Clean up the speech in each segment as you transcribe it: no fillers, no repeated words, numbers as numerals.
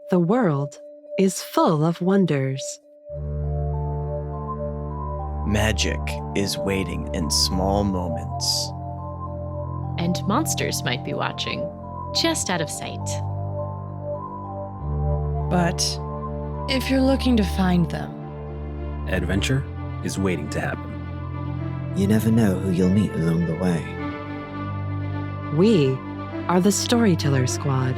The world is full of wonders. Magic is waiting in small moments. And monsters might be watching, just out of sight. But if you're looking to find them, adventure is waiting to happen. You never know who you'll meet along the way. We are the Storyteller Squad.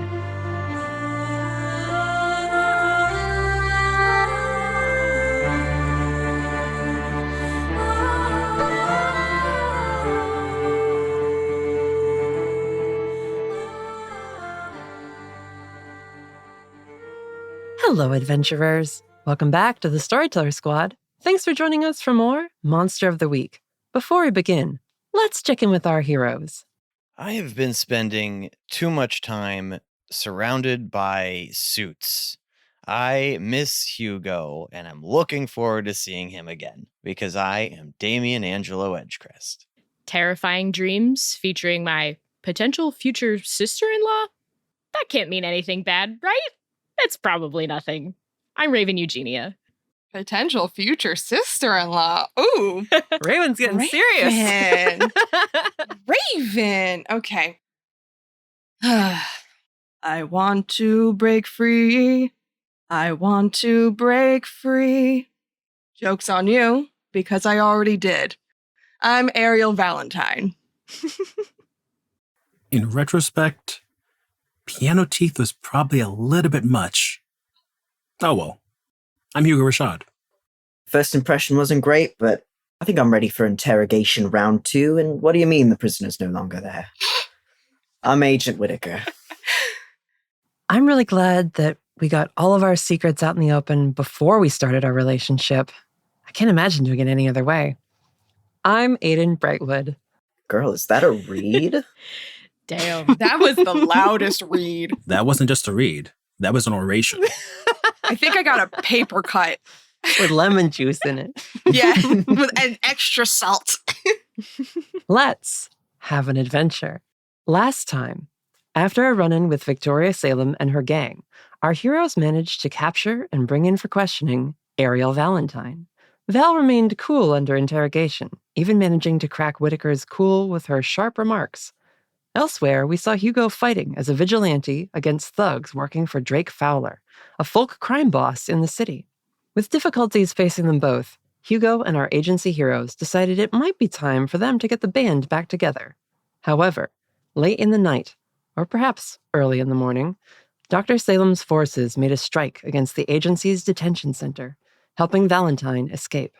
Hello, adventurers. Welcome back to the Storyteller Squad. Thanks for joining us for more Monster of the Week. Before we begin, let's check in with our heroes. I have been spending too much time surrounded by suits. I miss Hugo, and I'm looking forward to seeing him again, because I am Damien Angelo Edgecrest. Terrifying dreams featuring my potential future sister-in-law? That can't mean anything bad, right? It's probably nothing. I'm Raven Eugenia. potential future sister-in-law. Ooh. Raven's getting serious. Raven. Okay. I want to break free. I want to break free. Joke's on you, because I already did. I'm Ariel Valentine. In retrospect, piano teeth was probably a little bit much. Oh well. I'm Hugo Rashad. First impression wasn't great, but I think I'm ready for interrogation round 2, and what do you mean the prisoner's no longer there? I'm Agent Whitaker. I'm really glad that we got all of our secrets out in the open before we started our relationship. I can't imagine doing it any other way. I'm Aiden Brightwood. Girl, is that a read? Damn. That was the loudest read. That wasn't just a read. That was an oration. I think I got a paper cut. With lemon juice in it. Yeah, with an extra salt. Let's have an adventure. Last time, after a run-in with Victoria Salem and her gang, our heroes managed to capture and bring in for questioning Ariel Valentine. Val remained cool under interrogation, even managing to crack Whitaker's cool with her sharp remarks. Elsewhere, we saw Hugo fighting as a vigilante against thugs working for Drake Fowler, a folk crime boss in the city. With difficulties facing them both, Hugo and our agency heroes decided it might be time for them to get the band back together. However, late in the night, or perhaps early in the morning, Dr. Salem's forces made a strike against the agency's detention center, helping Valentine escape.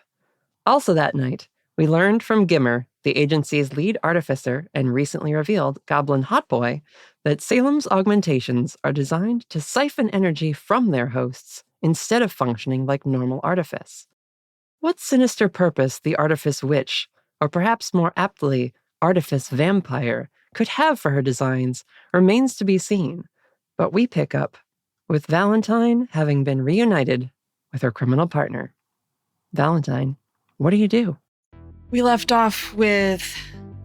Also that night, we learned from Gimmer, the agency's lead artificer and recently revealed Goblin Hotboy, that Salem's augmentations are designed to siphon energy from their hosts instead of functioning like normal artifice. What sinister purpose the Artifice Witch, or perhaps more aptly, Artifice Vampire, could have for her designs remains to be seen, but we pick up with Valentine having been reunited with her criminal partner. Valentine, what do you do? We left off with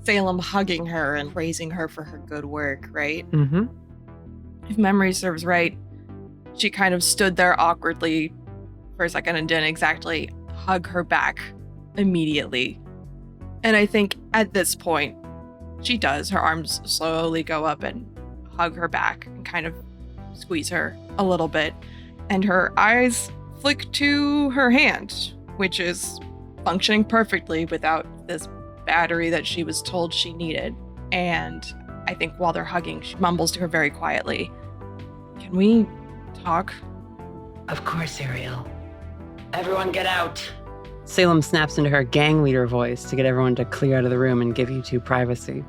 Salem hugging her and praising her for her good work, right? Mm-hmm. If memory serves right, she kind of stood there awkwardly for a second and didn't exactly hug her back immediately. And I think at this point, she does. Her arms slowly go up and hug her back and kind of squeeze her a little bit. And her eyes flick to her hand, which is functioning perfectly without this battery that she was told she needed. And I think while they're hugging, she mumbles to her very quietly, "Can we talk?" Of course, Ariel. Everyone get out. Salem snaps into her gang leader voice to get everyone to clear out of the room and give you two privacy.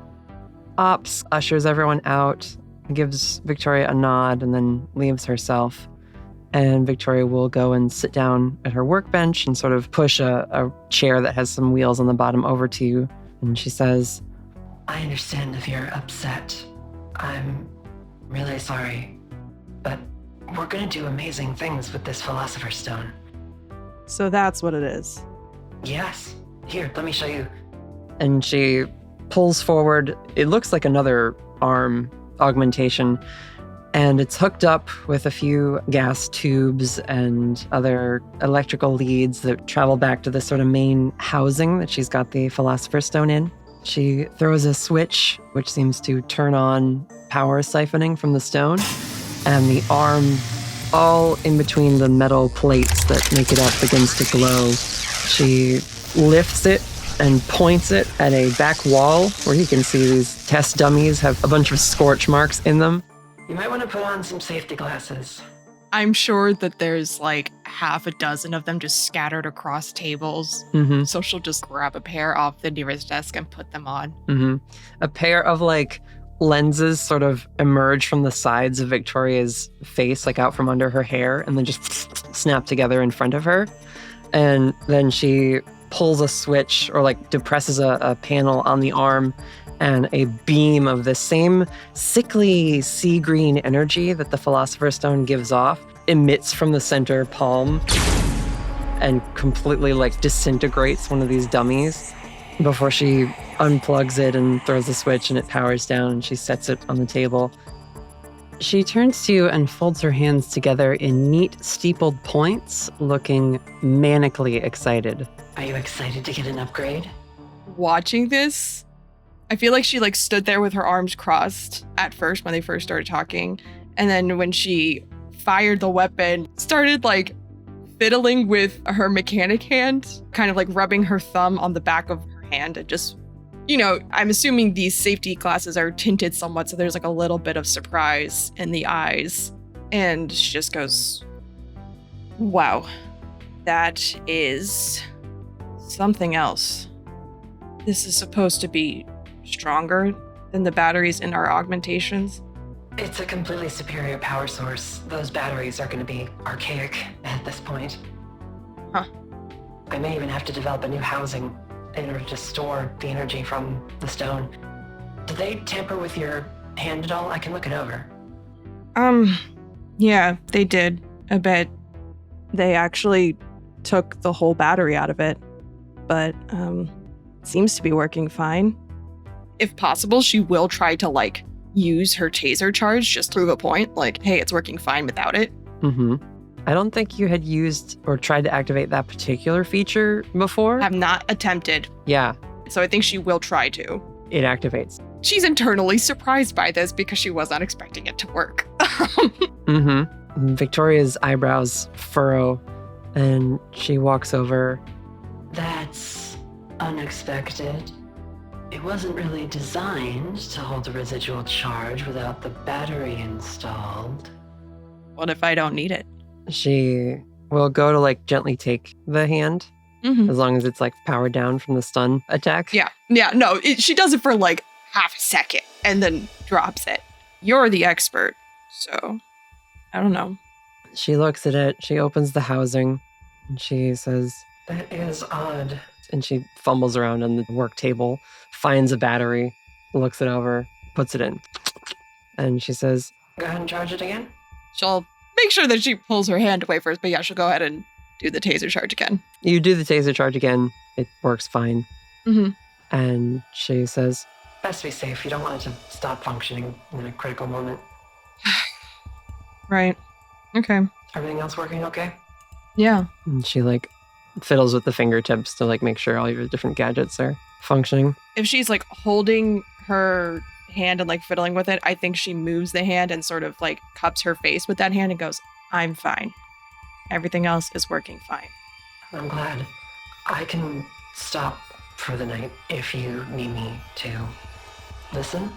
Ops ushers everyone out, gives Victoria a nod, and then leaves herself. And Victoria will go and sit down at her workbench and sort of push a chair that has some wheels on the bottom over to you. And she says, I understand if you're upset. I'm really sorry. But we're going to do amazing things with this Philosopher Stone. So that's what it is. Yes. Here, let me show you. And she pulls forward, it looks like another arm augmentation, And it's hooked up with a few gas tubes and other electrical leads that travel back to the sort of main housing that she's got the Philosopher Stone in. She throws a switch, which seems to turn on power siphoning from the stone, and the arm, all in between the metal plates that make it up, begins to glow. She lifts it and points it at a back wall where you can see these test dummies have a bunch of scorch marks in them. You might want to put on some safety glasses. I'm sure that there's like half a dozen of them just scattered across tables. Mm-hmm. So she'll just grab a pair off the nearest desk and put them on. Mm-hmm. A pair of like lenses sort of emerge from the sides of Victoria's face, like out from under her hair, and then just snap together in front of her. And then she pulls a switch or like depresses a panel on the arm, and a beam of the same sickly sea green energy that the Philosopher's Stone gives off emits from the center palm and completely like disintegrates one of these dummies before she unplugs it and throws the switch, and it powers down, and she sets it on the table. She turns to you and folds her hands together in neat steepled points, looking manically excited. Are you excited to get an upgrade? Watching this, I feel like she like stood there with her arms crossed at first when they first started talking. And then when she fired the weapon, started like fiddling with her mechanic hand, kind of like rubbing her thumb on the back of her hand and just, you know, I'm assuming these safety glasses are tinted somewhat. So there's like a little bit of surprise in the eyes. And she just goes, wow, that is something else. This is supposed to be stronger than the batteries in our augmentations. It's a completely superior power source. Those batteries are going to be archaic at this point. Huh. I may even have to develop a new housing in order to store the energy from the stone. Did they tamper with your hand at all? I can look it over. Yeah, they did a bit. They actually took the whole battery out of it, but seems to be working fine. If possible, she will try to like use her taser charge just through the point, like, hey, it's working fine without it. Mm-hmm. I don't think you had used or tried to activate that particular feature before. Have not attempted. Yeah. So I think she will try to. It activates. She's internally surprised by this because she was not expecting it to work. Mm-hmm. Victoria's eyebrows furrow, and she walks over. That's unexpected. It wasn't really designed to hold a residual charge without the battery installed. What if I don't need it? She will go to like gently take the hand, as long as it's like powered down from the stun attack. Yeah, no, she does it for like half a second and then drops it. You're the expert, so I don't know. She looks at it, she opens the housing, and she says, "That is odd." And she fumbles around on the work table, finds a battery, looks it over, puts it in. And she says, "Go ahead and charge it again." She'll make sure that she pulls her hand away first, but yeah, she'll go ahead and do the taser charge again. You do the taser charge again. It works fine. Mm-hmm. And she says, "Best to be safe. You don't want it to stop functioning in a critical moment." Right. Okay. Everything else working okay? Yeah. And she like fiddles with the fingertips to like make sure all your different gadgets are functioning. If she's like holding her hand and like fiddling with it, I think she moves the hand and sort of like cups her face with that hand and goes, "I'm fine. Everything else is working fine." I'm glad. I can stop for the night if you need me to. Listen,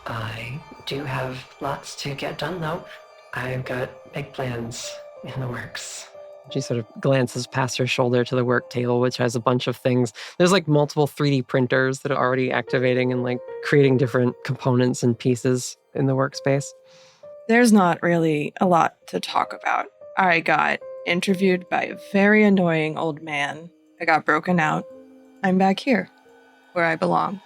I do have lots to get done though. I've got big plans in the works. She sort of glances past her shoulder to the work table, which has a bunch of things. There's like multiple 3D printers that are already activating and like creating different components and pieces in the workspace. There's not really a lot to talk about. I got interviewed by a very annoying old man. I got broken out. I'm back here, where I belong.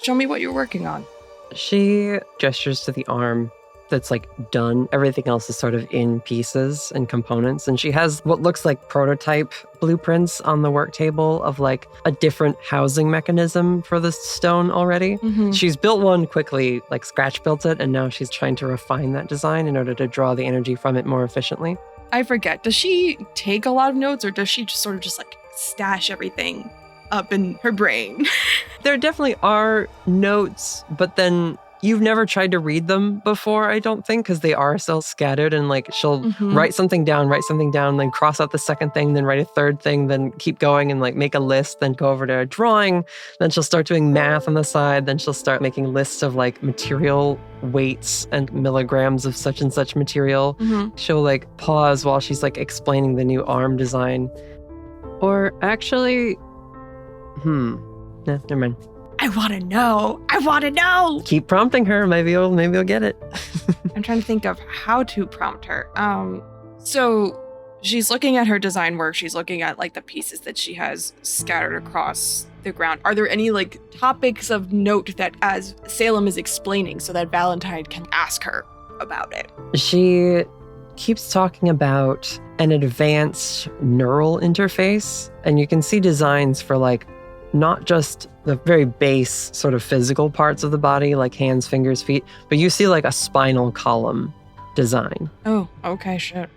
Show me what you're working on. She gestures to the arm that's like done. Everything else is sort of in pieces and components. And she has what looks like prototype blueprints on the work table of like a different housing mechanism for the stone already. Mhm. She's built one quickly, like scratch built it, and now she's trying to refine that design in order to draw the energy from it more efficiently. I forget. Does she take a lot of notes, or does she just sort of just like stash everything up in her brain? There definitely are notes, but then you've never tried to read them before, I don't think, because they are so scattered, and like she'll Mhm. write something down, then cross out the second thing, then write a third thing, then keep going and like make a list, then go over to a drawing, then she'll start doing math on the side, then she'll start making lists of like material weights and milligrams of such and such material. Mhm. She'll like pause while she's like explaining the new arm design. Or actually, never mind. I want to know. I want to know. Keep prompting her. Maybe you'll get it. I'm trying to think of how to prompt her. So she's looking at her design work. She's looking at like the pieces that she has scattered across the ground. Are there any like topics of note that as Salem is explaining so that Valentine can ask her about it? She keeps talking about an advanced neural interface, and you can see designs for like not just the very base sort of physical parts of the body, like hands, fingers, feet, but you see like a spinal column design. Oh, okay, shit.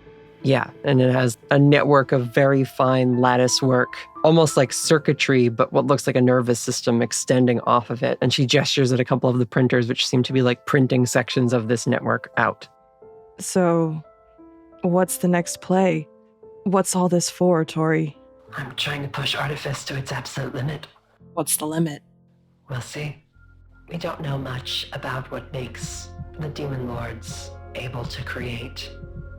Yeah, and it has a network of very fine lattice work, almost like circuitry, but what looks like a nervous system extending off of it. And she gestures at a couple of the printers, which seem to be like printing sections of this network out. So, what's the next play? What's all this for, Tori? I'm trying to push Artifice to its absolute limit. What's the limit? We'll see. We don't know much about what makes the Demon Lords able to create.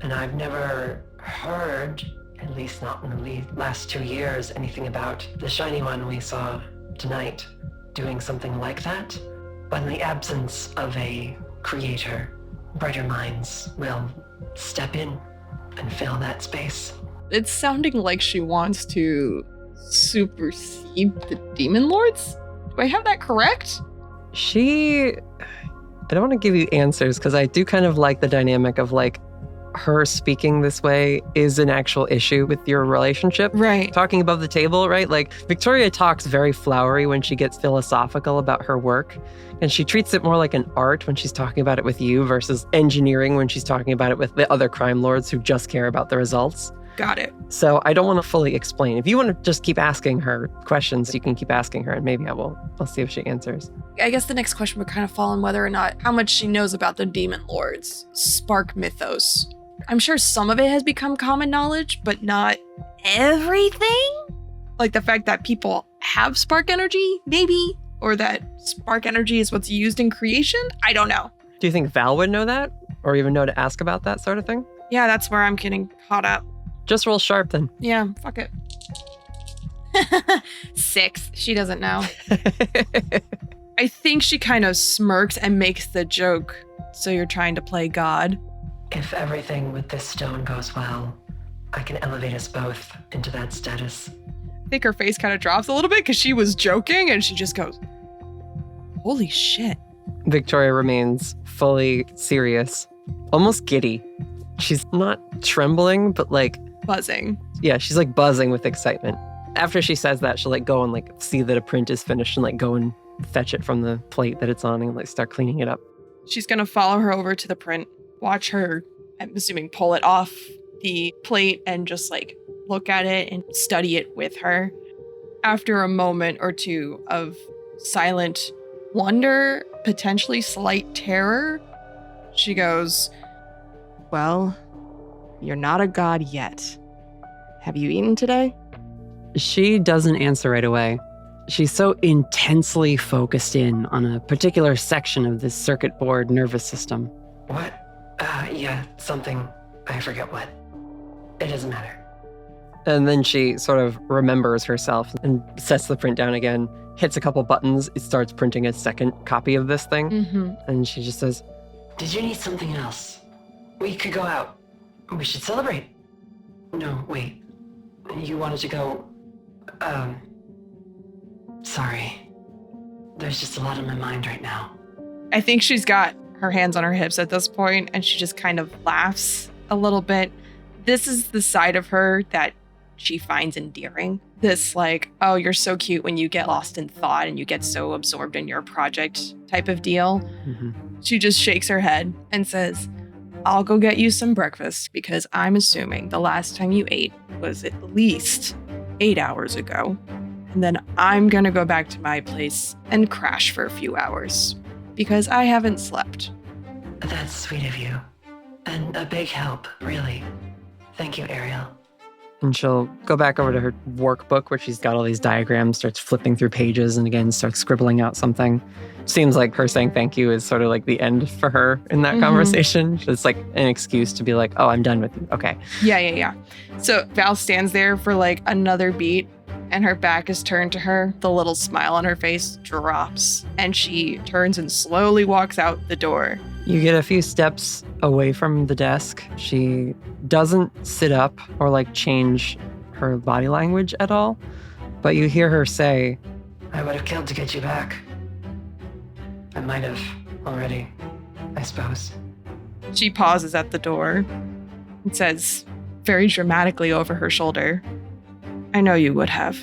And I've never heard, at least not in the last 2 years, anything about the shiny one we saw tonight doing something like that. But in the absence of a creator, brighter minds will step in and fill that space. It's sounding like she wants to supersede the Demon Lords? Do I have that correct? I don't want to give you answers because I do kind of like the dynamic of like her speaking this way is an actual issue with your relationship. Right. Talking above the table, right? Like Victoria talks very flowery when she gets philosophical about her work, and she treats it more like an art when she's talking about it with you versus engineering when she's talking about it with the other crime lords who just care about the results. Got it. So I don't want to fully explain. If you want to just keep asking her questions, you can keep asking her, and maybe I'll see if she answers. I guess the next question would kind of fall on whether or not how much she knows about the Demon Lords, Spark mythos. I'm sure some of it has become common knowledge, but not everything? Like the fact that people have spark energy, maybe? Or that spark energy is what's used in creation? I don't know. Do you think Val would know that? Or even know to ask about that sort of thing? Yeah, that's where I'm getting caught up. Just roll sharp then. Yeah, fuck it. 6. She doesn't know. I think she kind of smirks and makes the joke. So you're trying to play God? If everything with this stone goes well, I can elevate us both into that status. I think her face kind of drops a little bit because she was joking and she just goes, holy shit. Victoria remains fully serious, almost giddy. She's not trembling, but like, Buzzing. yeah, she's like buzzing with excitement. After she says that, she'll like go and like see that a print is finished and like go and fetch it from the plate that it's on and like start cleaning it up. She's going to follow her over to the print, watch her, I'm assuming, pull it off the plate and just like look at it and study it with her. After a moment or two of silent wonder, potentially slight terror, she goes, Well, you're not a god yet. Have you eaten today? She doesn't answer right away. She's so intensely focused in on a particular section of this circuit board nervous system. What? Yeah, something. I forget what. It doesn't matter. And then she sort of remembers herself and sets the print down again, hits a couple buttons. It starts printing a second copy of this thing. And she just says, "Did you need something else? We could go out. We should celebrate." No, wait. You wanted to go... Sorry. There's just a lot on my mind right now. I think she's got her hands on her hips at this point, and she just kind of laughs a little bit. This is the side of her that she finds endearing. This like, oh, you're so cute when you get lost in thought and you get so absorbed in your project type of deal. Mm-hmm. She just shakes her head and says, I'll go get you some breakfast because I'm assuming the last time you ate was at least 8 hours ago. And then I'm gonna go back to my place and crash for a few hours because I haven't slept. That's sweet of you. And a big help, really. Thank you, Ariel. And she'll go back over to her workbook where she's got all these diagrams, starts flipping through pages, and again starts scribbling out something. Seems like her saying thank you is sort of like the end for her in that conversation. It's like an excuse to be like, oh, I'm done with you. Okay. Yeah. So Val stands there for like another beat and her back is turned to her. The little smile on her face drops and she turns and slowly walks out the door. You get a few steps away from the desk. She doesn't sit up or like change her body language at all, but you hear her say, I would have killed to get you back. I might have already, I suppose. She pauses at the door and says, very dramatically over her shoulder, I know you would have.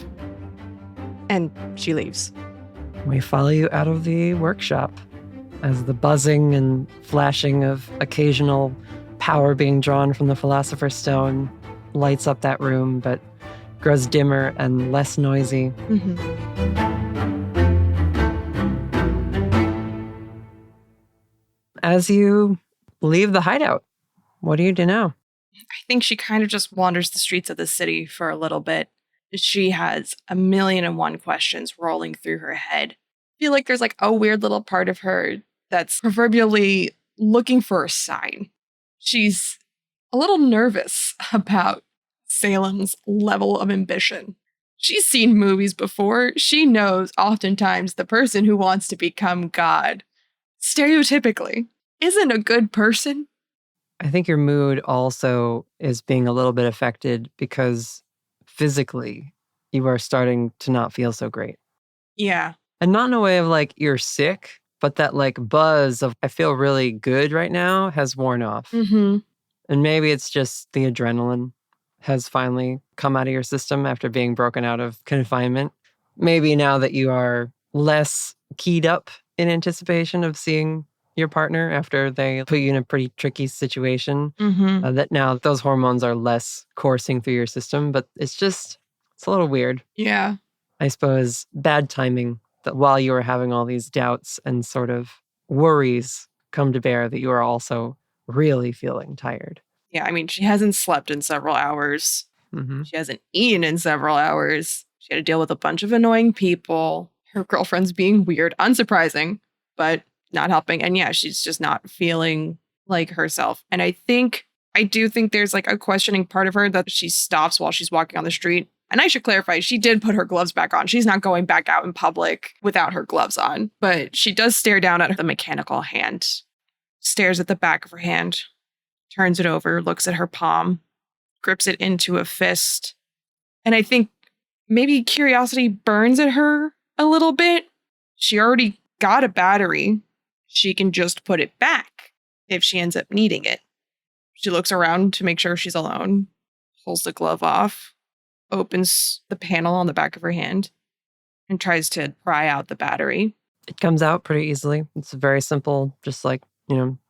And she leaves. We follow you out of the workshop as the buzzing and flashing of occasional power being drawn from the Philosopher's Stone lights up that room, but grows dimmer and less noisy. As you leave the hideout, what do you do now? I think she kind of just wanders the streets of the city for a little bit. She has 1,000,001 questions rolling through her head. I feel like there's like a weird little part of her that's proverbially looking for a sign. She's a little nervous about Salem's level of ambition. She's seen movies before. She knows oftentimes the person who wants to become God, stereotypically, isn't a good person. I think your mood also is being a little bit affected because physically you are starting to not feel so great. Yeah. And not in a way of like you're sick, but that like buzz of I feel really good right now has worn off. And maybe it's just the adrenaline has finally come out of your system after being broken out of confinement. Maybe now that you are less keyed up in anticipation of seeing your partner after they put you in a pretty tricky situation, that now those hormones are less coursing through your system, but it's a little weird. Yeah. I suppose bad timing that while you were having all these doubts and sort of worries come to bear that you are also really feeling tired. Yeah, I mean, she hasn't slept in several hours. She hasn't eaten in several hours. She had to deal with a bunch of annoying people. Her girlfriend's being weird, unsurprising, but not helping. And yeah, she's just not feeling like herself. And I do think there's like a questioning part of her that she stops while she's walking on the street. And I should clarify, she did put her gloves back on. She's not going back out in public without her gloves on. But she does stare down at the mechanical hand, stares at the back of her hand, turns it over, looks at her palm, grips it into a fist. And I think maybe curiosity burns at her a little bit. She already got a battery. She can just put it back if she ends up needing it. She looks around to make sure she's alone, pulls the glove off, opens the panel on the back of her hand, and tries to pry out the battery. It comes out pretty easily. It's a very simple, just like,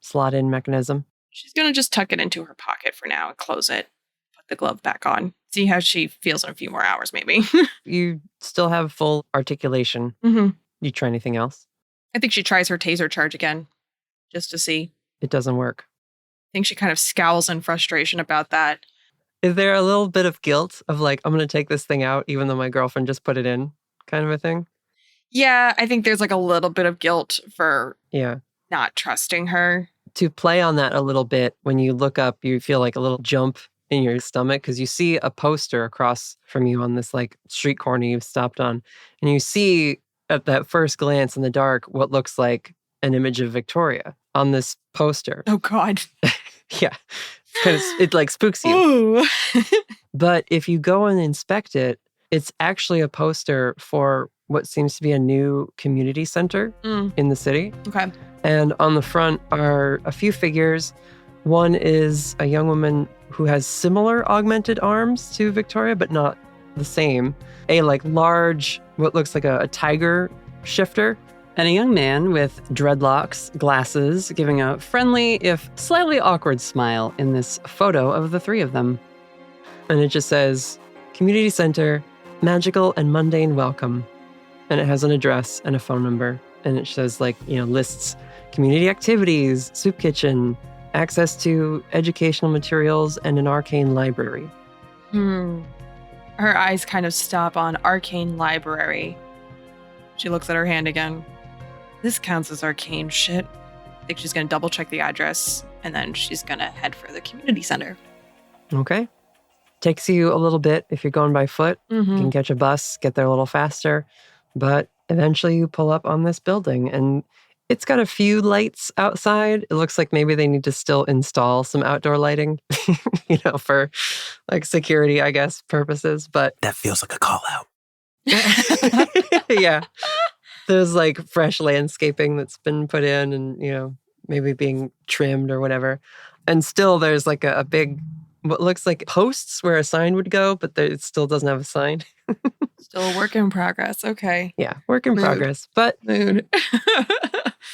slot in mechanism. She's going to just tuck it into her pocket for now and close it, put the glove back on, see how she feels in a few more hours, maybe. You still have full articulation. You try anything else? I think she tries her taser charge again, just to see. It doesn't work. I think she kind of scowls in frustration about that. Is there a little bit of guilt of like, I'm going to take this thing out even though my girlfriend just put it in kind of a thing? Yeah, I think there's like a little bit of guilt for not trusting her. To play on that a little bit, when you look up, you feel like a little jump in your stomach because you see a poster across from you on this like street corner you've stopped on. And you see at that first glance in the dark what looks like an image of Victoria on this poster. Oh, God. Yeah. Because it like spooks you. Ooh. But if you go and inspect it, it's actually a poster for what seems to be a new community center in the city. Okay. And on the front are a few figures. One is a young woman who has similar augmented arms to Victoria, but not the same. A large, what looks like a tiger shifter. And a young man with dreadlocks, glasses, giving a friendly, if slightly awkward smile in this photo of the three of them. And it just says, Community Center, magical and mundane welcome. And it has an address and a phone number. And it says, lists community activities, soup kitchen, access to educational materials, and an arcane library. Her eyes kind of stop on arcane library. She looks at her hand again. This counts as arcane shit. I think she's going to double check the address, and then she's going to head for the community center. Okay. Takes you a little bit if you're going by foot. You can catch a bus, get there a little faster. But eventually you pull up on this building, and it's got a few lights outside. It looks like maybe they need to still install some outdoor lighting, for security, I guess, purposes. But That feels like a call out. yeah. There's fresh landscaping that's been put in and, maybe being trimmed or whatever. And still there's a big, what looks like posts where a sign would go, but it still doesn't have a sign. Still a work in progress. Okay. Yeah, work in Mood. progress. But Mood.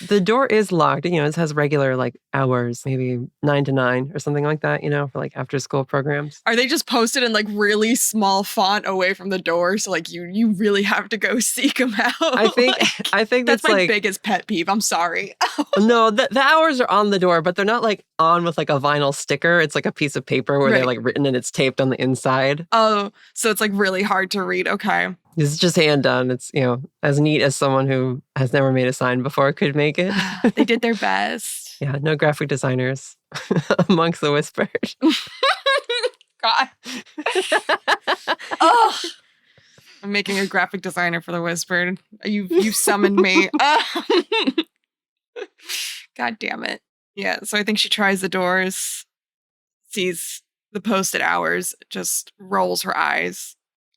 the door is locked. It has regular hours, maybe 9 to 9 or something like that, for after school programs. Are they just posted in really small font away from the door? So you really have to go seek them out. I think that's my biggest pet peeve. I'm sorry. No, the hours are on the door, but they're not on with a vinyl sticker. It's a piece of paper where they're written and it's taped on the inside. Oh, so it's really hard to read. Okay. It's just hand done. It's, as neat as someone who has never made a sign before could make it. They did their best. Yeah, no graphic designers amongst the whispered. God. Oh, I'm making a graphic designer for the whispered. You've summoned me. God damn it. Yeah, so I think she tries the doors, sees the posted hours, just rolls her eyes.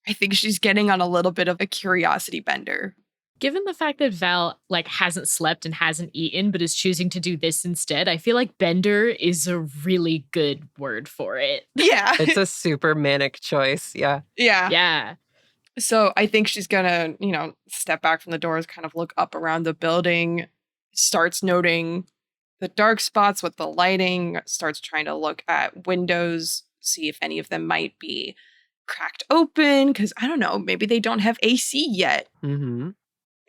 I think she's getting on a little bit of a curiosity bender. Given the fact that Val hasn't slept and hasn't eaten, but is choosing to do this instead, I feel like bender is a really good word for it. Yeah. It's a super manic choice. Yeah. Yeah. Yeah. So I think she's gonna, step back from the doors, kind of look up around the building, starts noting the dark spots with the lighting, starts trying to look at windows, see if any of them might be cracked open, because I don't know, maybe they don't have AC yet. Mm-hmm.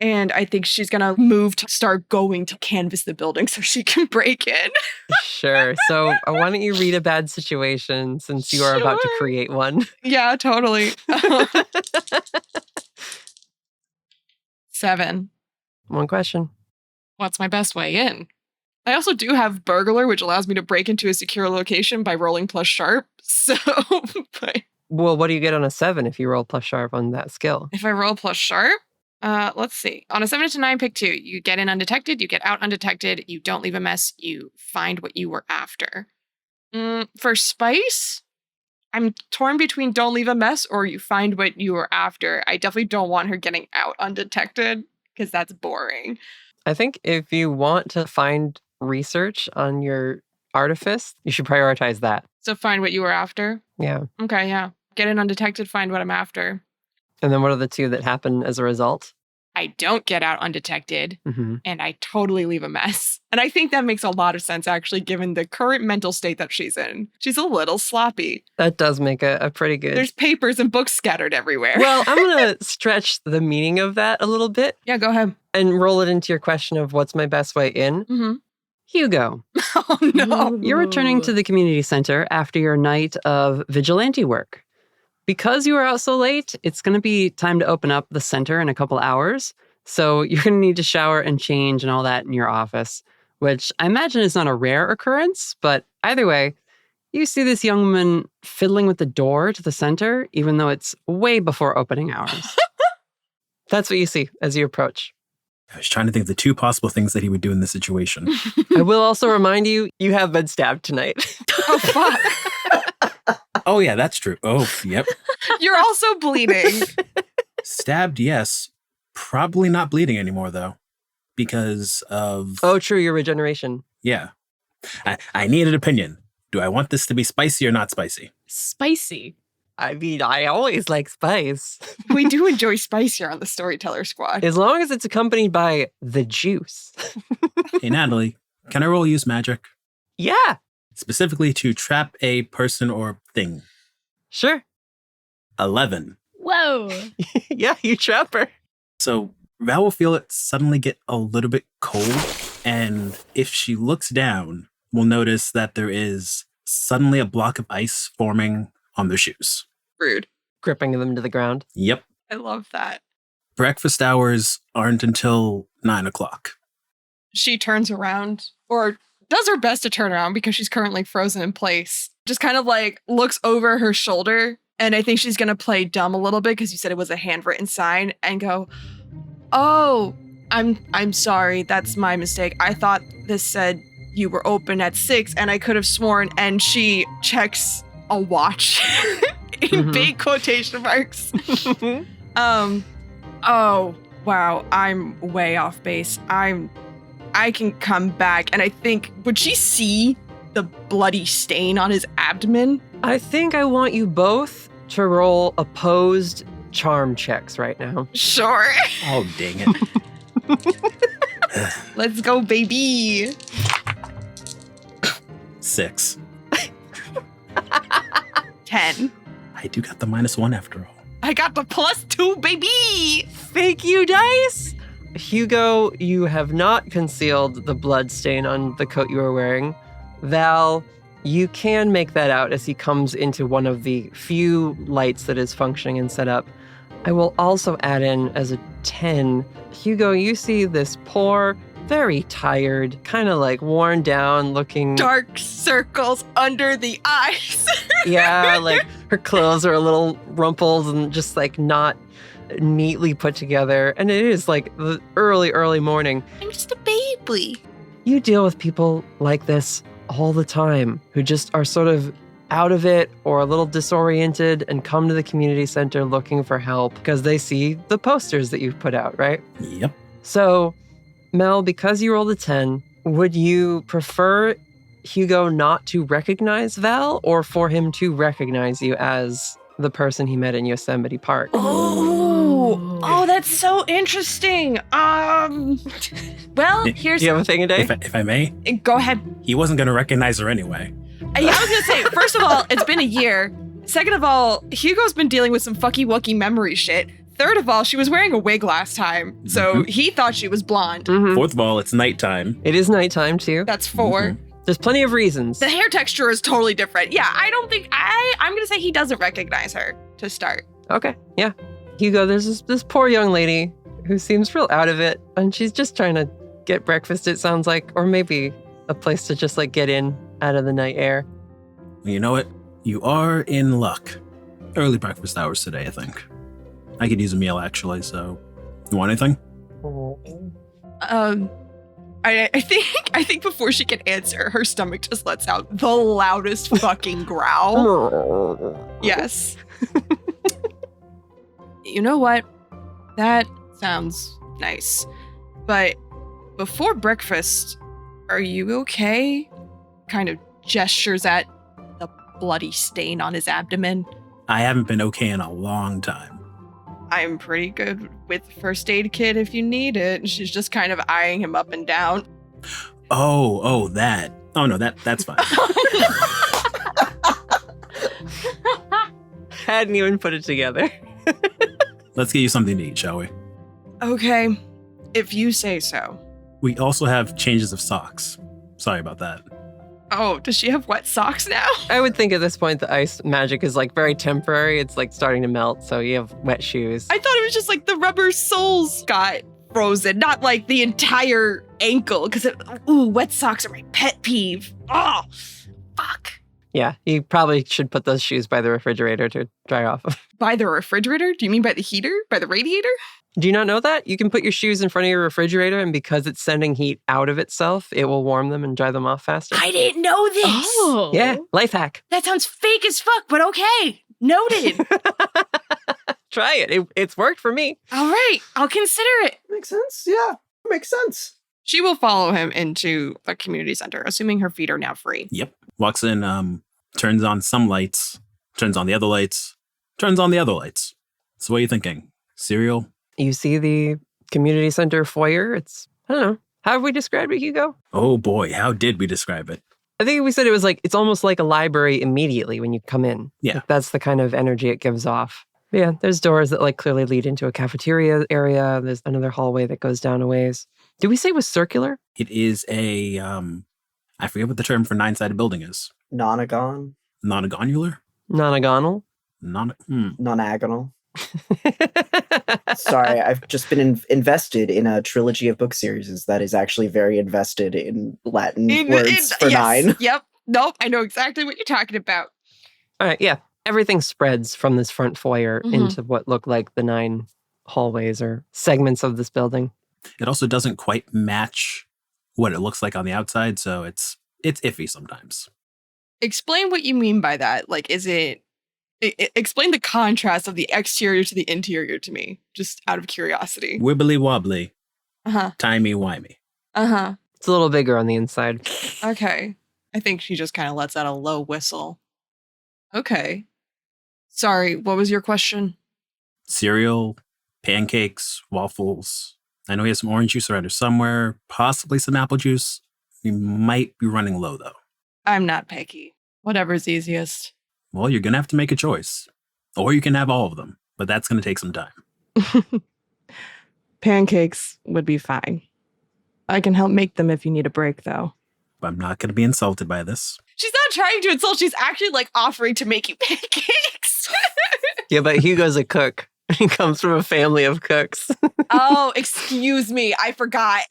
And I think she's gonna move to start going to canvass the building so she can break in. Sure. So why don't you read a bad situation since you are about to Sure. create one? Yeah, totally. 7. One question. What's my best way in? I also do have burglar, which allows me to break into a secure location by rolling plus sharp. So, but Well, what do you get on a 7 if you roll plus sharp on that skill? if I roll plus sharp, let's see. On a 7 to 9, pick 2. You get in undetected, you get out undetected, you don't leave a mess, you find what you were after. For spice, I'm torn between don't leave a mess or you find what you were after. I definitely don't want her getting out undetected because that's boring. I think if you want to find research on your artifice, you should prioritize that. So find what you were after. Yeah. Okay, yeah. Get in undetected, find what I'm after. And then what are the 2 that happen as a result? I don't get out undetected, Mm-hmm. and I totally leave a mess. And I think that makes a lot of sense, actually, given the current mental state that she's in. She's a little sloppy. That does make a pretty good... There's papers and books scattered everywhere. Well, I'm going to stretch the meaning of that a little bit yeah, go ahead. and roll it into your question of what's my best way in. Mm-hmm. Hugo, Oh, no. you're returning to the community center after your night of vigilante work. Because you were out so late, it's going to be time to open up the center in a couple hours. So you're going to need to shower and change and all that in your office, which I imagine is not a rare occurrence. But either way, you see this young woman fiddling with the door to the center, even though it's way before opening hours. That's what you see as you approach. I was trying to think of the 2 possible things that he would do in this situation. I will also remind you, you have been stabbed tonight. Oh, fuck. Oh, yeah, that's true. Oh, yep. You're also bleeding. Stabbed, yes. Probably not bleeding anymore, though. because of... Oh, true, your regeneration. Yeah. I need an opinion. Do I want this to be spicy or not spicy? Spicy. I mean, I always like spice. We do enjoy spice here on the Storyteller Squad. As long as it's accompanied by the juice. Hey, Natalie, can I roll use magic? Yeah, Specifically to trap a person or thing. sure. 11. Whoa. Yeah, you trap her. So Val will feel it suddenly get a little bit cold, and if she looks down, will notice that there is suddenly a block of ice forming on their shoes. Rude. Gripping them to the ground. Yep. I love that. Breakfast hours aren't until 9 o'clock. She turns around, or does her best to turn around because she's currently frozen in place. Just kind of like looks over her shoulder, and I think she's gonna play dumb a little bit because you said it was a handwritten sign, and go, "Oh, I'm sorry, that's my mistake. I thought this said you were open at 6, and I could have sworn." And she checks a watch in big quotation marks. Oh, wow, I'm way off base. I can come back, and I think, would she see the bloody stain on his abdomen? I think I want you both to roll opposed charm checks right now. Sure. Oh, dang it. Let's go, baby. 6. 10. I do got the -1 after all. I got the +2, baby. Thank you, dice! Hugo, you have not concealed the blood stain on the coat you are wearing. Val, you can make that out as he comes into one of the few lights that is functioning and set up. I will also add in as a 10. Hugo, you see this poor, very tired, kind of like worn down looking. Dark circles under the eyes. Yeah, like her clothes are a little rumpled and just like not neatly put together. And it is like the early morning. I'm just a baby. You deal with people like this all the time who just are sort of out of it or a little disoriented and come to the community center looking for help because they see the posters that you've put out, right? Yep. So, Mel, because you rolled a 10, would you prefer Hugo not to recognize Val or for him to recognize you as the person he met in Yosemite Park? Oh, that's so interesting. Well, here's. Do you have a thing, Day? If I may, Go ahead. he wasn't going to recognize her anyway. Yeah, I was gonna say, first of all, it's been a year. Second of all, Hugo's been dealing with some fucky-wucky memory shit. Third of all, she was wearing a wig last time, so he thought she was blonde. Mhm. Fourth of all, it's nighttime. It is nighttime, too. That's 4. There's plenty of reasons. The hair texture is totally different. Yeah, I don't think I'm gonna say he doesn't recognize her to start. Okay, yeah. Hugo, there's this poor young lady who seems real out of it, and she's just trying to get breakfast, it sounds like, or maybe a place to just like get in out of the night air. You know what? You are in luck. Early breakfast hours today, I think. I could use a meal, actually, so... You want anything? I think before she can answer, her stomach just lets out the loudest fucking growl. Yes. You know what? That sounds nice. But before breakfast, are you okay? Kind of gestures at the bloody stain on his abdomen. I haven't been okay in a long time. I'm pretty good with first aid kit if you need it. And she's just kind of eyeing him up and down. Oh, that. Oh, no, that's fine. Hadn't even put it together. Let's get you something to eat, shall we? Okay, if you say so. We also have changes of socks. Sorry about that. Oh, does she have wet socks now? I would think at this point the ice magic is like very temporary. It's like starting to melt, so you have wet shoes. I thought it was just like the rubber soles got frozen, not like the entire ankle, because wet socks are my pet peeve. Oh, fuck. Yeah, you probably should put those shoes by the refrigerator to dry off. By the refrigerator? Do you mean by the heater? By the radiator? Do you not know that? You can put your shoes in front of your refrigerator, and because it's sending heat out of itself, it will warm them and dry them off faster. I didn't know this. Oh. Yeah, life hack. That sounds fake as fuck, but okay. Noted. Try it. It's worked for me. All right, I'll consider it. Makes sense. Yeah, makes sense. She will follow him into the community center, assuming her feet are now free. Yep. Walks in, turns on some lights, turns on the other lights, turns on the other lights. So what are you thinking? Cereal? You see the community center foyer. It's, I don't know. How have we described it, Hugo? Oh boy, how did we describe it? I think we said it was like, it's almost like a library immediately when you come in. Yeah. Like, that's the kind of energy it gives off. But yeah, there's doors that like clearly lead into a cafeteria area. There's another hallway that goes down a ways. Did we say it was circular? It is a, I forget what the term for 9-sided building is. Nonagon? Nonagonular? Nonagonal? Nonagonal? Sorry, I've just been invested in a trilogy of book series that is actually very invested in Latin words for yes, 9. Yep. Nope. I know exactly what you're talking about. All right, yeah. Everything spreads from this front foyer into what look like the 9 hallways or segments of this building. It also doesn't quite match what it looks like on the outside, so it's iffy sometimes. Explain what you mean by that. Like, is it... explain the contrast of the exterior to the interior to me, just out of curiosity. Wibbly wobbly. Uh-huh. Timey-wimey. Uh-huh. It's a little bigger on the inside. Okay. I think she just kind of lets out a low whistle. Okay. Sorry, what was your question? Cereal, pancakes, waffles. I know he has some orange juice around here somewhere, possibly some apple juice. We might be running low, though. I'm not picky. Whatever's easiest. Well, you're going to have to make a choice. Or you can have all of them, but that's going to take some time. Pancakes would be fine. I can help make them if you need a break, though. I'm not going to be insulted by this. She's not trying to insult. She's actually like offering to make you pancakes. Yeah, but Hugo's a cook. He comes from a family of cooks. Oh, excuse me. I forgot.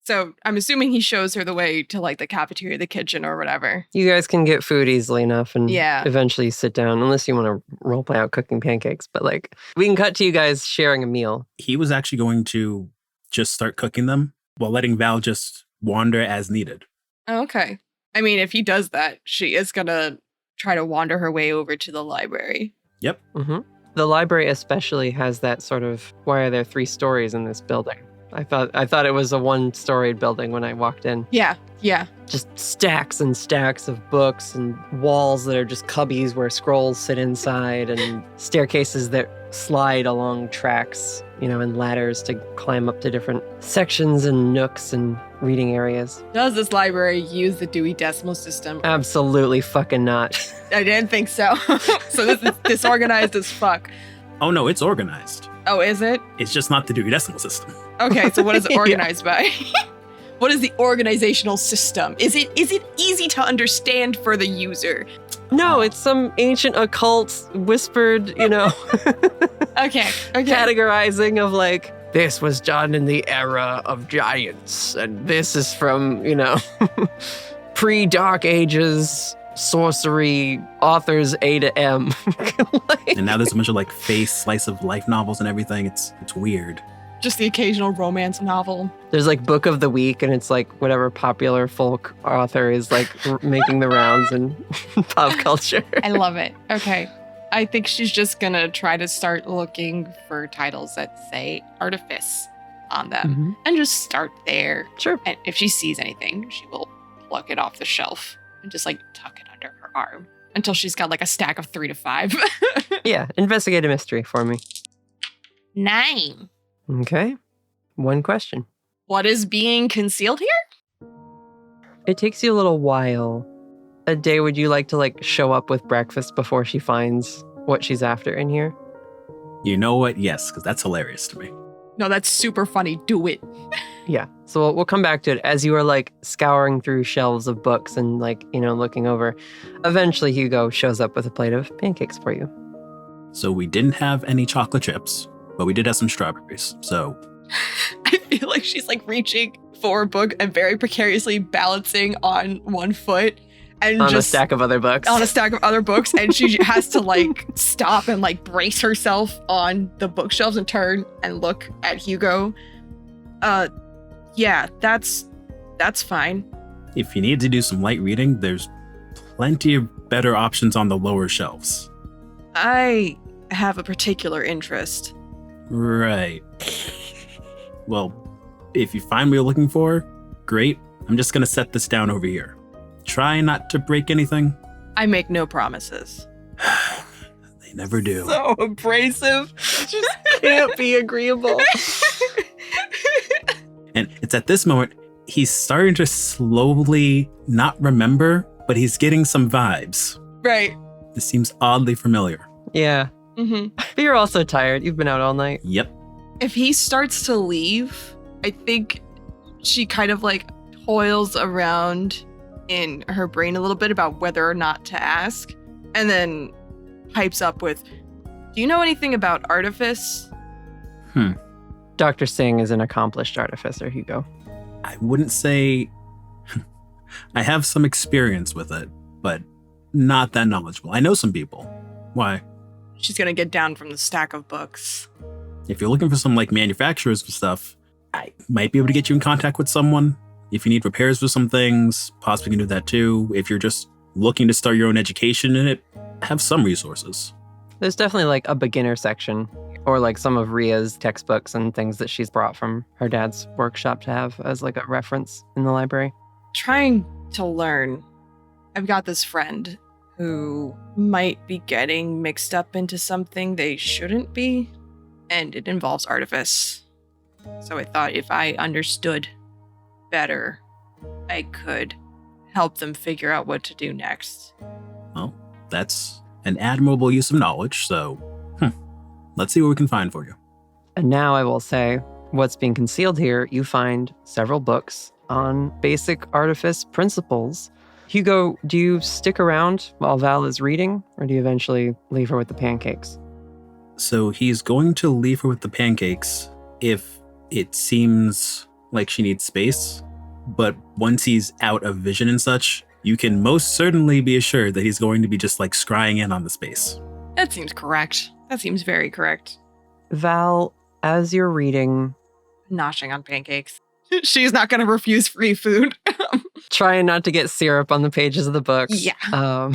So I'm assuming he shows her the way to like the cafeteria, the kitchen or whatever. You guys can get food easily enough and Yeah. eventually sit down, unless you want to role play out cooking pancakes. But like, we can cut to you guys sharing a meal. He was actually going to just start cooking them while letting Val just wander as needed. Oh, okay. I mean, if he does that, she is going to try to wander her way over to the library. Yep. Mm-hmm. The library especially has that sort of, why are there 3 stories in this building? I thought it was a 1-storied building when I walked in. Yeah. Just stacks and stacks of books and walls that are just cubbies where scrolls sit inside and staircases that slide along tracks, and ladders to climb up to different sections and nooks and reading areas. Does this library use the Dewey Decimal System? Absolutely fucking not. I didn't think so. So this is disorganized as fuck. Oh no, it's organized. Oh, is it? It's just not the Dewey Decimal System. Okay, so what is it organized by? What is the organizational system? Is it easy to understand for the user? No, it's some ancient occult whispered, Okay. categorizing of like, this was done in the era of giants, and this is from, pre-Dark Ages sorcery authors A to M. And now there's a bunch of like face slice of life novels and everything. It's weird. Just the occasional romance novel. There's like book of the week, and it's like whatever popular folk author is like making the rounds in pop culture. I love it. Okay. I think she's just gonna try to start looking for titles that say Artifice on them and just start there. Sure. And if she sees anything, she will pluck it off the shelf and just like tuck it under her arm until she's got like a stack of 3 to 5. Yeah, investigate a mystery for me. 9. Okay. 1 question. What is being concealed here? It takes you a little while. A day, would you like to like show up with breakfast before she finds what she's after in here? You know what? Yes, because that's hilarious to me. No, that's super funny. Do it. Yeah. So we'll come back to it as you are like scouring through shelves of books and like, looking over. Eventually Hugo shows up with a plate of pancakes for you. So we didn't have any chocolate chips, but we did have some strawberries. So I feel like she's like reaching for a book and very precariously balancing on one foot and on just a stack of other books. On a stack of other books, and she has to like stop and like brace herself on the bookshelves and turn and look at Hugo. Yeah, that's fine. if you need to do some light reading, there's plenty of better options on the lower shelves. I have a particular interest. Right. Well, If you find what you're looking for, great. I'm just going to set this down over here. Try not to break anything. I make no promises. They never do. So abrasive. Just can't be agreeable. And it's at this moment, he's starting to slowly not remember, but he's getting some vibes. Right. This seems oddly familiar. Yeah. Mm-hmm. But you're also tired. You've been out all night. Yep. If he starts to leave, I think she kind of like toils around in her brain a little bit about whether or not to ask, and then pipes up with, "Do you know anything about Artifice?" Dr. Singh is an accomplished artificer, Hugo. I wouldn't say I have some experience with it, but not that knowledgeable. I know some people. Why? She's gonna get down from the stack of books. If you're looking for some like manufacturers for stuff, I might be able to get you in contact with someone. If you need repairs for some things, possibly can do that too. If you're just looking to start your own education in it, have some resources. There's definitely like a beginner section, or like some of Ria's textbooks and things that she's brought from her dad's workshop to have as like a reference in the library. Trying to learn. I've got this friend who might be getting mixed up into something they shouldn't be, and it involves Artifice. So I thought if I understood better, I could help them figure out what to do next. Well, that's an admirable use of knowledge, so let's see what we can find for you. And now I will say, what's being concealed here, you find several books on basic artifice principles. Hugo, do you stick around while Val is reading, or do you eventually leave her with the pancakes? So he's going to leave her with the pancakes if it seems like she needs space. But once he's out of vision and such, you can most certainly be assured that he's going to be just like scrying in on the space. That seems correct. That seems very correct. Val, as you're reading, Noshing on pancakes. She's not going to refuse free food. trying not to get syrup on the pages of the books. Yeah.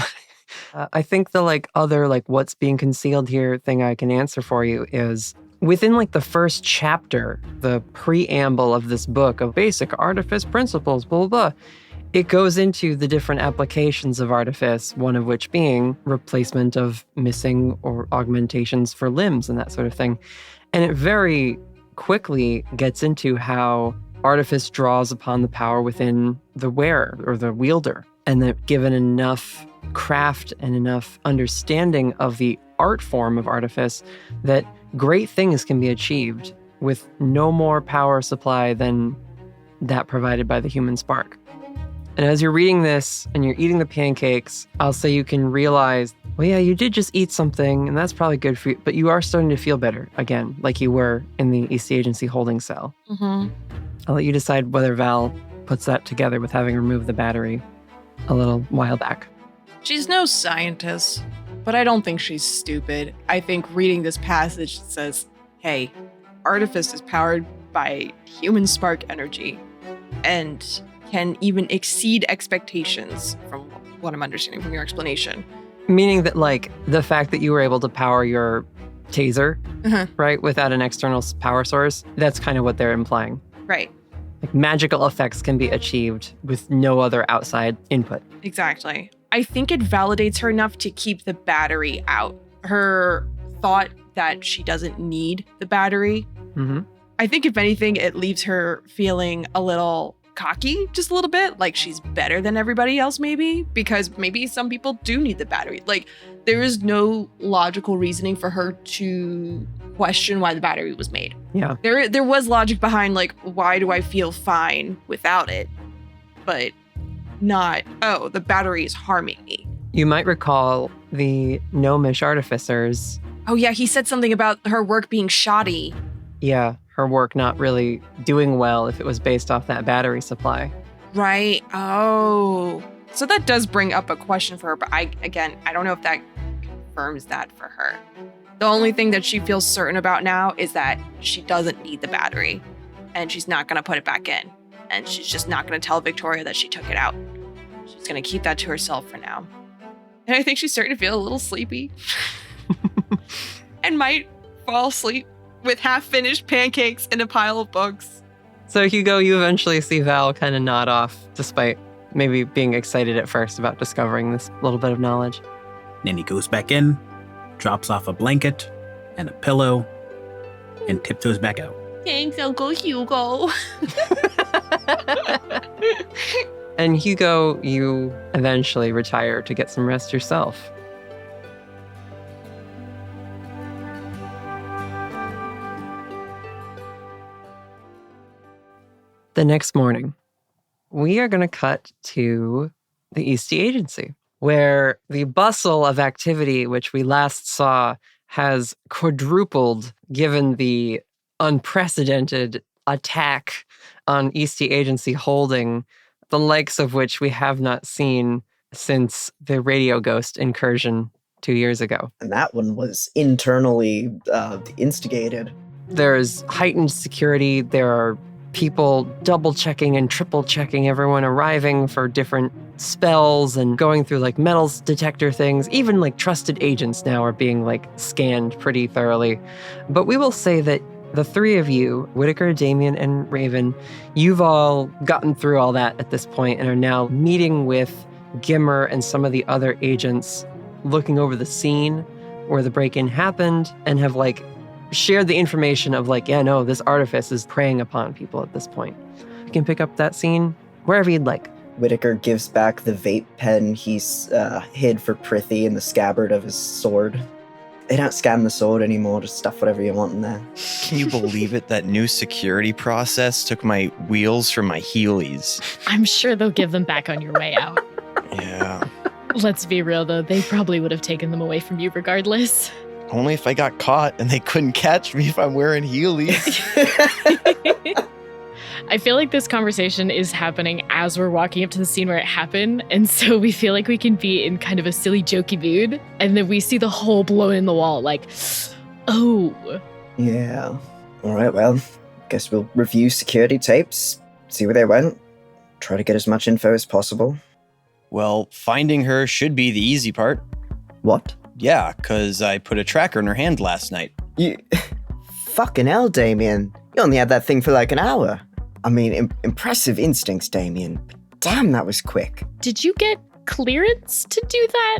I think the like other like what's being concealed here thing I can answer for you is within like the first chapter, the preamble of this book of basic artifice principles, blah, blah, blah. It goes into the different applications of artifice, one of which being replacement of missing or augmentations for limbs and that sort of thing. And it very quickly gets into how artifice draws upon the power within the wearer or the wielder. And that given enough craft and enough understanding of the art form of artifice, that great things can be achieved with no more power supply than that provided by the human spark. And as you're reading this and you're eating the pancakes, I'll say you can realize, well, yeah, you did just eat something and that's probably good for you, but you are starting to feel better again, like you were in the EC agency holding cell. Mm-hmm. I'll let you decide whether Val puts that together with having removed the battery a little while back. She's no scientist, but I don't think she's stupid. I think reading this passage says, hey, Artifice is powered by human spark energy and can even exceed expectations from what I'm understanding from your explanation. Meaning that, like, the fact that you were able to power your taser, right, without an external power source, that's kind of what they're implying. Right. Like, magical effects can be achieved with no other outside input. Exactly. I think it validates her enough to keep the battery out. Her thought that she doesn't need the battery, I think if anything, it leaves her feeling a little cocky, just a little bit, like she's better than everybody else maybe, because maybe some people do need the battery. Like, there is no logical reasoning for her to question why the battery was made. Yeah. There was logic behind, like, why do I feel fine without it? But not, oh, the battery is harming me. You might recall the gnomish artificers. Oh yeah, he said something about her work being shoddy. Yeah, her work not really doing well if it was based off that battery supply. Right. Oh. So that does bring up a question for her, but I don't know if that confirms that for her. The only thing that she feels certain about now is that she doesn't need the battery and she's not going to put it back in. And she's just not going to tell Victoria that she took it out. She's going to keep that to herself for now. And I think she's starting to feel a little sleepy and might fall asleep with half-finished pancakes and a pile of books. So, Hugo, you eventually see Val kind of nod off, despite maybe being excited at first about discovering this little bit of knowledge. Then he goes back in, drops off a blanket and a pillow, and tiptoes back out. Thanks, Uncle Hugo. And Hugo, you eventually retire to get some rest yourself. The next morning, we are going to cut to the Eastie Agency, where the bustle of activity, which we last saw, has quadrupled given the unprecedented attack on Eastie Agency Holding, the likes of which we have not seen since the Radio Ghost incursion 2 years ago. And that one was internally instigated. There's heightened security. There are people double-checking and triple-checking everyone arriving for different spells and going through like metals detector things. Even like trusted agents now are being like scanned pretty thoroughly. But we will say that the three of you, Whitaker, Damien, and Raven, you've all gotten through all that at this point and are now meeting with Gimmer and some of the other agents, looking over the scene where the break-in happened, and have like shared the information of like, yeah, no, this artifice is preying upon people at this point. You can pick up that scene wherever you'd like. Whitaker gives back the vape pen he's hid for Prithee in the scabbard of his sword. They don't scan the sword anymore, just stuff whatever you want in there. Can you believe it? That new security process took my wheels from my Heelys. I'm sure they'll give them back on your way out. Yeah. Let's be real, though. They probably would have taken them away from you regardless. Only if I got caught and they couldn't catch me if I'm wearing Heelys. I feel like this conversation is happening as we're walking up to the scene where it happened, and so we feel like we can be in kind of a silly, jokey mood, and then we see the hole blown in the wall, like, oh. Yeah. All right, well, guess we'll review security tapes, see where they went, try to get as much info as possible. Well, finding her should be the easy part. What? Yeah, because I put a tracker in her hand last night. You... Fucking hell, Damien. You only had that thing for like an hour. I mean, impressive instincts, Damien. Damn, that was quick. Did you get clearance to do that?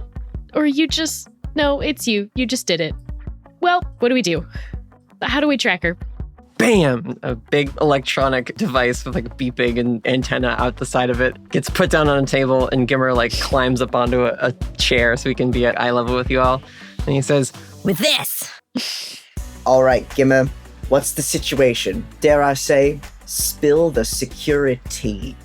Or you just... No, it's you. You just did it. Well, what do we do? How do we track her? Bam! A big electronic device with like a beeping and antenna out the side of it gets put down on a table, and Gimmer like climbs up onto a chair so he can be at eye level with you all. And he says, "With this." All right, Gimmer, what's the situation? Dare I say, spill the security.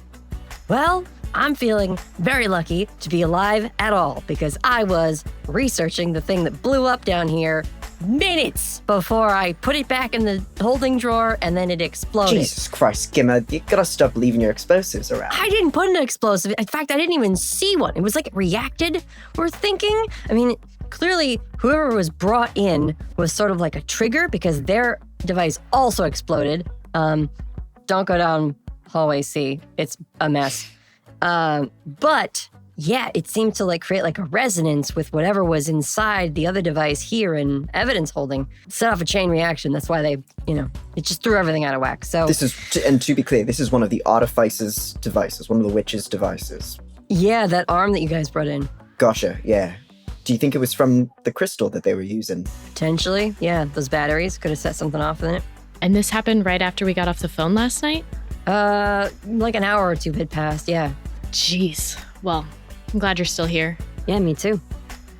Well, I'm feeling very lucky to be alive at all because I was researching the thing that blew up down here minutes before I put it back in the holding drawer and then it exploded. Jesus Christ, Gimmer, you gotta stop leaving your explosives around. I didn't put an explosive. In fact, I didn't even see one. It was like it reacted. We're thinking, I mean, clearly whoever was brought in was sort of like a trigger because their device also exploded. Don't go down hallway C. It's a mess. But yeah, it seemed to like create like a resonance with whatever was inside the other device here in evidence holding. Set off a chain reaction. That's why they, it just threw everything out of whack. So this is, and to be clear, this is one of the Artifice's devices, one of the witch's devices. Yeah, that arm that you guys brought in. Gotcha, yeah. Do you think it was from the crystal that they were using? Potentially, yeah. Those batteries could have set something off in it. And this happened right after we got off the phone last night? Like an hour or two had passed, yeah. Jeez. Well, I'm glad you're still here. Yeah, me too.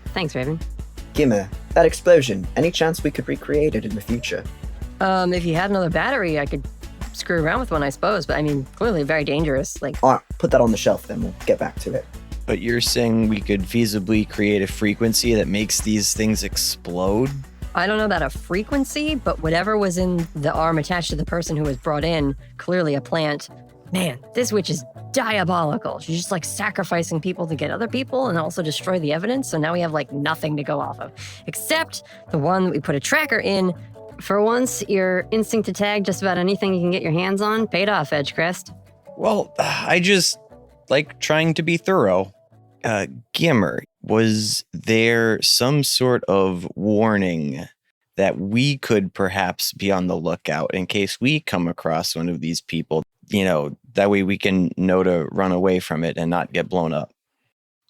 Thanks, Raven. Gimmer, that explosion, any chance we could recreate it in the future? If you had another battery, I could screw around with one, I suppose. But I mean, clearly very dangerous. Like, all right, put that on the shelf then, we'll get back to it. But you're saying we could feasibly create a frequency that makes these things explode? I don't know about a frequency, but whatever was in the arm attached to the person who was brought in, clearly a plant. Man, this witch is diabolical. She's just like sacrificing people to get other people and also destroy the evidence. So now we have like nothing to go off of, except the one that we put a tracker in. For once, your instinct to tag just about anything you can get your hands on paid off, Edgecrest. Well, I just like trying to be thorough. Gimmer, was there some sort of warning that we could perhaps be on the lookout in case we come across one of these people. That way we can know to run away from it and not get blown up.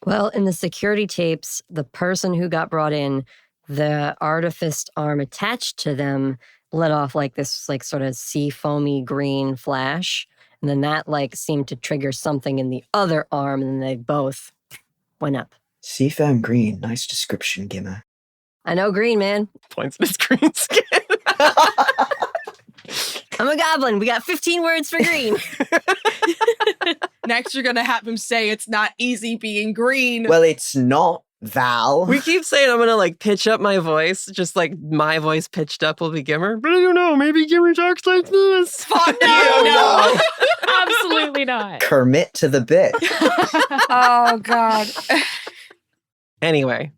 Well, in the security tapes, the person who got brought in, the artifice arm attached to them let off like this like sort of sea foamy green flash. And then that like seemed to trigger something in the other arm, and then they both went up. Seafoam green. Nice description, Gimmer. I know green, man. Points at his green skin. I'm a goblin. We got 15 words for green. Next, you're going to have him say it's not easy being green. Well, it's not, Val. We keep saying I'm going to like pitch up my voice, just like my voice pitched up will be Gimmer. But I don't know, maybe Gimmer talks like this. Fuck no. Absolutely not. Kermit to the bit. Oh, God. Anyway.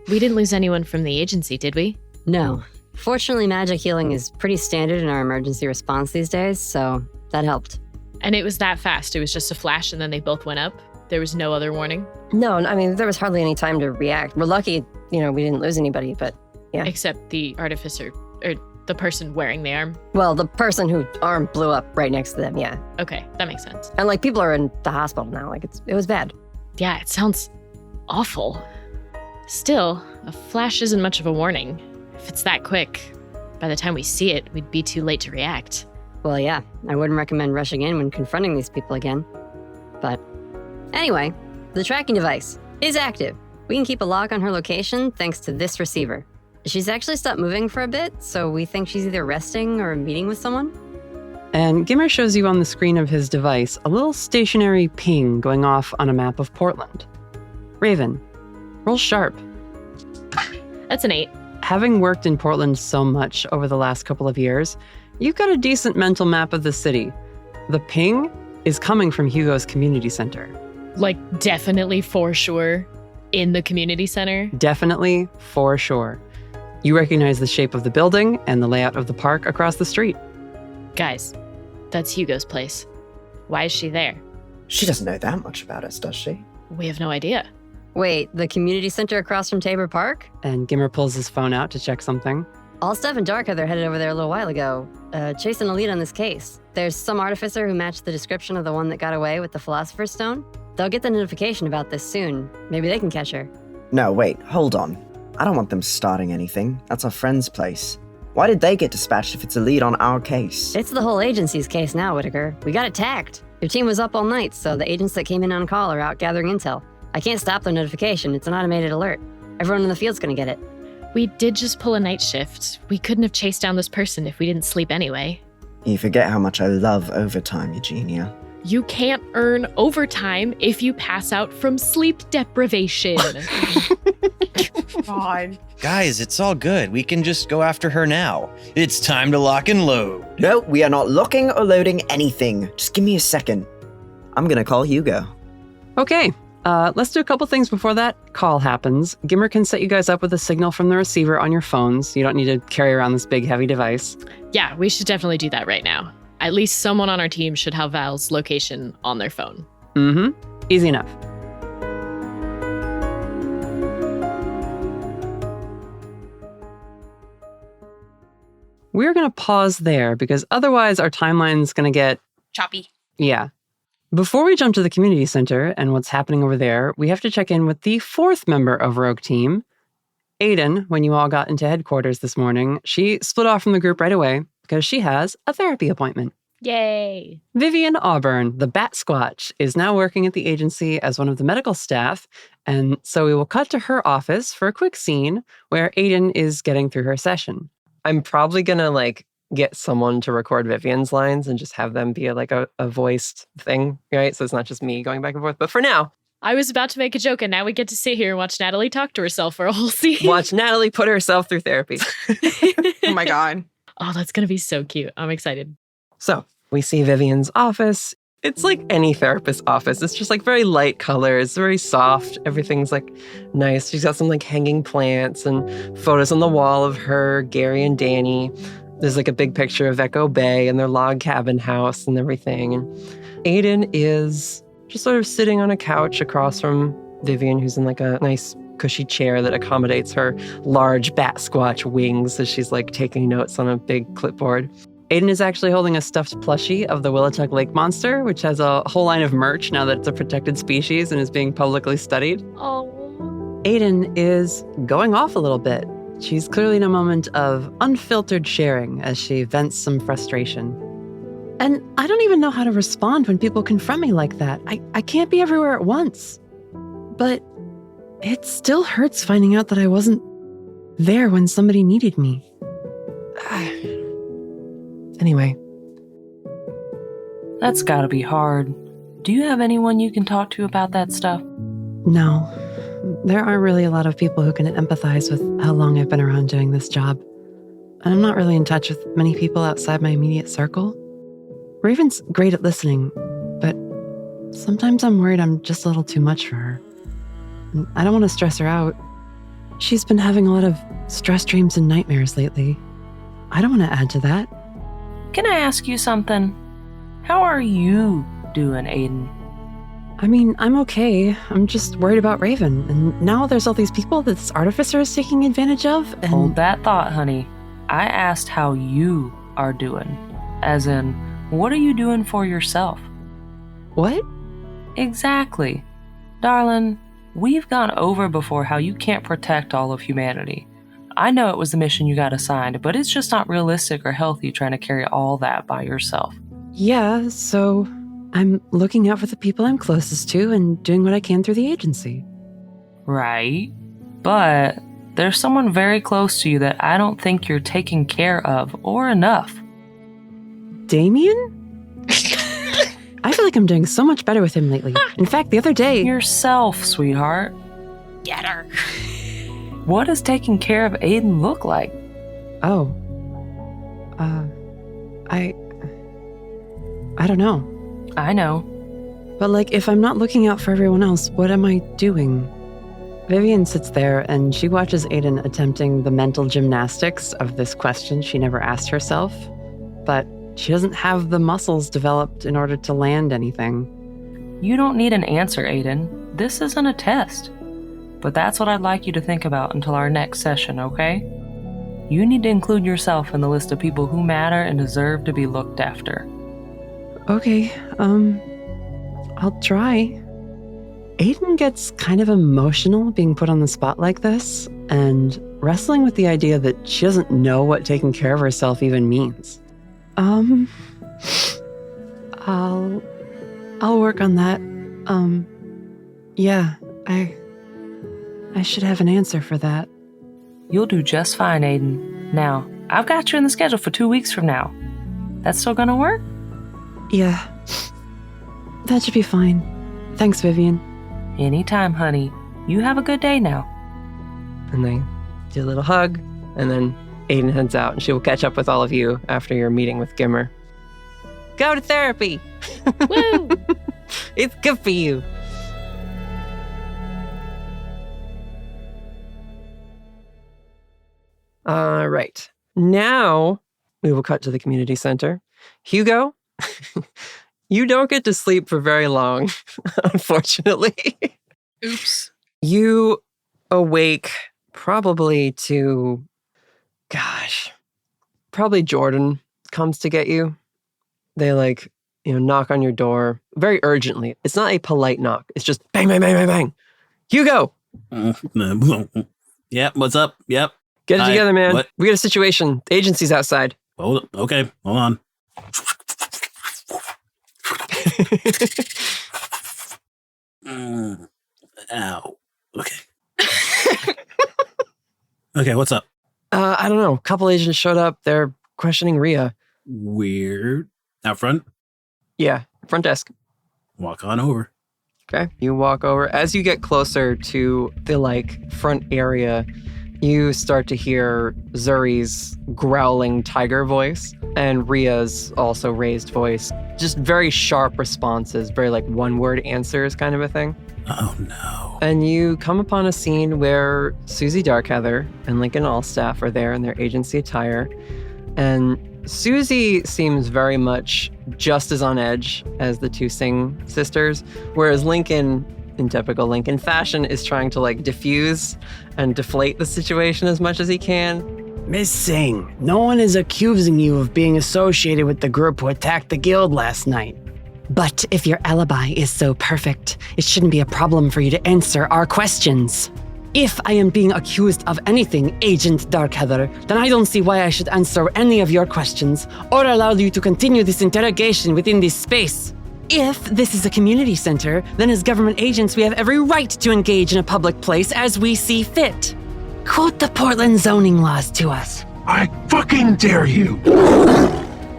We didn't lose anyone from the agency, did we? No. Fortunately, magic healing is pretty standard in our emergency response these days, so that helped. And it was that fast. It was just a flash and then they both went up. There was no other warning. No, I mean, there was hardly any time to react. We're lucky, we didn't lose anybody, but yeah. Except the artificer, or the person wearing the arm. Well, the person whose arm blew up right next to them, yeah. Okay, that makes sense. And like people are in the hospital now, like it was bad. Yeah, it sounds awful. Still, a flash isn't much of a warning. If it's that quick, by the time we see it, we'd be too late to react. Well, yeah, I wouldn't recommend rushing in when confronting these people again. But anyway, the tracking device is active. We can keep a log on her location thanks to this receiver. She's actually stopped moving for a bit, so we think she's either resting or meeting with someone. And Gimmer shows you on the screen of his device a little stationary ping going off on a map of Portland. Raven, roll sharp. That's an 8. Having worked in Portland so much over the last couple of years, you've got a decent mental map of the city. The ping is coming from Hugo's community center. Like, definitely for sure in the community center? Definitely, for sure. You recognize the shape of the building and the layout of the park across the street. Guys, that's Hugo's place. Why is she there? She doesn't know that much about us, does she? We have no idea. Wait, the community center across from Tabor Park? And Gimmer pulls his phone out to check something. All Steph and Darkheather headed over there a little while ago, chasing a lead on this case. There's some artificer who matched the description of the one that got away with the Philosopher Stone. They'll get the notification about this soon. Maybe they can catch her. No, wait, hold on. I don't want them starting anything. That's our friend's place. Why did they get dispatched if it's a lead on our case? It's the whole agency's case now, Whitaker. We got attacked. Your team was up all night, so the agents that came in on call are out gathering intel. I can't stop the notification. It's an automated alert. Everyone in the field's gonna get it. We did just pull a night shift. We couldn't have chased down this person if we didn't sleep anyway. You forget how much I love overtime, Eugenia. You can't earn overtime if you pass out from sleep deprivation. God. Guys, it's all good. We can just go after her now. It's time to lock and load. No, we are not locking or loading anything. Just give me a second. I'm gonna call Hugo. Okay, let's do a couple things before that call happens. Gimmer can set you guys up with a signal from the receiver on your phones. You don't need to carry around this big, heavy device. Yeah, we should definitely do that right now. At least someone on our team should have Val's location on their phone. Mm-hmm. Easy enough. We're going to pause there because otherwise our timeline's going to get... Choppy. Yeah. Before we jump to the community center and what's happening over there, we have to check in with the fourth member of Rogue Team. Aiden, when you all got into headquarters this morning, she split off from the group right away because she has a therapy appointment. Yay! Vivian Auburn, the Bat Squatch, is now working at the agency as one of the medical staff, and so we will cut to her office for a quick scene where Aiden is getting through her session. I'm probably gonna get someone to record Vivian's lines and just have them be a voiced thing, right? So it's not just me going back and forth. But for now, I was about to make a joke, and now we get to sit here and watch Natalie talk to herself for a whole scene. watch Natalie put herself through therapy. Oh my God. Oh, that's gonna be so cute. I'm excited. So we see Vivian's office. It's like any therapist's office. It's just very light colors, very soft. Everything's nice. She's got some hanging plants and photos on the wall of her, Gary and Danny. There's a big picture of Echo Bay and their log cabin house and everything. And Aiden is just sort of sitting on a couch across from Vivian, who's in a nice cushy chair that accommodates her large bat squatch wings as she's like taking notes on a big clipboard. Aiden is actually holding a stuffed plushie of the Willituck Lake Monster, which has a whole line of merch now that it's a protected species and is being publicly studied. Oh. Aiden is going off a little bit. She's clearly in a moment of unfiltered sharing as she vents some frustration. And I don't even know how to respond when people confront me like that. I can't be everywhere at once. But it still hurts finding out that I wasn't there when somebody needed me. Anyway. That's gotta be hard. Do you have anyone you can talk to about that stuff? No. There aren't really a lot of people who can empathize with how long I've been around doing this job. And I'm not really in touch with many people outside my immediate circle. Raven's great at listening, but sometimes I'm worried I'm just a little too much for her. And I don't want to stress her out. She's been having a lot of stress dreams and nightmares lately. I don't want to add to that. Can I ask you something? How are you doing, Aiden? I mean, I'm okay. I'm just worried about Raven. And now there's all these people that this artificer is taking advantage of. And Hold that thought, honey. I asked how you are doing. As in, what are you doing for yourself? What? Exactly. Darling, we've gone over before how you can't protect all of humanity. I know it was the mission you got assigned, but it's just not realistic or healthy trying to carry all that by yourself. Yeah, so I'm looking out for the people I'm closest to and doing what I can through the agency. Right. But there's someone very close to you that I don't think you're taking care of or enough. Damien? I feel like I'm doing so much better with him lately. In fact, the other day... Yourself, sweetheart. Get her. What does taking care of Aiden look like? Oh. I don't know. I know. But like, if I'm not looking out for everyone else, what am I doing? Vivian sits there and she watches Aiden attempting the mental gymnastics of this question she never asked herself. But she doesn't have the muscles developed in order to land anything. You don't need an answer, Aiden. This isn't a test. But that's what I'd like you to think about until our next session, okay? You need to include yourself in the list of people who matter and deserve to be looked after. Okay, I'll try. Aiden gets kind of emotional being put on the spot like this and wrestling with the idea that she doesn't know what taking care of herself even means. I'll work on that. Yeah, I should have an answer for that. You'll do just fine, Aiden. Now, I've got you in the schedule for 2 weeks from now. That's still gonna work? Yeah, that should be fine. Thanks, Vivian. Anytime, honey. You have a good day now. And they do a little hug, and then Aiden heads out, and she will catch up with all of you after your meeting with Gimmer. Go to therapy! Woo! It's good for you. All right. Now we will cut to the community center. Hugo, you don't get to sleep for very long, unfortunately. Oops. You awake probably to, probably Jordan comes to get you. They knock on your door very urgently. It's not a polite knock. It's just bang, bang, bang, bang, bang. Hugo! Yep, what's up? Yep. Get it together, man. What? We got a situation. The agency's outside. Hold up. Okay, hold on. Ow. Okay. Okay, what's up? I don't know. A couple agents showed up. They're questioning Rhea. Weird. Out front? Yeah, front desk. Walk on over. Okay. You walk over. As you get closer to the front area, you start to hear Zuri's growling tiger voice and Rhea's also raised voice. Just very sharp responses, very one-word answers kind of a thing. Oh no. And you come upon a scene where Susie Darkheather and Lincoln Allstaff are there in their agency attire. And Susie seems very much just as on edge as the two Singh sisters, whereas Lincoln in typical Lincoln fashion, is trying to diffuse and deflate the situation as much as he can. Miss Singh, no one is accusing you of being associated with the group who attacked the guild last night. But if your alibi is so perfect, it shouldn't be a problem for you to answer our questions. If I am being accused of anything, Agent Darkheather, then I don't see why I should answer any of your questions or allow you to continue this interrogation within this space. If this is a community center, then as government agents, we have every right to engage in a public place as we see fit. Quote the Portland zoning laws to us. I fucking dare you!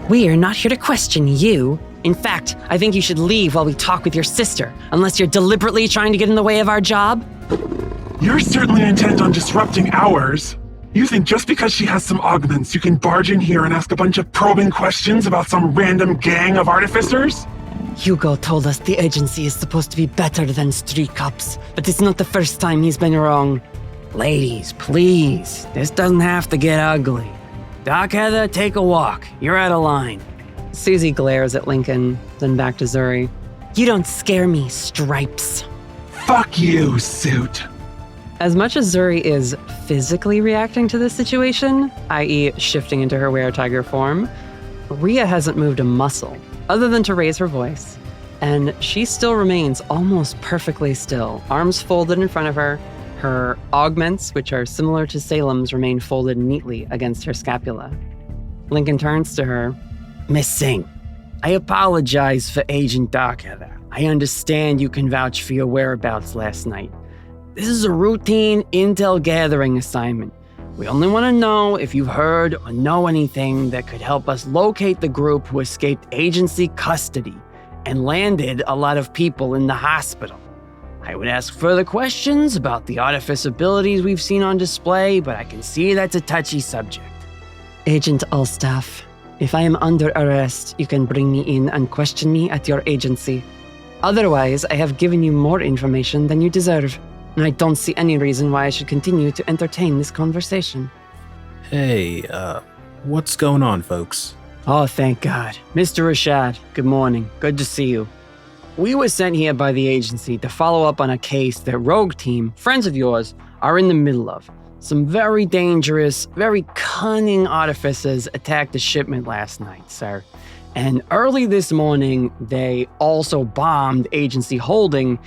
We are not here to question you. In fact, I think you should leave while we talk with your sister, unless you're deliberately trying to get in the way of our job. You're certainly intent on disrupting ours. You think just because she has some augments, you can barge in here and ask a bunch of probing questions about some random gang of artificers? Hugo told us the agency is supposed to be better than street cops, but it's not the first time he's been wrong. Ladies, please, this doesn't have to get ugly. Darkheather, take a walk. You're out of line. Susie glares at Lincoln, then back to Zuri. You don't scare me, Stripes. Fuck you, Suit. As much as Zuri is physically reacting to this situation, i.e. shifting into her were-tiger form, Rhea hasn't moved a muscle, other than to raise her voice. And she still remains almost perfectly still, arms folded in front of her. Her augments, which are similar to Salem's, remain folded neatly against her scapula. Lincoln turns to her. Miss Singh, I apologize for Agent Darkheather. I understand you can vouch for your whereabouts last night. This is a routine intel gathering assignment. We only want to know if you've heard or know anything that could help us locate the group who escaped agency custody and landed a lot of people in the hospital. I would ask further questions about the artifice abilities we've seen on display, but I can see that's a touchy subject. Agent Allstaff, if I am under arrest, you can bring me in and question me at your agency. Otherwise, I have given you more information than you deserve, and I don't see any reason why I should continue to entertain this conversation. Hey, what's going on, folks? Oh, thank God. Mr. Rashad, good morning. Good to see you. We were sent here by the agency to follow up on a case that Rogue Team, friends of yours, are in the middle of. Some very dangerous, very cunning artificers attacked the shipment last night, sir. And early this morning, they also bombed agency holding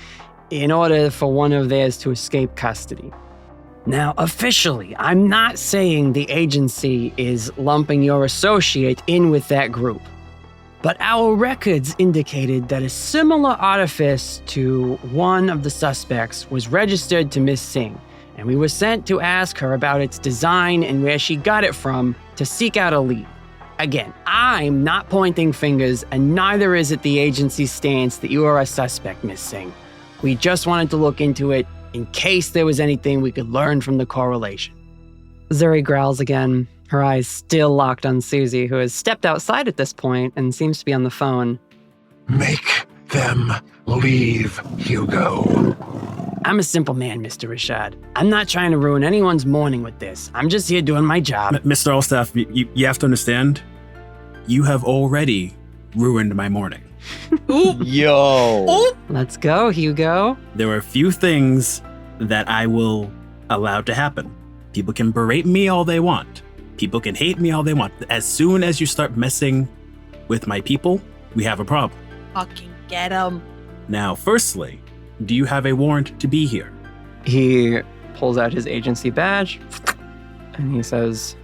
in order for one of theirs to escape custody. Now, officially, I'm not saying the agency is lumping your associate in with that group. But our records indicated that a similar artifice to one of the suspects was registered to Miss Singh, and we were sent to ask her about its design and where she got it from to seek out a lead. Again, I'm not pointing fingers, and neither is it the agency's stance that you are a suspect, Miss Singh. We just wanted to look into it in case there was anything we could learn from the correlation. Zuri growls again, her eyes still locked on Susie, who has stepped outside at this point and seems to be on the phone. Make them leave, Hugo. I'm a simple man, Mr. Rashad. I'm not trying to ruin anyone's morning with this. I'm just here doing my job. Mr. Allstaff, you have to understand, you have already ruined my morning. Yo. Let's go, Hugo. There are a few things that I will allow to happen. People can berate me all they want. People can hate me all they want. As soon as you start messing with my people, we have a problem. Fucking get him. Now, firstly, do you have a warrant to be here? He pulls out his agency badge and he says,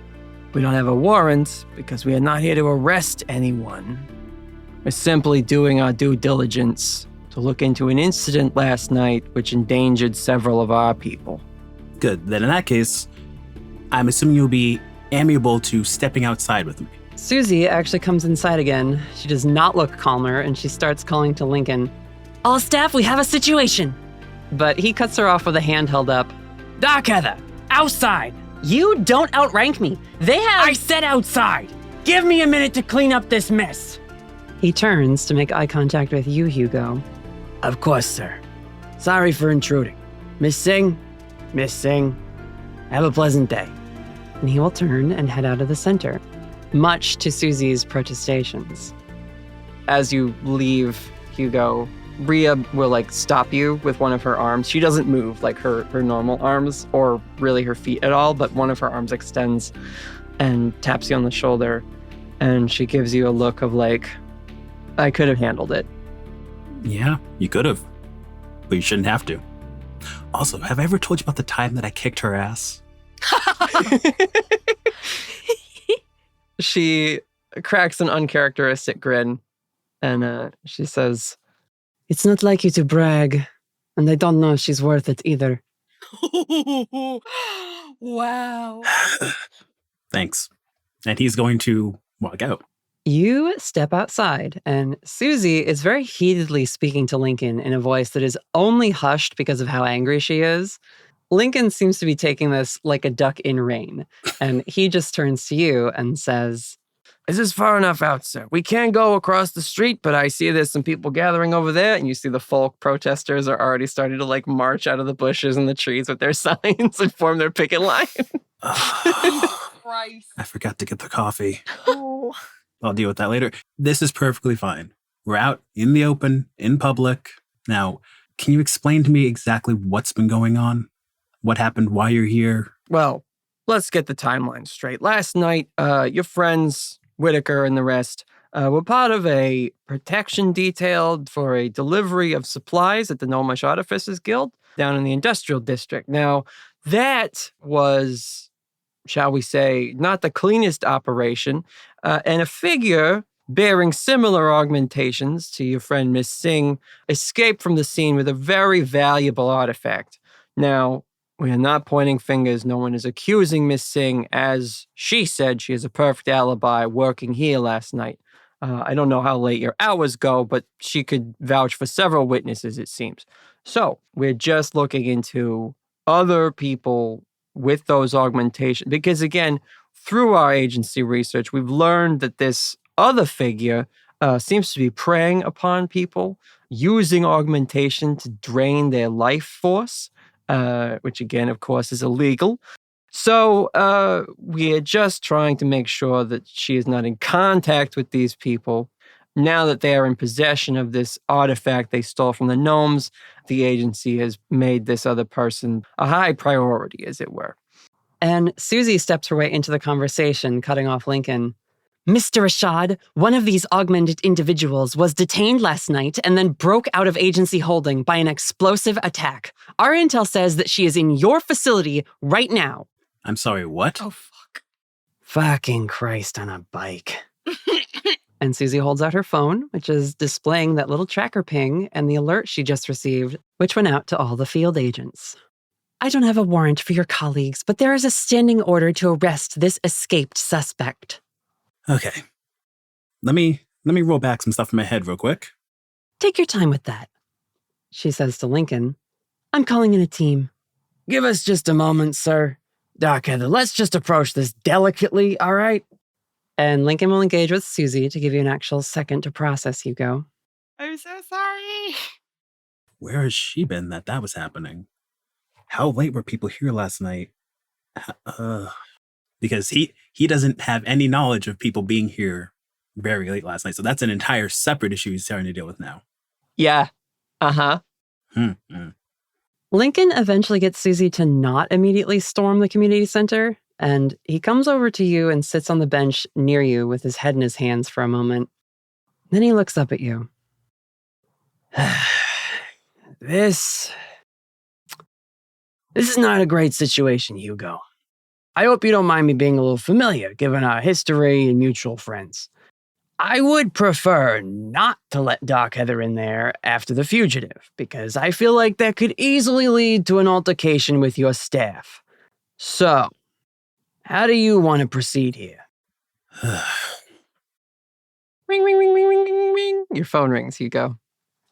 We don't have a warrant because we are not here to arrest anyone. We're simply doing our due diligence to look into an incident last night which endangered several of our people. Good. Then in that case, I'm assuming you'll be amiable to stepping outside with me. Susie actually comes inside again. She does not look calmer, and she starts calling to Lincoln. All staff, we have a situation. But he cuts her off with a hand held up. Darkheather, outside! You don't outrank me. They have... I said outside! Give me a minute to clean up this mess. He turns to make eye contact with you, Hugo. Of course, sir. Sorry for intruding. Miss Singh, have a pleasant day. And he will turn and head out of the center, much to Susie's protestations. As you leave, Hugo, Rhea will like stop you with one of her arms. She doesn't move like her normal arms or really her feet at all, but one of her arms extends and taps you on the shoulder, and she gives you a look of like, I could have handled it. Yeah, you could have, but you shouldn't have to. Also, have I ever told you about the time that I kicked her ass? She cracks an uncharacteristic grin, and she says, It's not like you to brag, and I don't know if she's worth it either. Wow. Thanks. And he's going to walk out. you step outside, and Susie is very heatedly speaking to Lincoln in a voice that is only hushed because of how angry she is. Lincoln seems to be taking this like a duck in rain, and he just turns to you and says, "Is this far enough out, sir? We can go across the street, but I see there's some people gathering over there." And you see the folk protesters are already starting to like march out of the bushes and the trees with their signs and form their picket line. Christ. I forgot to get the coffee. Oh. I'll deal with that later. This is perfectly fine. We're out in the open, in public. Now, can you explain to me exactly what's been going on? What happened, why you're here? Well, let's get the timeline straight. Last night, your friends, Whitaker and the rest, were part of a protection detail for a delivery of supplies at the Gnomish Artificers Guild down in the industrial district. Now, that was, shall we say, not the cleanest operation, and a figure bearing similar augmentations to your friend Miss Singh escaped from the scene with a very valuable artifact. Now, we are not pointing fingers. No one is accusing Miss Singh. As she said, she has a perfect alibi working here last night. I don't know how late your hours go, but she could vouch for several witnesses, it seems. So we're just looking into other people with those augmentations. Because again, through our agency research, we've learned that this other figure seems to be preying upon people, using augmentation to drain their life force. Which again, of course, is illegal. So we are just trying to make sure that she is not in contact with these people. Now that they are in possession of this artifact they stole from the gnomes, the agency has made this other person a high priority, as it were. And Susie steps her way into the conversation, cutting off Lincoln. Mr. Rashad, one of these augmented individuals was detained last night and then broke out of agency holding by an explosive attack. Our intel says that she is in your facility right now. I'm sorry, what? Oh, fuck. Fucking Christ on a bike. And Susie holds out her phone, which is displaying that little tracker ping and the alert she just received, which went out to all the field agents. I don't have a warrant for your colleagues, but there is a standing order to arrest this escaped suspect. Okay. Let me roll back some stuff in my head real quick. Take your time with that. She says to Lincoln, I'm calling in a team. Give us just a moment, sir. Doc Heather, let's just approach this delicately, all right? and Lincoln will engage with Susie to give you an actual second to process, Hugo. I'm so sorry. Where has she been that was happening? How late were people here last night? Because he doesn't have any knowledge of people being here very late last night. So that's an entire separate issue he's starting to deal with now. Yeah. Uh-huh. Lincoln eventually gets Susie to not immediately storm the community center, and he comes over to you and sits on the bench near you with his head in his hands for a moment. Then he looks up at you. This is not a great situation, Hugo. I hope you don't mind me being a little familiar, given our history and mutual friends. I would prefer not to let Doc Heather in there after the fugitive, because I feel like that could easily lead to an altercation with your staff. So, how do you want to proceed here? Ring, ring, ring, ring, ring, ring, ring. Your phone rings, Hugo,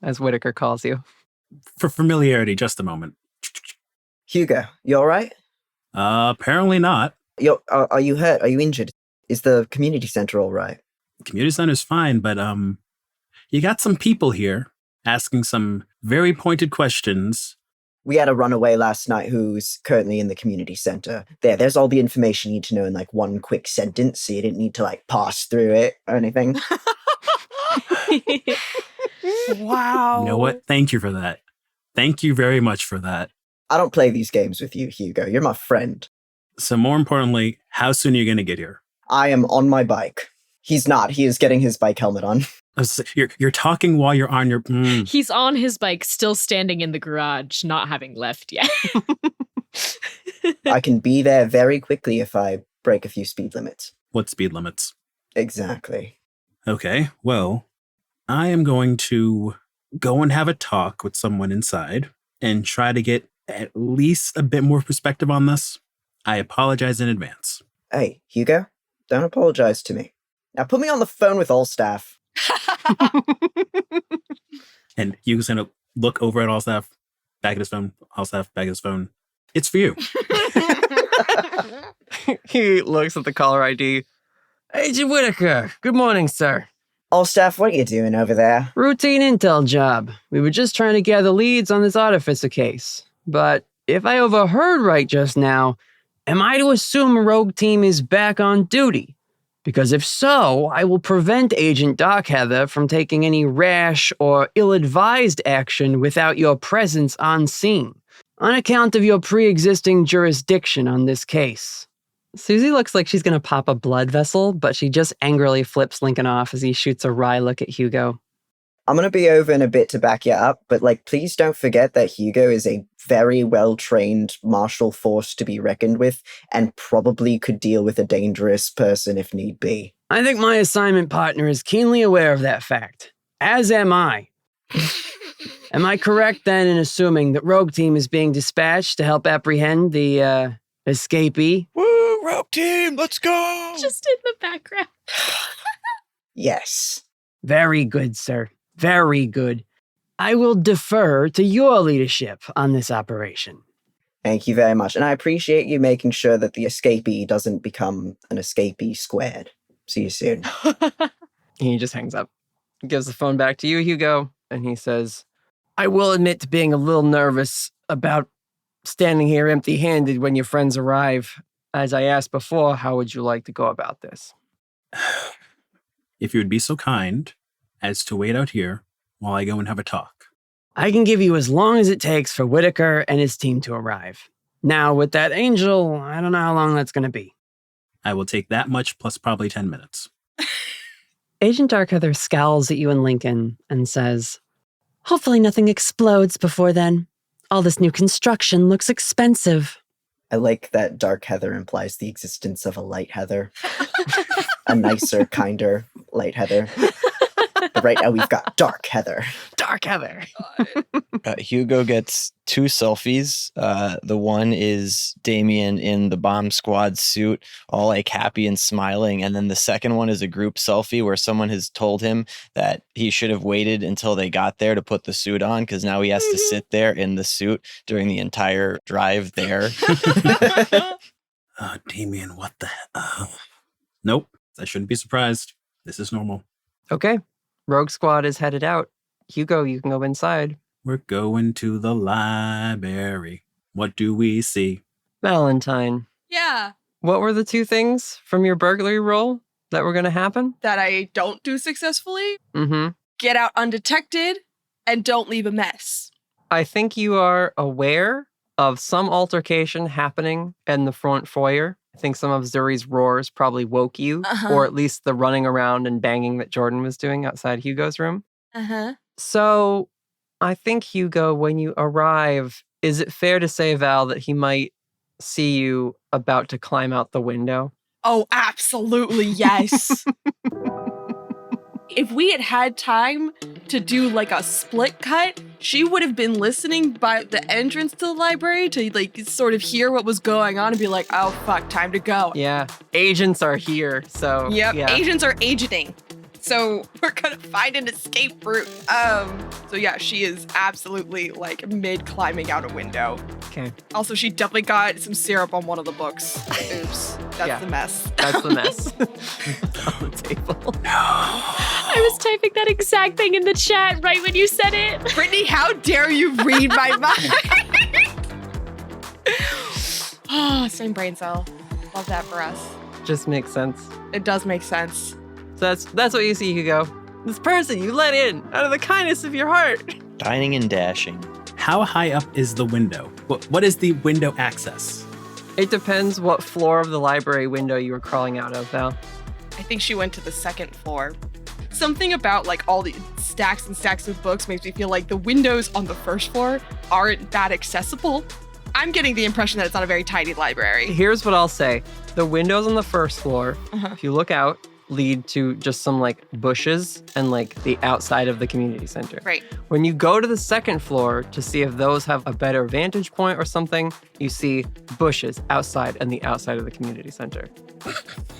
as Whitaker calls you. For familiarity, just a moment. Hugo, you all right? Apparently not. Are you hurt? Are you injured? Is the community center all right? Community center's fine, but you got some people here asking some very pointed questions. We had a runaway last night who's currently in the community center. There's all the information you need to know in like one quick sentence, so you didn't need to like pass through it or anything. Wow. You know what? Thank you for that. Thank you very much for that. I don't play these games with you, Hugo. You're my friend. So more importantly, how soon are you going to get here? I am on my bike. He's not. He is getting his bike helmet on. You're talking while you're on your... He's on his bike, still standing in the garage, not having left yet. I can be there very quickly if I break a few speed limits. What speed limits? Exactly. Okay, well, I am going to go and have a talk with someone inside and try to get at least a bit more perspective on this. I apologize in advance. Hey, Hugo, don't apologize to me. Now put me on the phone with Allstaff. And Hugo's going to look over at Allstaff, back at his phone, Allstaff, back at his phone. It's for you. He looks at the caller ID. Agent Whitaker, good morning, sir. Allstaff, what are you doing over there? Routine intel job. We were just trying to gather leads on this Artificer case. But if I overheard right just now, am I to assume Rogue Team is back on duty? Because if so, I will prevent Agent Darkheather from taking any rash or ill-advised action without your presence on scene, on account of your pre-existing jurisdiction on this case. Susie looks like she's going to pop a blood vessel, but she just angrily flips Lincoln off as he shoots a wry look at Hugo. I'm going to be over in a bit to back you up, but please don't forget that Hugo is a very well-trained martial force to be reckoned with and probably could deal with a dangerous person if need be. I think my assignment partner is keenly aware of that fact, as am I. Am I correct then in assuming that Rogue Team is being dispatched to help apprehend the escapee? Woo, Rogue Team, let's go! Just in the background. Yes. Very good, sir. Very good. I will defer to your leadership on this operation. Thank you very much. And I appreciate you making sure that the escapee doesn't become an escapee squared. See you soon. He just hangs up. He gives the phone back to you, Hugo, and he says, I will admit to being a little nervous about standing here empty-handed when your friends arrive. As I asked before, how would you like to go about this? If you would be so kind as to wait out here while I go and have a talk. I can give you as long as it takes for Whitaker and his team to arrive. Now, with that angel, I don't know how long that's going to be. I will take that much plus probably 10 minutes. Agent Darkheather scowls at you and Lincoln and says, Hopefully nothing explodes before then. All this new construction looks expensive. I like that Dark Heather implies the existence of a Light Heather. A nicer, kinder Light Heather. But right now we've got Dark Heather. Dark Heather. Hugo gets 2 selfies. The one is Damien in the bomb squad suit, all happy and smiling. And then the second one is a group selfie where someone has told him that he should have waited until they got there to put the suit on because now he has to sit there in the suit during the entire drive there. Damien, what the hell? Nope, I shouldn't be surprised. This is normal. Okay. Rogue Squad is headed out. Hugo, you can go inside. We're going to the library. What do we see? Valentine. Yeah. What were the 2 things from your burglary roll that were going to happen? That I don't do successfully. Mm-hmm. Get out undetected and don't leave a mess. I think you are aware of some altercation happening in the front foyer. I think some of Zuri's roars probably woke you, or at least the running around and banging that Jordan was doing outside Hugo's room. So I think, Hugo, when you arrive, is it fair to say, Val, that he might see you about to climb out the window? Oh, absolutely, yes. If we had had time to do a split cut, she would have been listening by the entrance to the library to sort of hear what was going on and be like, oh fuck, time to go. Yeah. Agents are here, so. Yep, yeah. Agents are agenting. So we're gonna find an escape route. So yeah, she is absolutely mid climbing out a window. Okay. Also, she definitely got some syrup on one of the books. Oops, that's the mess. That's the mess. On the table. I was typing that exact thing in the chat right when you said it. Brittany, how dare you read my mind? Oh, same brain cell. Love that for us. Just makes sense. It does make sense. So that's what you see, Hugo. This person you let in out of the kindness of your heart. Dining and dashing. How high up is the window? What is the window access? It depends what floor of the library window you were crawling out of, Val. I think she went to the second floor. Something about like all the stacks and stacks of books makes me feel like the windows on the first floor aren't that accessible. I'm getting the impression that it's not a very tidy library. Here's what I'll say. The windows on the first floor, if you look out, lead to just some like bushes and like the outside of the community center. Right. When you go to the second floor to see if those have a better vantage point or something, you see bushes outside and the outside of the community center.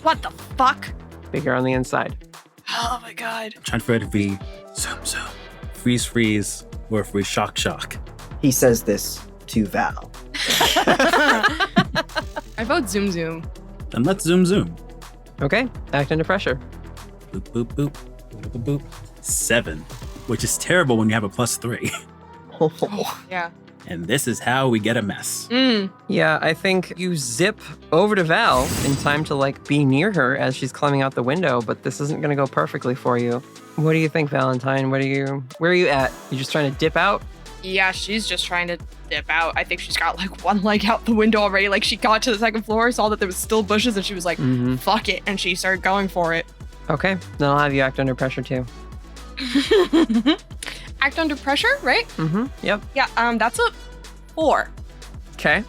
What the fuck? Bigger on the inside. Oh my god. I'm trying to figure out if we zoom, freeze, or if we shock. He says this to Val. I vote zoom. Then let's zoom. Okay, act under pressure. Boop, boop, boop. Boop, boop, boop. 7, which is terrible when you have a +3. Yeah. And this is how we get a mess. Yeah, I think you zip over to Val in time to like be near her as she's climbing out the window, but this isn't gonna go perfectly for you. What do you think, Valentine? Where are you at? You just trying to dip out? Yeah, she's just trying to dip out. I think she's got like one leg out the window already. Like she got to the second floor, saw that there was still bushes, and she was like, fuck it. And she started going for it. Okay, then I'll have you act under pressure too. Act under pressure, right? Yep. Yeah, that's a 4. Okay.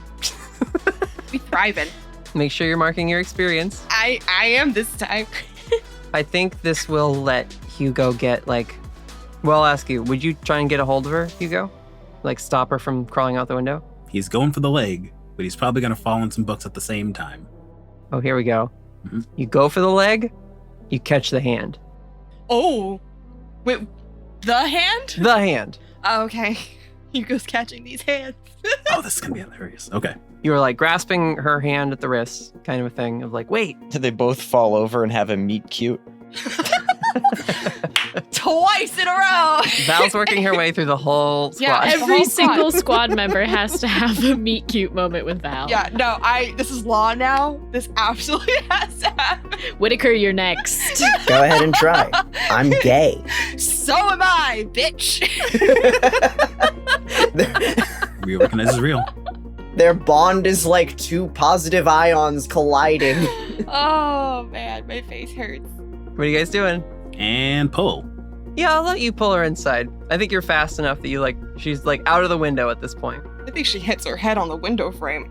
We thriving. Make sure you're marking your experience. I am this time. I think this will let Hugo get like, well, I'll ask you, would you try and get a hold of her, Hugo? Like stop her from crawling out the window? He's going for the leg, but he's probably going to fall on some books at the same time. Oh, here we go. You go for the leg, you catch the hand. Oh. Wait, the hand? The hand. Oh, okay. Hugo's catching these hands. Oh, this is going to be hilarious. Okay. You were like grasping her hand at the wrist, kind of a thing of like, wait. Did they both fall over and have a meet cute? Twice in a row. Val's working her way through the whole squad. Yeah, Every single squad member has to have a meet cute moment with Val. Yeah, no, this is law now. This absolutely has to happen. Whitaker, you're next. Go ahead and try. I'm gay. So am I, bitch. We recognize is real. Their bond is like two positive ions colliding. Oh man, my face hurts. What are you guys doing? And pull. Yeah, I'll let you pull her inside. I think you're fast enough that you like, she's like out of the window at this point. I think she hits her head on the window frame.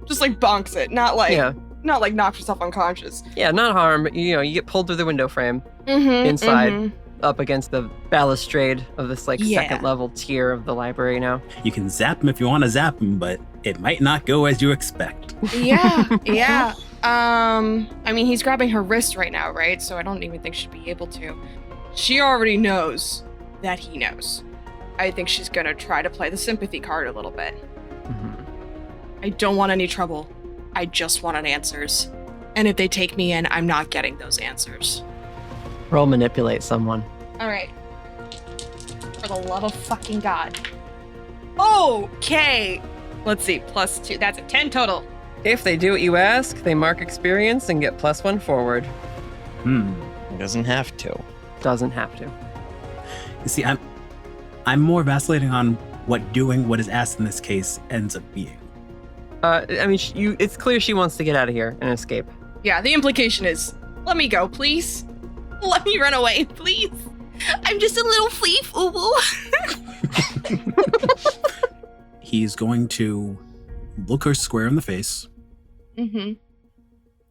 Just like bonks it, not like knocks herself unconscious. Yeah, not harm, but you get pulled through the window frame inside, up against the balustrade of this like second level tier of the library now. You can zap him if you want to zap him, but it might not go as you expect. Yeah. I mean, he's grabbing her wrist right now, right? So I don't even think she'd be able to. She already knows that he knows. I think she's gonna try to play the sympathy card a little bit. I don't want any trouble. I just want answers. And if they take me in, I'm not getting those answers. Roll manipulate someone. All right. For the love of fucking God. Okay. Let's see. +2. That's a 10 total. If they do what you ask, they mark experience and get +1 forward. Doesn't have to. Doesn't have to. You see, I'm more vacillating on what doing what is asked in this case ends up being. I mean, it's clear she wants to get out of here and escape. Yeah, the implication is, let me go, please. Let me run away, please. I'm just a little flea foo. He's going to look her square in the face.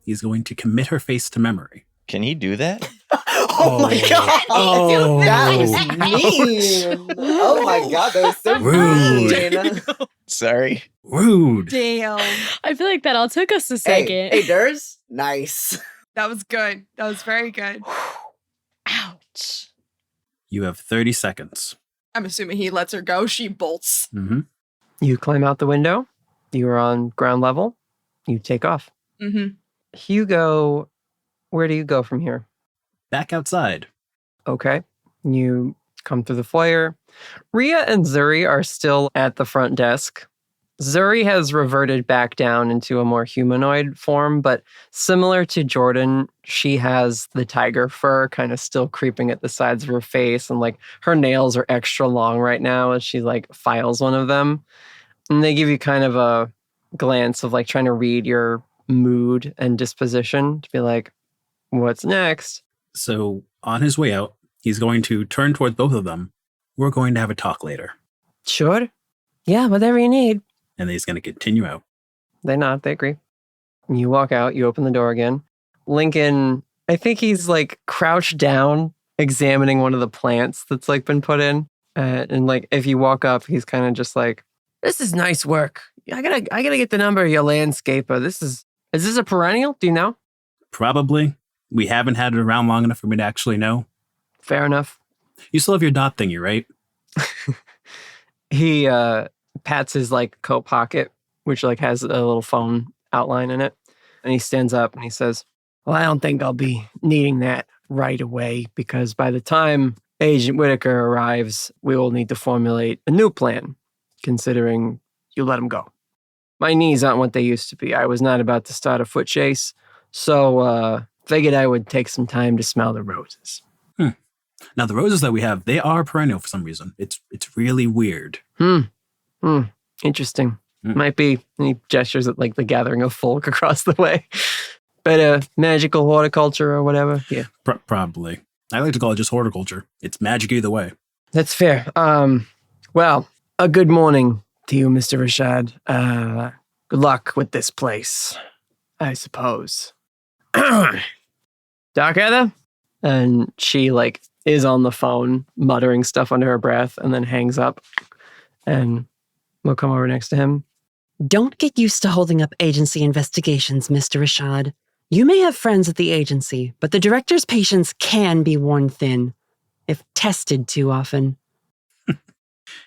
He's going to commit her face to memory. Can he do that? Oh my god! Oh. That was mean! Oh my god, that was so Rude. mean! Sorry. Rude. Damn. I feel like that all took us a second. Hey, Durs? Nice. That was good. That was very good. Ouch. You have 30 seconds. I'm assuming he lets her go. She bolts. You climb out the window. You are on ground level. You take off. Hugo, where do you go from here? Back outside. Okay. You come through the foyer. Rhea and Zuri are still at the front desk. Zuri has reverted back down into a more humanoid form, but similar to Jordan, she has the tiger fur kind of still creeping at the sides of her face, and like her nails are extra long right now as she like files one of them. And they give you kind of a glance of like trying to read your mood and disposition to be like, what's next? So on his way out, he's going to turn towards both of them. We're going to have a talk later. Sure. Yeah, whatever you need. And then he's going to continue out. They nod, they agree. You walk out, you open the door again. Lincoln, I think he's like crouched down, examining one of the plants that's like been put in. And like if you walk up, he's kind of just like, this is nice work. I gotta get the number of your landscaper. Is this a perennial? Do you know? Probably. We haven't had it around long enough for me to actually know. Fair enough. You still have your dot thingy, right? He pats his like coat pocket, which like has a little phone outline in it. And he stands up and he says, well, I don't think I'll be needing that right away, because by the time Agent Whitaker arrives, we will need to formulate a new plan, considering you let him go. My knees aren't what they used to be. I was not about to start a foot chase, so figured I would take some time to smell the roses. Now, the roses that we have, they are perennial for some reason. It's really weird. Interesting. Might be, he gestures at like the gathering of folk across the way. But magical horticulture or whatever. Yeah. Probably. I like to call it just horticulture. It's magic either way. That's fair. Well, a good morning to you, Mr. Rashad. Good luck with this place, I suppose. Dark Heather? And she like is on the phone muttering stuff under her breath and then hangs up, and we'll come over next to him. Don't get used to holding up agency investigations, Mr. Rashad. You may have friends at the agency, but the director's patience can be worn thin if tested too often.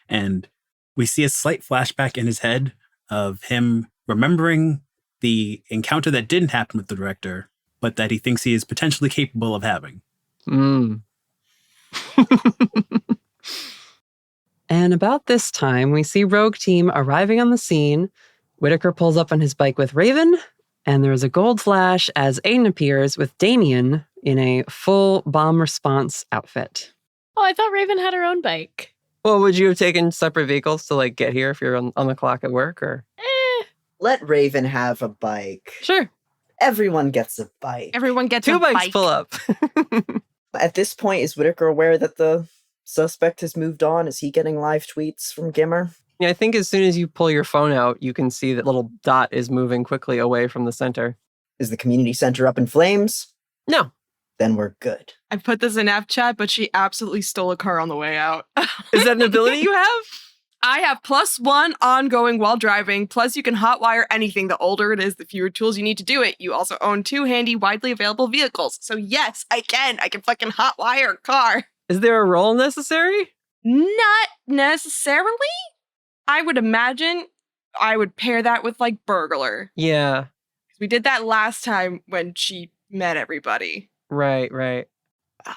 And we see a slight flashback in his head of him remembering the encounter that didn't happen with the director, but that he thinks he is potentially capable of having. And about this time, we see Rogue Team arriving on the scene. Whitaker pulls up on his bike with Raven, and there is a gold flash as Aiden appears with Damien in a full bomb response outfit. Oh, I thought Raven had her own bike. Well, would you have taken separate vehicles to like get here if you're on the clock at work, or? Let Raven have a bike. Sure. Everyone gets a bike. Everyone gets Two a bikes bike. pull up. At this point, is Whitaker aware that the suspect has moved on? Is he getting live tweets from Gimmer? Yeah, I think as soon as you pull your phone out, you can see that little dot is moving quickly away from the center. Is the community center up in flames? No. Then we're good. I put this in app chat, but she absolutely stole a car on the way out. Is that an ability you have? I have +1 ongoing while driving, plus you can hotwire anything. The older it is, the fewer tools you need to do it. You also own 2 handy, widely available vehicles. So yes, I can fucking hotwire a car. Is there a roll necessary? Not necessarily. I would imagine I would pair that with like burglar. Yeah. We did that last time when she met everybody. Right.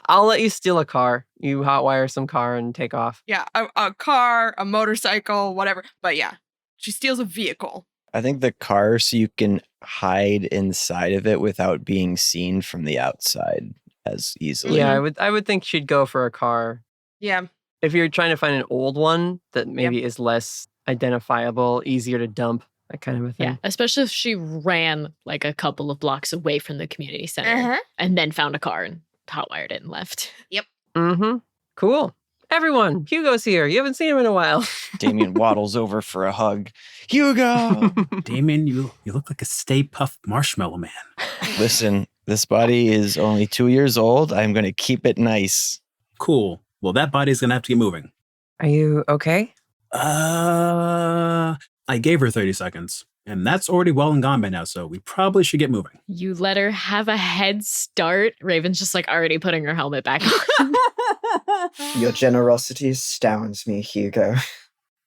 I'll let you steal a car. You hotwire some car and take off. Yeah, a car, a motorcycle, whatever. But yeah, she steals a vehicle. I think the car, so you can hide inside of it without being seen from the outside as easily. Yeah, I would think she'd go for a car. Yeah. If you're trying to find an old one that maybe is less identifiable, easier to dump, that kind of a thing. Yeah, especially if she ran like a couple of blocks away from the community center and then found a car and hotwired it and left. Yep. Cool. Everyone, Hugo's here. You haven't seen him in a while. Damien waddles over for a hug. Hugo! Damien, you look like a Stay Puft Marshmallow Man. Listen, this body is only 2 years old. I'm going to keep it nice. Cool. Well, that body's going to have to get moving. Are you okay? I gave her 30 seconds, and that's already well and gone by now, so we probably should get moving. You let her have a head start. Raven's just like already putting her helmet back on. Your generosity astounds me, Hugo.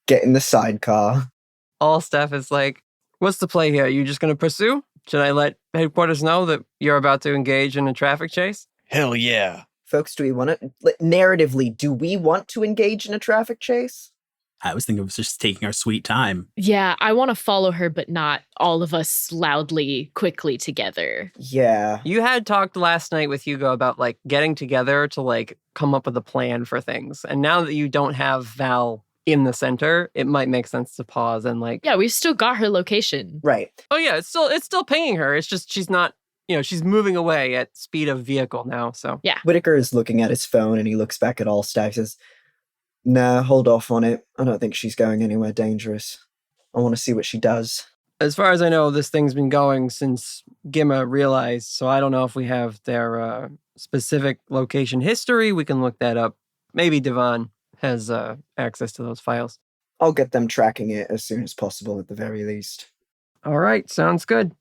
Get in the sidecar. All staff is like, what's the play here? Are you just going to pursue? Should I let headquarters know that you're about to engage in a traffic chase? Hell yeah. Folks, do we want to... Narratively, do we want to engage in a traffic chase? I was thinking of just taking our sweet time. Yeah, I want to follow her, but not all of us loudly, quickly together. Yeah. You had talked last night with Hugo about like getting together to like come up with a plan for things. And now that you don't have Val in the center, it might make sense to pause and like, Yeah, we've still got her location. Right. oh yeah, it's still pinging her. It's just she's not, she's moving away at speed of vehicle now. So Yeah. Whitaker is looking at his phone and he looks back at Allstaff. Says, "Nah, hold off on it. I don't think she's going anywhere dangerous. I want to see what she does." as far as I know, this thing's been going since Gimma realized. So I don't know if we have their specific location history. We can look that up. Maybe Devon has access to those files. I'll get them tracking it as soon as possible at the very least. All right, sounds good.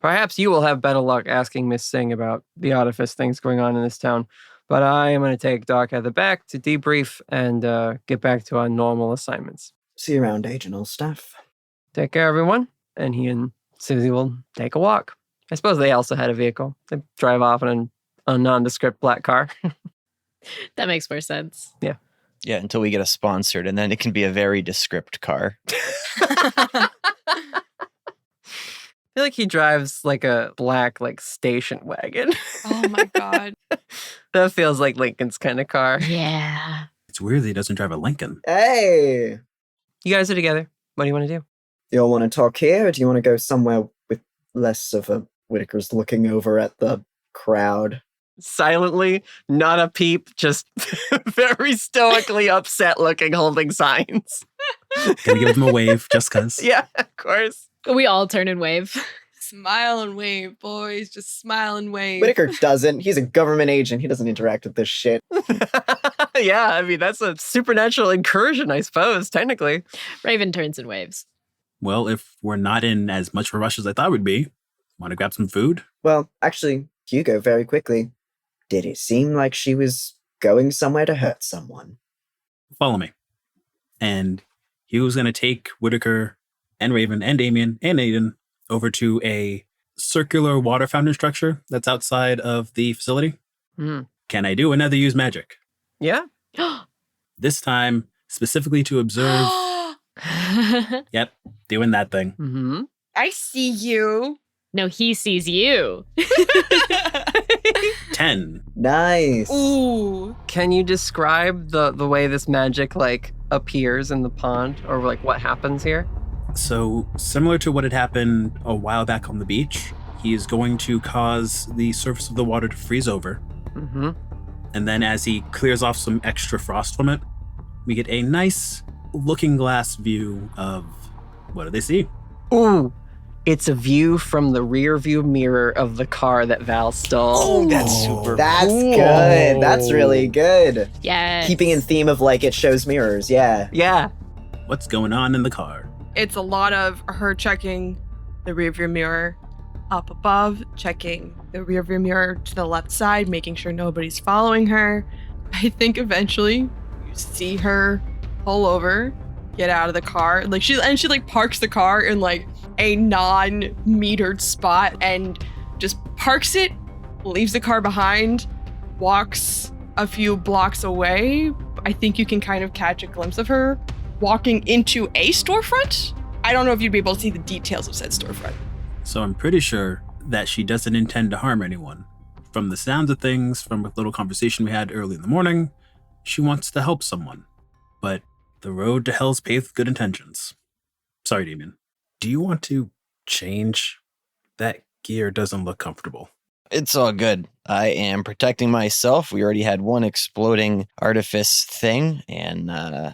Perhaps you will have better luck asking Miss Singh about the Artifice things going on in this town. But I am going to take Darkheather back to debrief and get back to our normal assignments. See you around, Agent Allstaff. Take care, everyone. And he and Susie will take a walk. I suppose they also had a vehicle. They drive off in a nondescript black car. That makes more sense. Yeah. Yeah, until we get a sponsored, and then it can be a very descript car. I feel like he drives like a black station wagon. Oh my god. That feels like Lincoln's kind of car. Yeah. It's weird that he doesn't drive a Lincoln. Hey! You guys are together. What do you want to do? You all want to talk here, or do you want to go somewhere with less of a... Whitaker's looking over at the crowd. Silently, not a peep, just very stoically upset looking, holding signs. Gonna give him a wave just because. Yeah, of course. We all turn and wave. Smile and wave, boys. Just smile and wave. Whitaker doesn't. He's a government agent. He doesn't interact with this shit. Yeah, I mean, that's a supernatural incursion, I suppose, technically. Raven turns and waves. Well, if we're not in as much of a rush as I thought we'd be, want to grab some food? Well, actually, Hugo, very quickly. Did it seem like she was going somewhere to hurt someone? Follow me. And Hugo's going to take Whitaker and Raven and Damien and Aiden over to a circular water fountain structure that's outside of the facility. Can I do another use magic? Yeah. This time, specifically to observe. Yep, doing that thing. Mm-hmm. I see you. No, he sees you. 10. Nice. Ooh. Can you describe the way this magic appears in the pond, or what happens here? So, similar to what had happened a while back on the beach, he is going to cause the surface of the water to freeze over. Mm-hmm. And then as he clears off some extra frost from it, we get a nice looking glass view of what do they see? Ooh, it's a view from the rear view mirror of the car that Val stole. Oh, that's super That's cool. good. That's really good. Yeah. Keeping in theme of it shows mirrors. Yeah. Yeah. What's going on in the car? It's a lot of her checking the rearview mirror up above, checking the rearview mirror to the left side, making sure nobody's following her. I think eventually you see her pull over, get out of the car. She parks the car in a non-metered spot and just parks it, leaves the car behind, walks a few blocks away. I think you can kind of catch a glimpse of her walking into a storefront. I don't know if you'd be able to see the details of said storefront. So I'm pretty sure that she doesn't intend to harm anyone. From the sounds of things, from a little conversation we had early in the morning, she wants to help someone. But the road to hell's paved with good intentions. Sorry, Damien. Do you want to change? That gear doesn't look comfortable. It's all good. I am protecting myself. We already had one exploding artifice thing, and I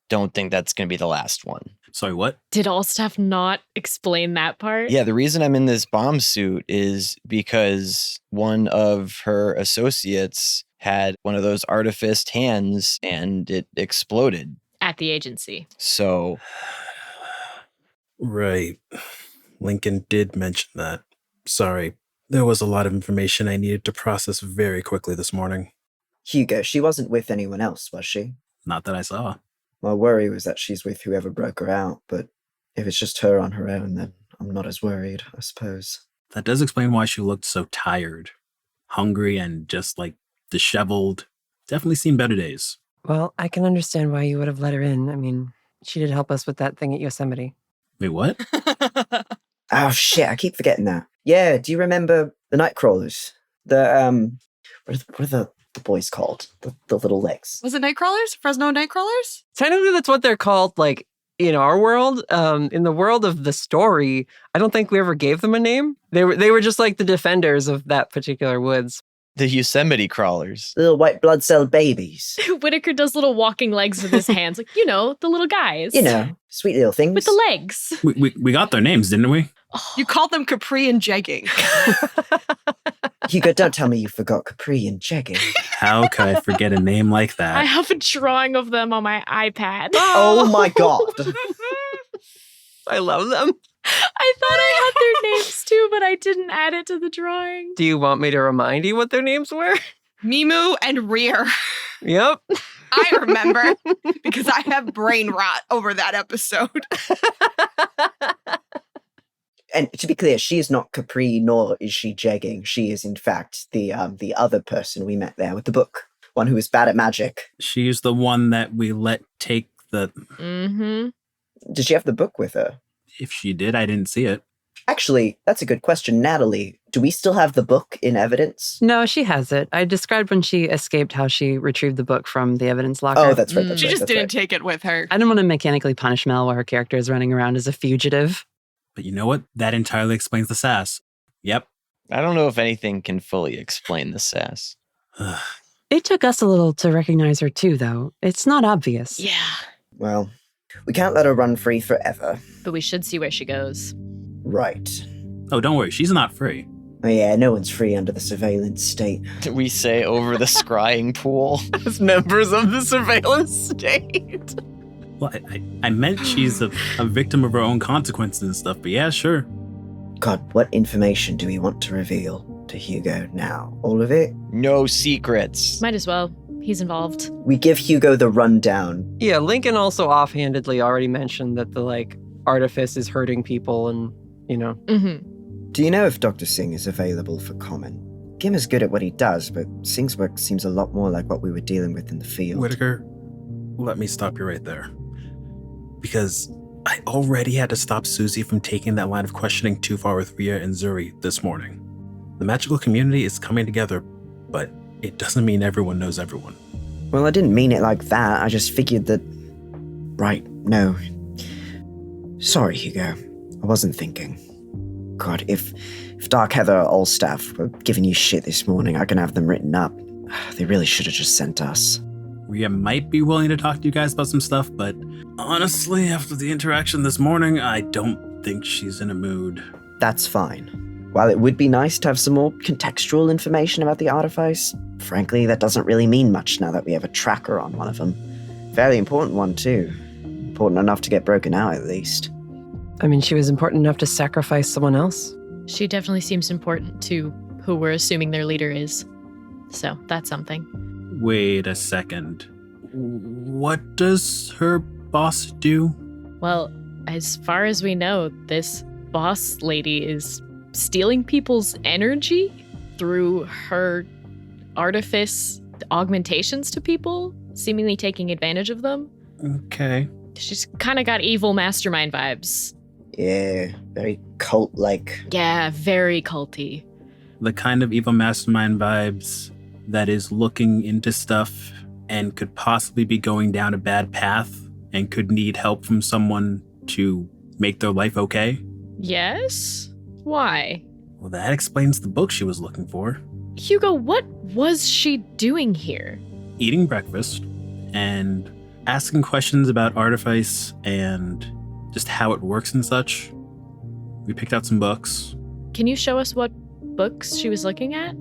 don't think that's going to be the last one. Sorry, what? Did Allstaff not explain that part? Yeah, the reason I'm in this bomb suit is because one of her associates had one of those artificed hands and it exploded. At the agency. So... Right. Lincoln did mention that. Sorry. There was a lot of information I needed to process very quickly this morning. Hugo, she wasn't with anyone else, was she? Not that I saw. My worry was that she's with whoever broke her out, but if it's just her on her own, then I'm not as worried, I suppose. That does explain why she looked so tired, hungry, and just disheveled. Definitely seen better days. Well, I can understand why you would have let her in. I mean, She did help us with that thing at Yosemite. Wait, what? Oh shit, I keep forgetting that. Yeah, do you remember the Nightcrawlers? The what are the boys called? The little legs. Was it Nightcrawlers? Fresno Nightcrawlers? Technically, that's what they're called, like, in our world. In the world of the story, I don't think we ever gave them a name. They were just like the defenders of that particular woods. The Yosemite crawlers. Little white blood cell babies. Whitaker does little walking legs with his hands, like, the little guys. Sweet little things. With the legs. We got their names, didn't we? You called them Capri and Jegging. Hugo, don't tell me you forgot Capri and Jegging. How could I forget a name like that? I have a drawing of them on my iPad. Oh my god. I love them. I thought I had their names too, but I didn't add it to the drawing. Do you want me to remind you what their names were? Mimu and Rear. Yep. I remember because I have brain rot over that episode. And to be clear, she is not Capri, nor is she Jegging. She is, in fact, the other person we met there with the book. One who is bad at magic. She's the one that we let take the... Mm-hmm. Did she have the book with her? If she did, I didn't see it. Actually, that's a good question. Natalie, do we still have the book in evidence? No, she has it. I described when she escaped how she retrieved the book from the evidence locker. Oh, that's right. That's She right, just that's didn't right. take it with her. I didn't want to mechanically punish Mel while her character is running around as a fugitive. But you know what? That entirely explains the sass. Yep. I don't know if anything can fully explain the sass. It took us a little to recognize her too, though. It's not obvious. Yeah. Well, we can't let her run free forever. But we should see where she goes. Right. Oh, don't worry. She's not free. Oh yeah, no one's free under the surveillance state. We say over the scrying pool. As members of the surveillance state. Well, I meant she's a victim of her own consequences and stuff, but yeah, sure. God, what information do we want to reveal to Hugo now? All of it? No secrets. Might as well. He's involved. We give Hugo the rundown. Yeah, Lincoln also offhandedly already mentioned that the, artifice is hurting people and, Mm-hmm. Do you know if Dr. Singh is available for comment? Kim is good at what he does, but Singh's work seems a lot more like what we were dealing with in the field. Whitaker, let me stop you right there. Because I already had to stop Susie from taking that line of questioning too far with Rhea and Zuri this morning. The magical community is coming together, but it doesn't mean everyone knows everyone. Well, I didn't mean it like that. I just figured that... Right, no. Sorry, Hugo. I wasn't thinking. God, if Dark Heather or Allstaff were giving you shit this morning, I can have them written up. They really should have just sent us. Rhea might be willing to talk to you guys about some stuff, but honestly, after the interaction this morning, I don't think she's in a mood. That's fine. While it would be nice to have some more contextual information about the Artifice, frankly, that doesn't really mean much now that we have a tracker on one of them. Fairly important one, too. Important enough to get broken out, at least. I mean, she was important enough to sacrifice someone else. She definitely seems important to who we're assuming their leader is. So that's something. Wait a second. What does her boss do? Well, as far as we know, this boss lady is stealing people's energy through her artifice augmentations to people, seemingly taking advantage of them. Okay. She's kind of got evil mastermind vibes. Yeah, very cult-like. Yeah, very culty. The kind of evil mastermind vibes that is looking into stuff and could possibly be going down a bad path and could need help from someone to make their life okay. Yes? Why? Well, that explains the book she was looking for. Hugo, what was she doing here? Eating breakfast and asking questions about Artifice and just how it works and such. We picked out some books. Can you show us what books she was looking at?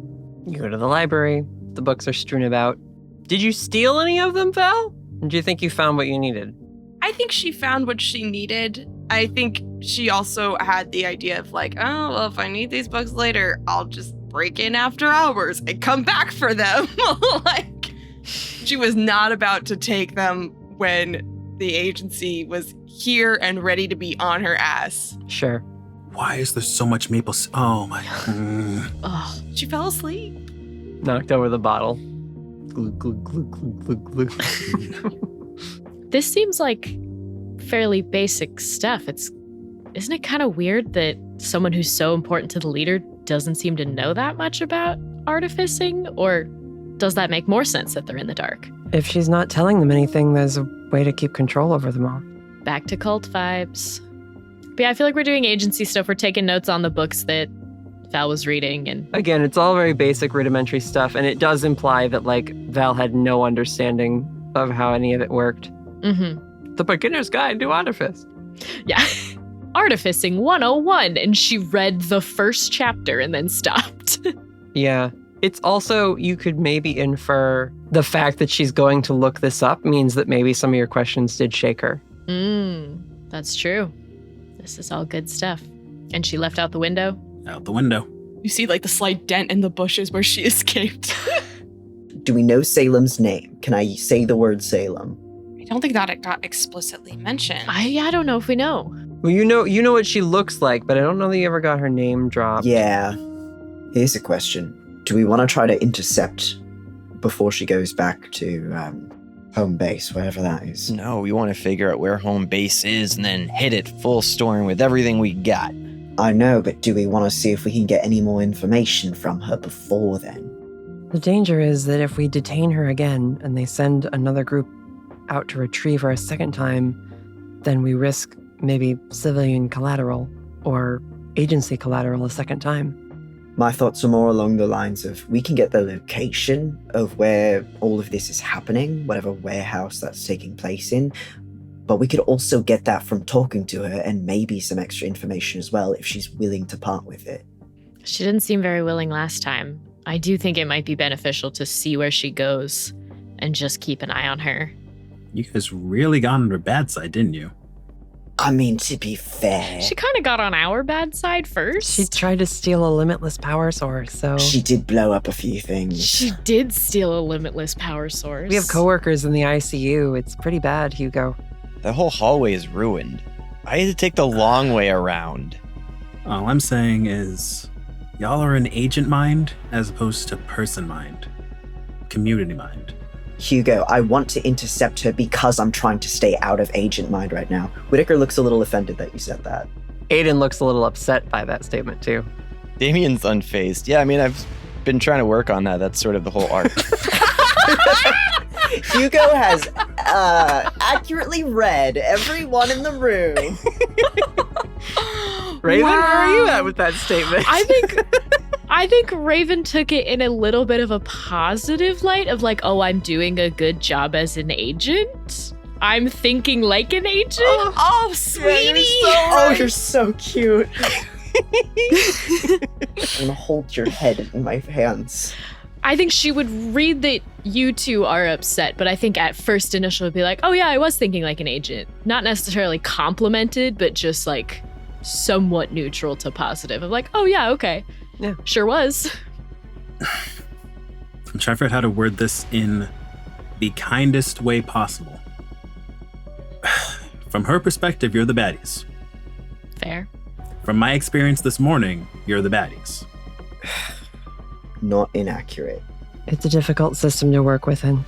You go to the library. The books are strewn about. Did you steal any of them, Val? Or do you think you found what you needed? I think she found what she needed. I think she also had the idea of if I need these books later, I'll just break in after hours and come back for them. She was not about to take them when the agency was here and ready to be on her ass. Sure. Why is there so much maple oh my... Oh, she fell asleep. Knocked over the bottle. Glug, glug, glug, glug, glug, glug. This seems like fairly basic stuff. Isn't it kind of weird that someone who's so important to the leader doesn't seem to know that much about artificing? Or does that make more sense that they're in the dark? If she's not telling them anything, there's a way to keep control over them all. Back to cult vibes. But yeah, I feel like we're doing agency stuff. We're taking notes on the books that Val was reading. And again, it's all very basic, rudimentary stuff. And it does imply that, like, Val had no understanding of how any of it worked. Mm-hmm. The Beginner's Guide to Artifice. Yeah. Artificing 101. And she read the first chapter and then stopped. Yeah. It's also, you could maybe infer the fact that she's going to look this up means that maybe some of your questions did shake her. That's true. This is all good stuff. And she left out the window? Out the window. You see, like, the slight dent in the bushes where she escaped. Do we know Salem's name? Can I say the word Salem? I don't think that it got explicitly mentioned. I don't know if we know. Well, you know what she looks like, but I don't know that you ever got her name dropped. Yeah. Here's a question. Do we want to try to intercept before she goes back to home base, wherever that is? No, we want to figure out where home base is and then hit it full storm with everything we got. I know, but do we want to see if we can get any more information from her before then? The danger is that if we detain her again and they send another group out to retrieve her a second time, then we risk maybe civilian collateral or agency collateral a second time. My thoughts are more along the lines of we can get the location of where all of this is happening, whatever warehouse that's taking place in, but we could also get that from talking to her and maybe some extra information as well if she's willing to part with it. She didn't seem very willing last time. I do think it might be beneficial to see where she goes and just keep an eye on her. You guys really got on her bad side, didn't you? I mean, to be fair, She kind of got on our bad side first. She tried to steal a limitless power source, so... she did blow up a few things. She did steal a limitless power source. We have coworkers in the ICU. It's pretty bad, Hugo. The whole hallway is ruined. I had to take the long way around. All I'm saying is, y'all are an agent mind as opposed to person mind. Community mind. Hugo, I want to intercept her because I'm trying to stay out of agent mind right now. Whitaker looks a little offended that you said that. Aiden looks a little upset by that statement, too. Damien's unfazed. Yeah, I mean, I've been trying to work on that. That's sort of the whole arc. Hugo has accurately read everyone in the room. Raven, where are you at with that statement? I think Raven took it in a little bit of a positive light of like, oh, I'm doing a good job as an agent. I'm thinking like an agent. Oh, sweetie. You're so cute. I'm gonna hold your head in my hands. I think she would read that you two are upset, but I think at first initially be like, oh yeah, I was thinking like an agent. Not necessarily complimented, but just like somewhat neutral to positive of like, oh yeah, okay. Yeah. Sure was. I'm trying to figure out how to word this in the kindest way possible. From her perspective, you're the baddies. Fair. From my experience this morning, you're the baddies. Not inaccurate. It's a difficult system to work within.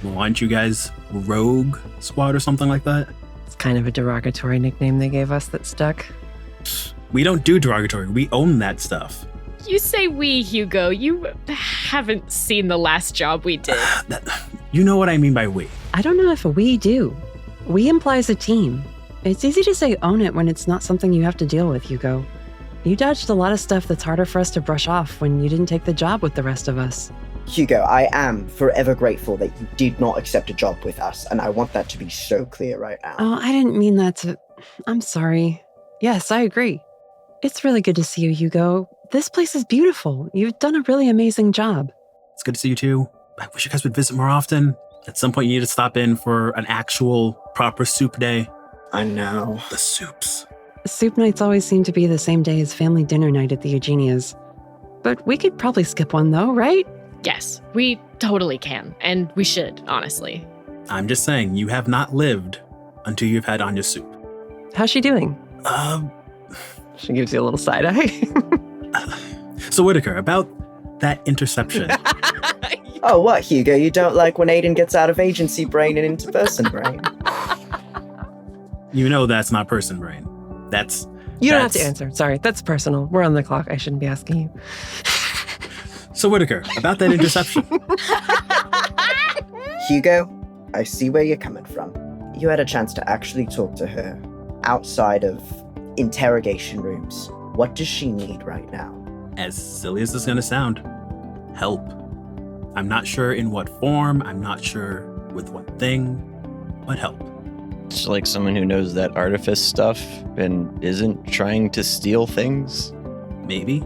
Well, aren't you guys Rogue Squad or something like that? It's kind of a derogatory nickname they gave us that stuck. We don't do derogatory. We own that stuff. You say we, Hugo. You haven't seen the last job we did. You know what I mean by we. I don't know if we do. We implies a team. It's easy to say own it when it's not something you have to deal with, Hugo. You dodged a lot of stuff that's harder for us to brush off when you didn't take the job with the rest of us. Hugo, I am forever grateful that you did not accept a job with us, and I want that to be so clear right now. Oh, I didn't mean that to... I'm sorry. Yes, I agree. It's really good to see you, Hugo. This place is beautiful. You've done a really amazing job. It's good to see you too. I wish you guys would visit more often. At some point, you need to stop in for an actual proper soup day. I know. The soups. Soup nights always seem to be the same day as family dinner night at the Eugenia's. But we could probably skip one though, right? Yes, we totally can. And we should, honestly. I'm just saying, you have not lived until you've had Anya's soup. How's she doing? She gives you a little side eye. So Whitaker, about that interception. Oh, what, Hugo? You don't like when Aiden gets out of agency brain and into person brain? You know that's not person brain. You don't have to answer. Sorry, that's personal. We're on the clock. I shouldn't be asking you. So Whitaker, about that interception. Hugo, I see where you're coming from. You had a chance to actually talk to her outside of interrogation rooms. What does she need right now? As silly as this is going to sound, help. I'm not sure in what form, I'm not sure with what thing, but help. It's like someone who knows that artifice stuff and isn't trying to steal things. Maybe.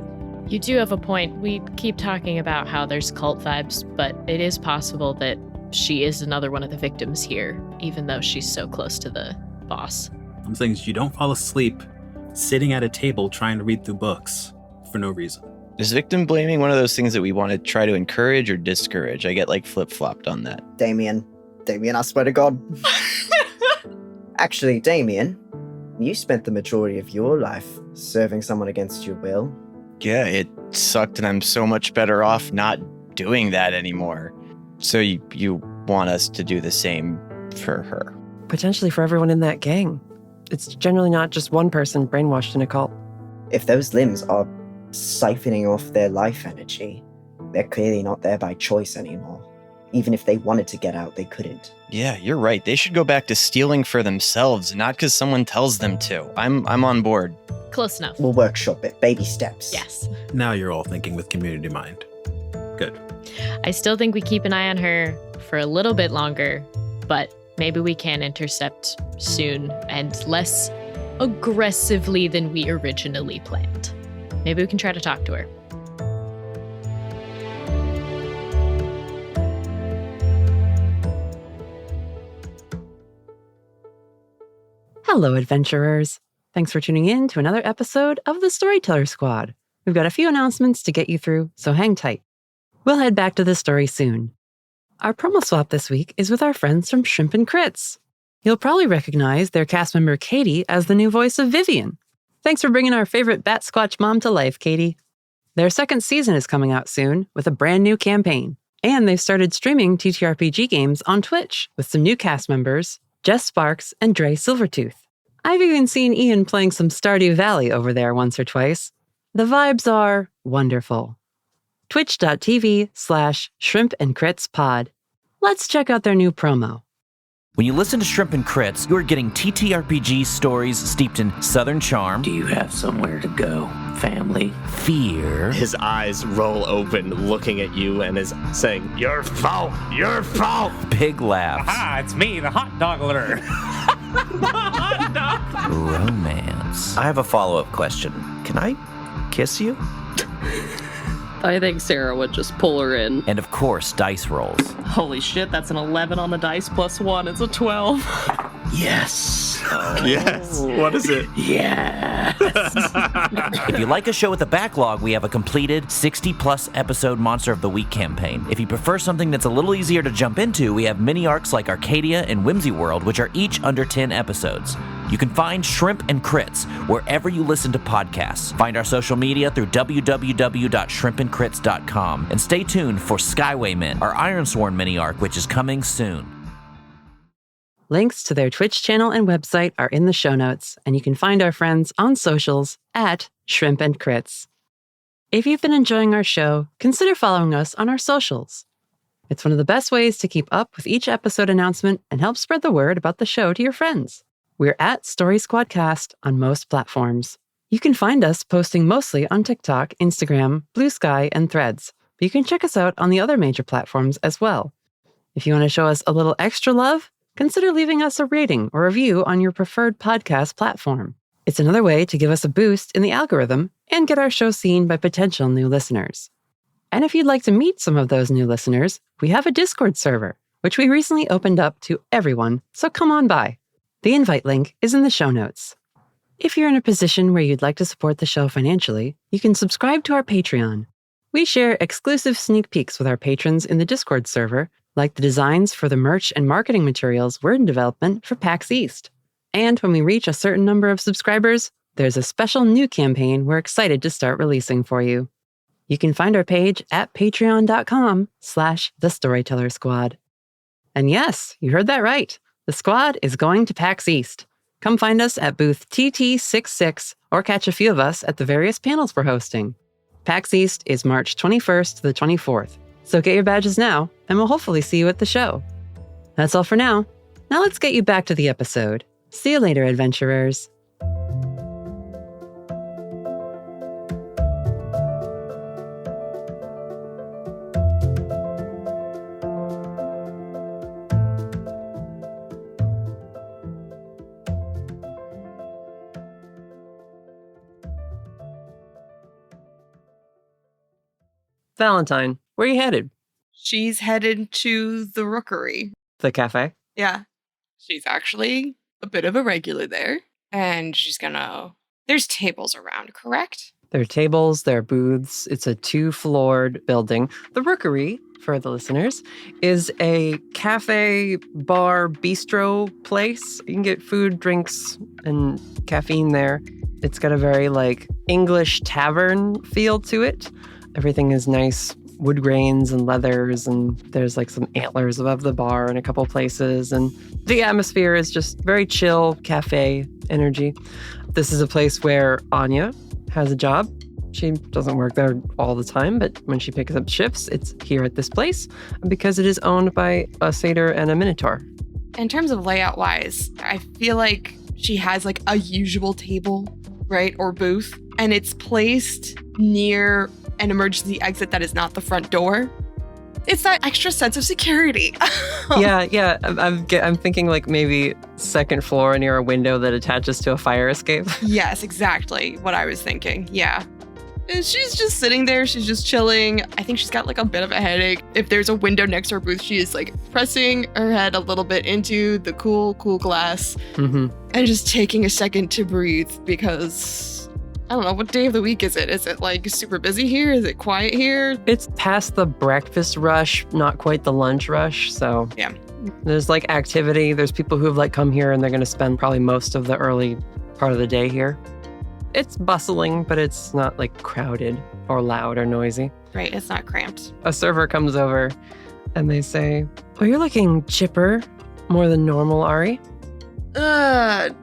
You do have a point. We keep talking about how there's cult vibes, but it is possible that she is another one of the victims here, even though she's so close to the boss. I'm saying is you don't fall asleep sitting at a table trying to read through books for no reason. Is victim blaming one of those things that we want to try to encourage or discourage? I get like flip-flopped on that. Damien, I swear to God. Actually, Damien, you spent the majority of your life serving someone against your will. Yeah, it sucked and I'm so much better off not doing that anymore. So you want us to do the same for her? Potentially for everyone in that gang. It's generally not just one person brainwashed in a cult. If those limbs are siphoning off their life energy, they're clearly not there by choice anymore. Even if they wanted to get out, they couldn't. Yeah, you're right. They should go back to stealing for themselves, not because someone tells them to. I'm on board. Close enough. We'll workshop it. Baby steps. Yes. Now you're all thinking with community mind. Good. I still think we keep an eye on her for a little bit longer, but maybe we can intercept soon and less aggressively than we originally planned. Maybe we can try to talk to her. Hello, adventurers. Thanks for tuning in to another episode of the Storyteller Squad. We've got a few announcements to get you through, so hang tight. We'll head back to the story soon. Our promo swap this week is with our friends from Shrimp and Crits. You'll probably recognize their cast member Katie as the new voice of Vivian. Thanks for bringing our favorite Bat Squatch mom to life, Katie. Their second season is coming out soon with a brand new campaign. And they've started streaming TTRPG games on Twitch with some new cast members, Jess Sparks and Dre Silvertooth. I've even seen Ian playing some Stardew Valley over there once or twice. The vibes are wonderful. Twitch.tv/shrimpandcritspod. Let's check out their new promo. When you listen to Shrimp and Crits, you are getting TTRPG stories steeped in Southern charm. Do you have somewhere to go, family? Fear. His eyes roll open, looking at you, and is saying, "Your fault! Your fault!" Big laughs. Ah, it's me, the hot dogler. Hot dog. Romance. I have a follow-up question. Can I kiss you? I think Sarah would just pull her in. And of course, dice rolls. Holy shit, that's an 11 on the dice plus 1. It's a 12. Yes. Oh. Yes. What is it? Yes. If you like a show with a backlog, we have a completed 60-plus episode Monster of the Week campaign. If you prefer something that's a little easier to jump into, we have mini arcs like Arcadia and Whimsy World, which are each under 10 episodes. You can find Shrimp and Crits wherever you listen to podcasts. Find our social media through www.shrimpandcrits.com. And stay tuned for Skywaymen, our Ironsworn mini arc, which is coming soon. Links to their Twitch channel and website are in the show notes, and you can find our friends on socials at Shrimp and Crits. If you've been enjoying our show, consider following us on our socials. It's one of the best ways to keep up with each episode announcement and help spread the word about the show to your friends. We're at Story Squadcast on most platforms. You can find us posting mostly on TikTok, Instagram, Blue Sky, and Threads, but you can check us out on the other major platforms as well. If you want to show us a little extra love, consider leaving us a rating or review on your preferred podcast platform. It's another way to give us a boost in the algorithm and get our show seen by potential new listeners. And if you'd like to meet some of those new listeners, we have a Discord server, which we recently opened up to everyone, so come on by. The invite link is in the show notes. If you're in a position where you'd like to support the show financially, you can subscribe to our Patreon. We share exclusive sneak peeks with our patrons in the Discord server, like the designs for the merch and marketing materials we're in development for PAX East. And when we reach a certain number of subscribers, there's a special new campaign we're excited to start releasing for you. You can find our page at patreon.com/thestorytellersquad. And yes, you heard that right. The squad is going to PAX East. Come find us at booth TT66 or catch a few of us at the various panels we're hosting. PAX East is March 21st to the 24th, so get your badges now, and we'll hopefully see you at the show. That's all for now. Now let's get you back to the episode. See you later, adventurers. Valentine, where are you headed? She's headed to the Rookery. The cafe? Yeah. She's actually a bit of a regular there. And she's gonna... There's tables around, correct? There are tables, there are booths. It's a 2-floored building. The Rookery, for the listeners, is a cafe, bar, bistro place. You can get food, drinks, and caffeine there. It's got a very, English tavern feel to it. Everything is nice wood grains and leathers, and there's some antlers above the bar in a couple places. And the atmosphere is just very chill cafe energy. This is a place where Anya has a job. She doesn't work there all the time, but when she picks up shifts, it's here at this place because it is owned by a satyr and a minotaur. In terms of layout wise, I feel like she has a usual table, right? Or booth, and it's placed near an emergency exit that is not the front door. It's that extra sense of security. Yeah. I'm thinking maybe second floor near a window that attaches to a fire escape. Yes, exactly what I was thinking. Yeah. And she's just sitting there. She's just chilling. I think she's got a bit of a headache. If there's a window next to her booth, she is pressing her head a little bit into the cool glass and just taking a second to breathe because I don't know, what day of the week is it? Is it super busy here? Is it quiet here? It's past the breakfast rush, not quite the lunch rush. So yeah, there's activity. There's people who have come here and they're going to spend probably most of the early part of the day here. It's bustling, but it's not crowded or loud or noisy. Right, it's not cramped. A server comes over and they say, "Oh, you're looking chipper, more than normal, Ari."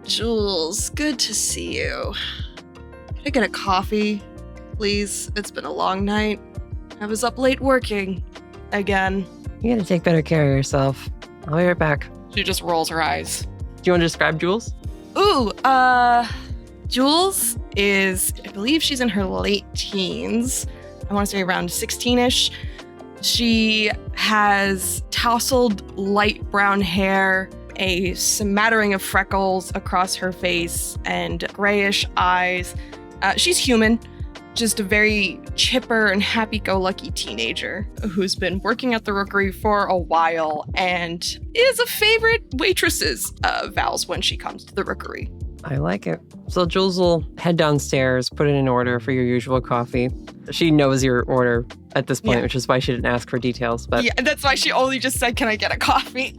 Jules, good to see you. Can I get a coffee, please? It's been a long night. I was up late working. Again. You gotta take better care of yourself. I'll be right back. She just rolls her eyes. Do you want to describe Jules? Ooh, Jules is, I believe she's in her late teens. I want to say around 16-ish. She has tousled light brown hair, a smattering of freckles across her face, and grayish eyes. She's human, just a very chipper and happy-go-lucky teenager who's been working at the Rookery for a while and is a favorite waitress's of Val's when she comes to the Rookery. I like it. So Jules will head downstairs, put in an order for your usual coffee. She knows your order at this point, which is why she didn't ask for details. But yeah, that's why she only just said, "Can I get a coffee?"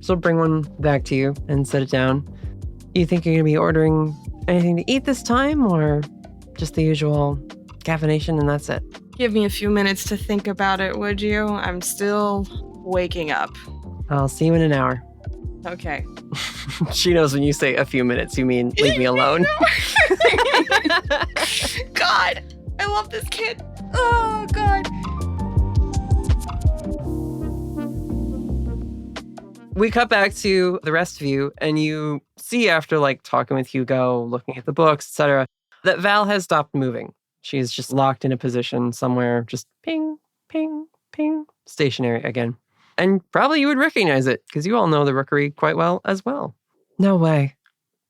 So bring one back to you and set it down. You think you're going to be ordering anything to eat this time, or just the usual caffeination and that's it? Give me a few minutes to think about it, would you? I'm still waking up. I'll see you in an hour. Okay. She knows when you say a few minutes, you mean leave me alone. God, I love this kid. Oh, God. We cut back to the rest of you, and you see after talking with Hugo, looking at the books, etc., that Val has stopped moving. She's just locked in a position somewhere, just ping, ping, ping, stationary again. And probably you would recognize it, because you all know the Rookery quite well as well. No way.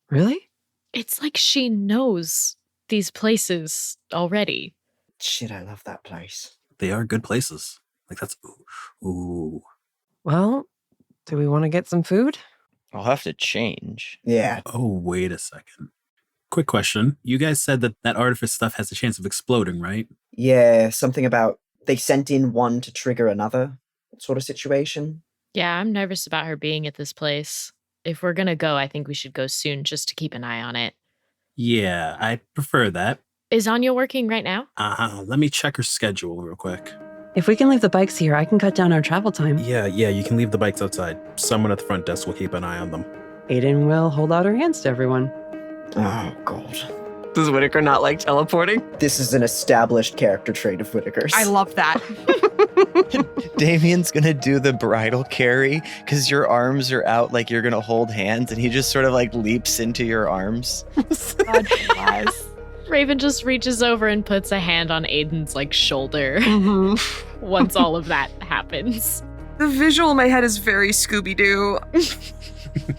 Really? It's like she knows these places already. Shit, I love that place. They are good places. That's... Ooh. Well, do we want to get some food? I'll have to change. Yeah. Oh, wait a second. Quick question. You guys said that artifice stuff has a chance of exploding, right? Yeah, something about they sent in one to trigger another sort of situation. Yeah, I'm nervous about her being at this place. If we're gonna go, I think we should go soon just to keep an eye on it. Yeah, I prefer that. Is Anya working right now? Let me check her schedule real quick. If we can leave the bikes here, I can cut down our travel time. Yeah, you can leave the bikes outside. Someone at the front desk will keep an eye on them. Aiden will hold out her hands to everyone. Oh, God. Does Whitaker not like teleporting? This is an established character trait of Whitaker's. I love that. Damien's gonna do the bridal carry because your arms are out like you're gonna hold hands, and he just sort of like leaps into your arms. God bless. Raven just reaches over and puts a hand on Aiden's like shoulder once all of that happens. The visual in my head is very Scooby-Doo.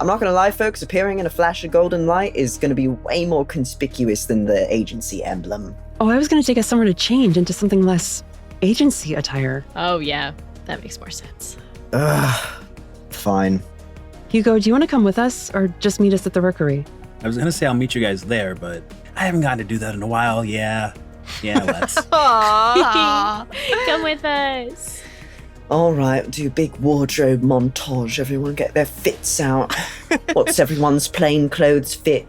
I'm not gonna lie, folks, appearing in a flash of golden light is gonna be way more conspicuous than the agency emblem. Oh, I was going to take us somewhere to change into something less agency attire. Oh, yeah. That makes more sense. Ugh. Fine. Hugo, do you want to come with us or just meet us at the rookery? I was gonna say I'll meet you guys there, but I haven't gotten to do that in a while. Yeah, let's. Aww. Come with us. All right, do a big wardrobe montage. Everyone get their fits out. What's everyone's plain clothes fit?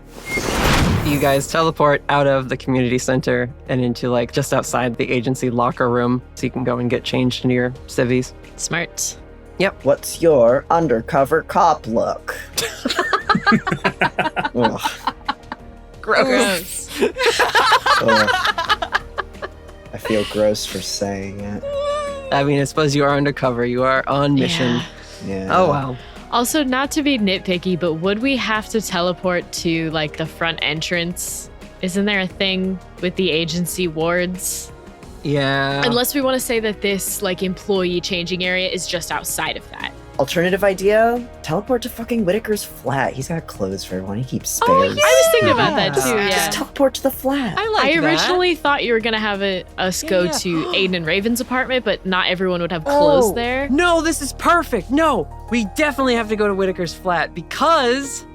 You guys teleport out of the community center and into like just outside the agency locker room so you can go and get changed into your civvies. Smart. Yep. What's your undercover cop look? Ugh. Gross. Ugh. I feel gross for saying it. I mean, I suppose you are undercover. You are on mission. Yeah. Oh, wow. Also, not to be nitpicky, but would we have to teleport to like the front entrance? Isn't there a thing with the agency wards? Yeah. Unless we want to say that this like employee changing area is just outside of that. Alternative idea, teleport to fucking Whitaker's flat. He's got clothes for everyone. He keeps spares. Oh, yeah. I was thinking about that too, yeah. Just teleport to the flat. I originally thought you were going to have us go to Aiden and Raven's apartment, but not everyone would have clothes there. No, this is perfect. No, we definitely have to go to Whitaker's flat because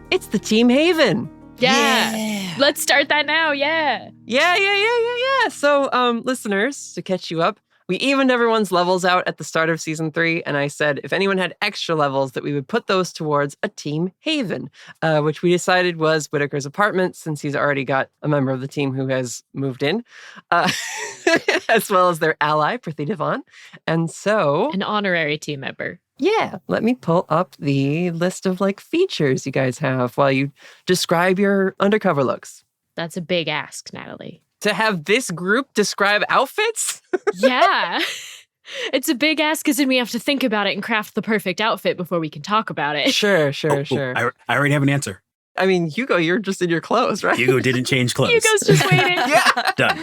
it's the Team Haven. Yeah. Let's start that now. Yeah. Yeah. So, listeners, to catch you up, we evened everyone's levels out at the start of season 3, and I said if anyone had extra levels that we would put those towards a Team Haven, which we decided was Whitaker's apartment since he's already got a member of the team who has moved in, as well as their ally, Prithi Devon. And so... an honorary team member. Yeah, let me pull up the list of like features you guys have while you describe your undercover looks. That's a big ask, Natalie. To have this group describe outfits? Yeah. It's a big ask because then we have to think about it and craft the perfect outfit before we can talk about it. Sure. I already have an answer. I mean, Hugo, you're just in your clothes, right? Hugo didn't change clothes. Hugo's just waiting. Yeah. Done.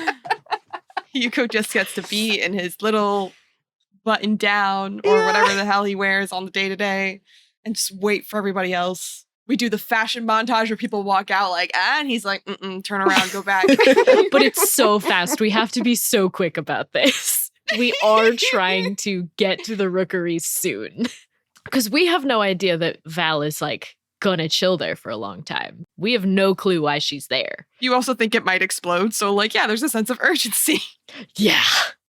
Hugo just gets to be in his little button down or whatever the hell he wears on the day-to-day and just wait for everybody else. We do the fashion montage where people walk out like, and he's like, turn around, go back. But it's so fast. We have to be so quick about this. We are trying to get to the rookery soon. Because we have no idea that Val is like gonna chill there for a long time. We have no clue why she's there. You also think it might explode. So like, yeah, there's a sense of urgency. Yeah.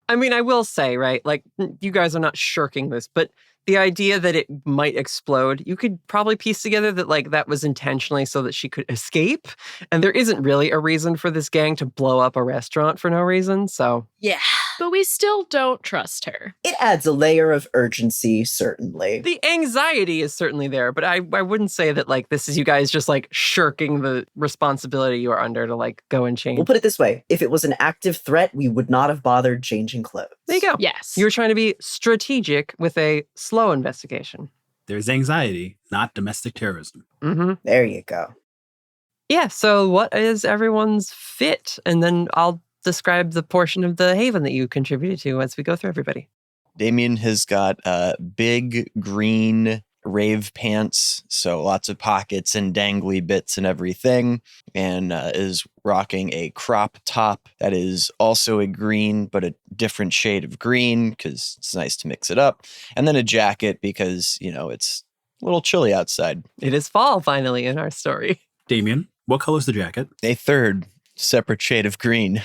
I mean, I will say, right, like you guys are not shirking this, but the idea that it might explode, you could probably piece together that like that was intentionally so that she could escape. And there isn't really a reason for this gang to blow up a restaurant for no reason. So yeah, but we still don't trust her. It adds a layer of urgency, certainly. The anxiety is certainly there, but I wouldn't say that like this is you guys just like shirking the responsibility you are under to like go and change. We'll put it this way. If it was an active threat, we would not have bothered changing clothes. There you go. Yes. You were trying to be strategic with a slow investigation. There's anxiety, not domestic terrorism. Mm-hmm. There you go. Yeah, so what is everyone's fit? And then I'll describe the portion of the Haven that you contributed to as we go through everybody. Damien has got big green rave pants, so lots of pockets and dangly bits and everything, and is rocking a crop top that is also a green, but a different shade of green because it's nice to mix it up, and then a jacket because, you know, it's a little chilly outside. It is fall, finally, in our story. Damien, what color is the jacket? A third separate shade of green.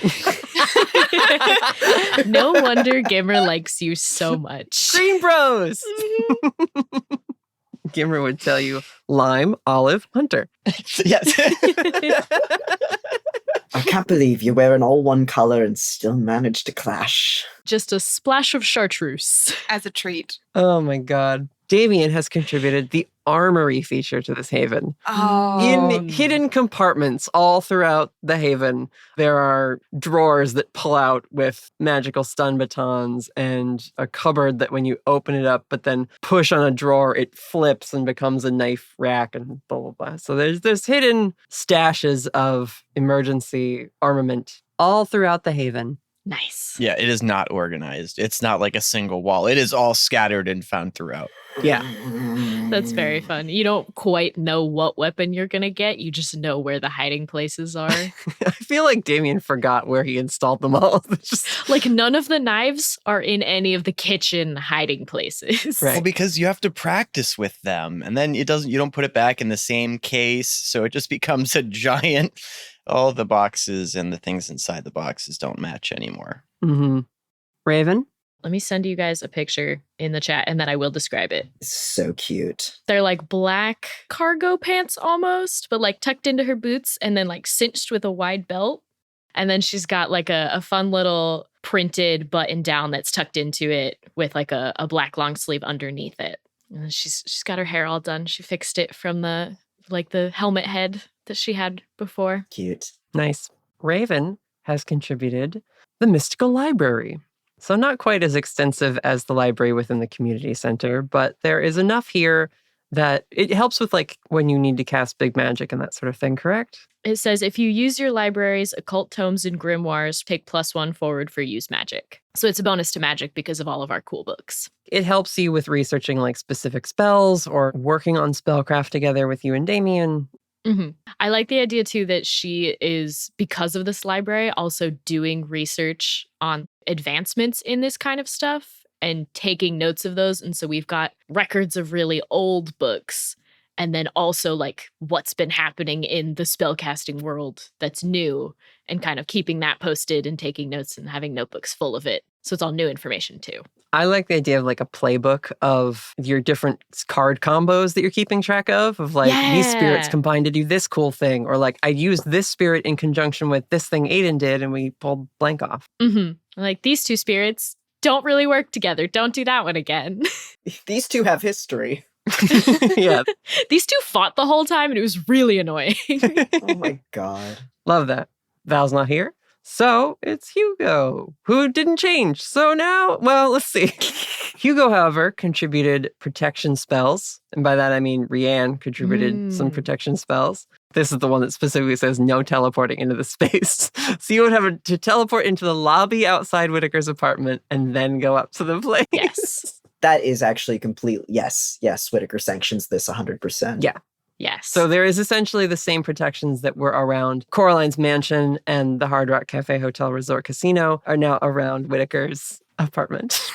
No wonder Gimmer likes you so much. Green Bros! Gimmer would tell you lime, olive, hunter. Yes. I can't believe you're wearing all one color and still manage to clash. Just a splash of chartreuse. As a treat. Oh my god. Damien has contributed the armory feature to this haven. Oh. In hidden compartments all throughout the haven, there are drawers that pull out with magical stun batons and a cupboard that when you open it up but then push on a drawer, it flips and becomes a knife rack and blah, blah, blah. So there's hidden stashes of emergency armament all throughout the haven. Nice. Yeah, it is not organized. It's not like a single wall. It is all scattered and found throughout. Yeah. That's very fun. You don't quite know what weapon you're going to get. You just know where the hiding places are. I feel like Damien forgot where he installed them all. Like none of the knives are in any of the kitchen hiding places. Right. Well, because you have to practice with them and then you don't put it back in the same case. So it just becomes a giant, all the boxes and the things inside the boxes don't match anymore. Mm-hmm. Raven? Let me send you guys a picture in the chat and then I will describe it. So cute. They're like black cargo pants almost, but like tucked into her boots and then like cinched with a wide belt. And then she's got like a fun little printed button down that's tucked into it with like a black long sleeve underneath it. And she's got her hair all done. She fixed it from the helmet head that she had before. Cute. Nice. Raven has contributed the Mystical Library. So not quite as extensive as the library within the community center, but there is enough here that it helps with like when you need to cast big magic and that sort of thing, correct? It says, if you use your library's occult tomes and grimoires, take +1 forward for use magic. So it's a bonus to magic because of all of our cool books. It helps you with researching like specific spells or working on spellcraft together with you and Damien. Mm-hmm. I like the idea too that she is, because of this library, also doing research on advancements in this kind of stuff and taking notes of those. And so we've got records of really old books and then also like what's been happening in the spellcasting world that's new and kind of keeping that posted and taking notes and having notebooks full of it. So it's all new information too. I like the idea of like a playbook of your different card combos that you're keeping track of like these spirits combined to do this cool thing, or like I used this spirit in conjunction with this thing Aiden did and we pulled blank off. Mm-hmm. Like these two spirits don't really work together. Don't do that one again. These two have history. Yeah. These two fought the whole time and it was really annoying. Oh my God. Love that. Val's not here. So it's Hugo, who didn't change. So now, well, let's see. Hugo, however, contributed protection spells. And by that, I mean Rianne contributed some protection spells. This is the one that specifically says no teleporting into the space. So you would have to teleport into the lobby outside Whitaker's apartment and then go up to the place. Yes. That is actually completely, yes, Whitaker sanctions this 100%. Yeah. Yes. So there is essentially the same protections that were around Coraline's mansion and the Hard Rock Cafe Hotel Resort Casino are now around Whitaker's apartment.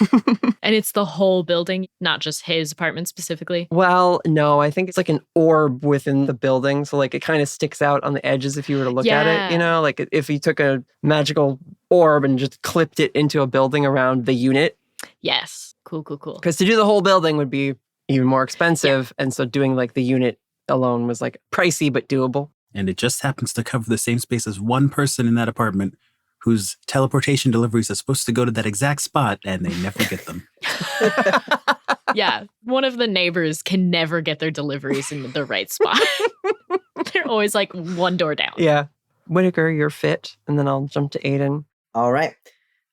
And it's the whole building, not just his apartment specifically? Well, no, I think it's like an orb within the building. So like it kind of sticks out on the edges if you were to look at it, you know? Like if you took a magical orb and just clipped it into a building around the unit. Yes. Cool. Because to do the whole building would be even more expensive. Yeah. And so doing like the unit alone was like pricey but doable. And it just happens to cover the same space as one person in that apartment whose teleportation deliveries are supposed to go to that exact spot and they never get them. Yeah, one of the neighbors can never get their deliveries in the right spot. They're always like one door down. Yeah. Whitaker, you're fit. And then I'll jump to Aiden. All right.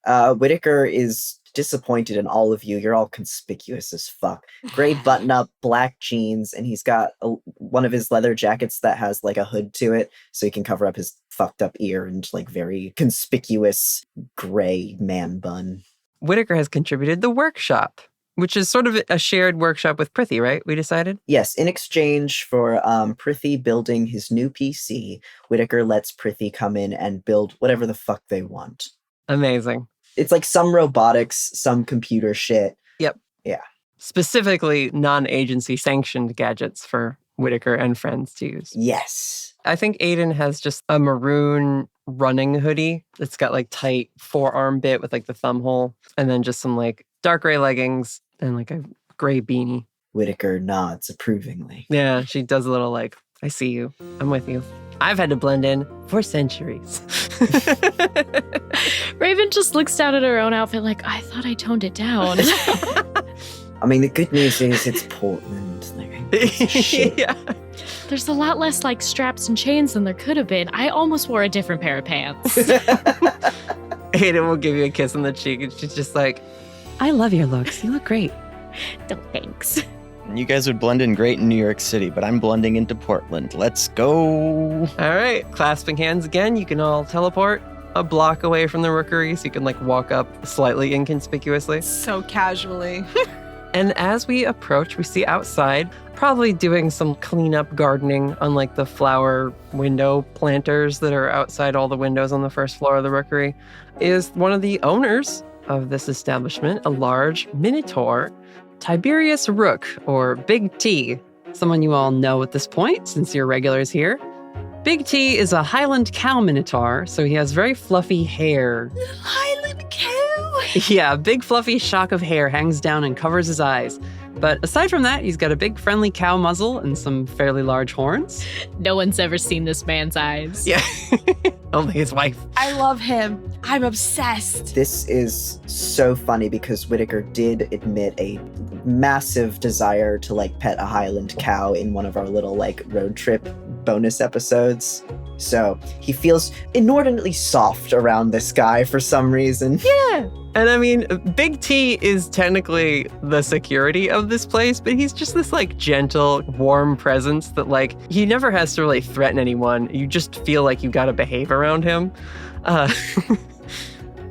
Whitaker is disappointed in all of you. You're all conspicuous as fuck. Gray button-up, black jeans, and he's got one of his leather jackets that has like a hood to it, so he can cover up his fucked up ear and like very conspicuous gray man bun. Whitaker has contributed the workshop, which is sort of a shared workshop with Prithee, right? We decided? Yes, in exchange for Prithee building his new PC, Whitaker lets Prithee come in and build whatever the fuck they want. Amazing. It's like some robotics, some computer shit. Yep. Yeah. Specifically non-agency sanctioned gadgets for Whitaker and friends to use. Yes. I think Aiden has just a maroon running hoodie. It's got like tight forearm bit with like the thumb hole, and then just some like dark gray leggings and like a gray beanie. Whitaker nods approvingly. Yeah, she does a little like, I see you. I'm with you. I've had to blend in for centuries. Raven just looks down at her own outfit like, I thought I toned it down. I mean, the good news is it's Portland. Shit. Yeah. There's a lot less like straps and chains than there could have been. I almost wore a different pair of pants. Aiden will give you a kiss on the cheek, and she's just like, I love your looks. You look great. No thanks. And you guys would blend in great in New York City, but I'm blending into Portland. Let's go. all right, clasping hands again. You can all teleport a block away from the rookery, so you can like walk up slightly inconspicuously. So casually. And as we approach, we see outside, probably doing some cleanup gardening on like the flower window planters that are outside all the windows on the first floor of the rookery, is one of the owners of this establishment, a large minotaur, Tiberius Rook, or Big T. Someone you all know at this point, since you're regulars here. Big T is a Highland cow minotaur, so he has very fluffy hair. Highland cow. Yeah, big fluffy shock of hair hangs down and covers his eyes. But aside from that, he's got a big friendly cow muzzle and some fairly large horns. No one's ever seen this man's eyes. Yeah, only his wife. I love him. I'm obsessed. This is so funny because Whitaker did admit a massive desire to like pet a Highland cow in one of our little like road trip bonus episodes. So he feels inordinately soft around this guy for some reason. Yeah. And I mean, Big T is technically the security of this place, but he's just this like gentle, warm presence that like he never has to really threaten anyone. You just feel like you got to behave around him.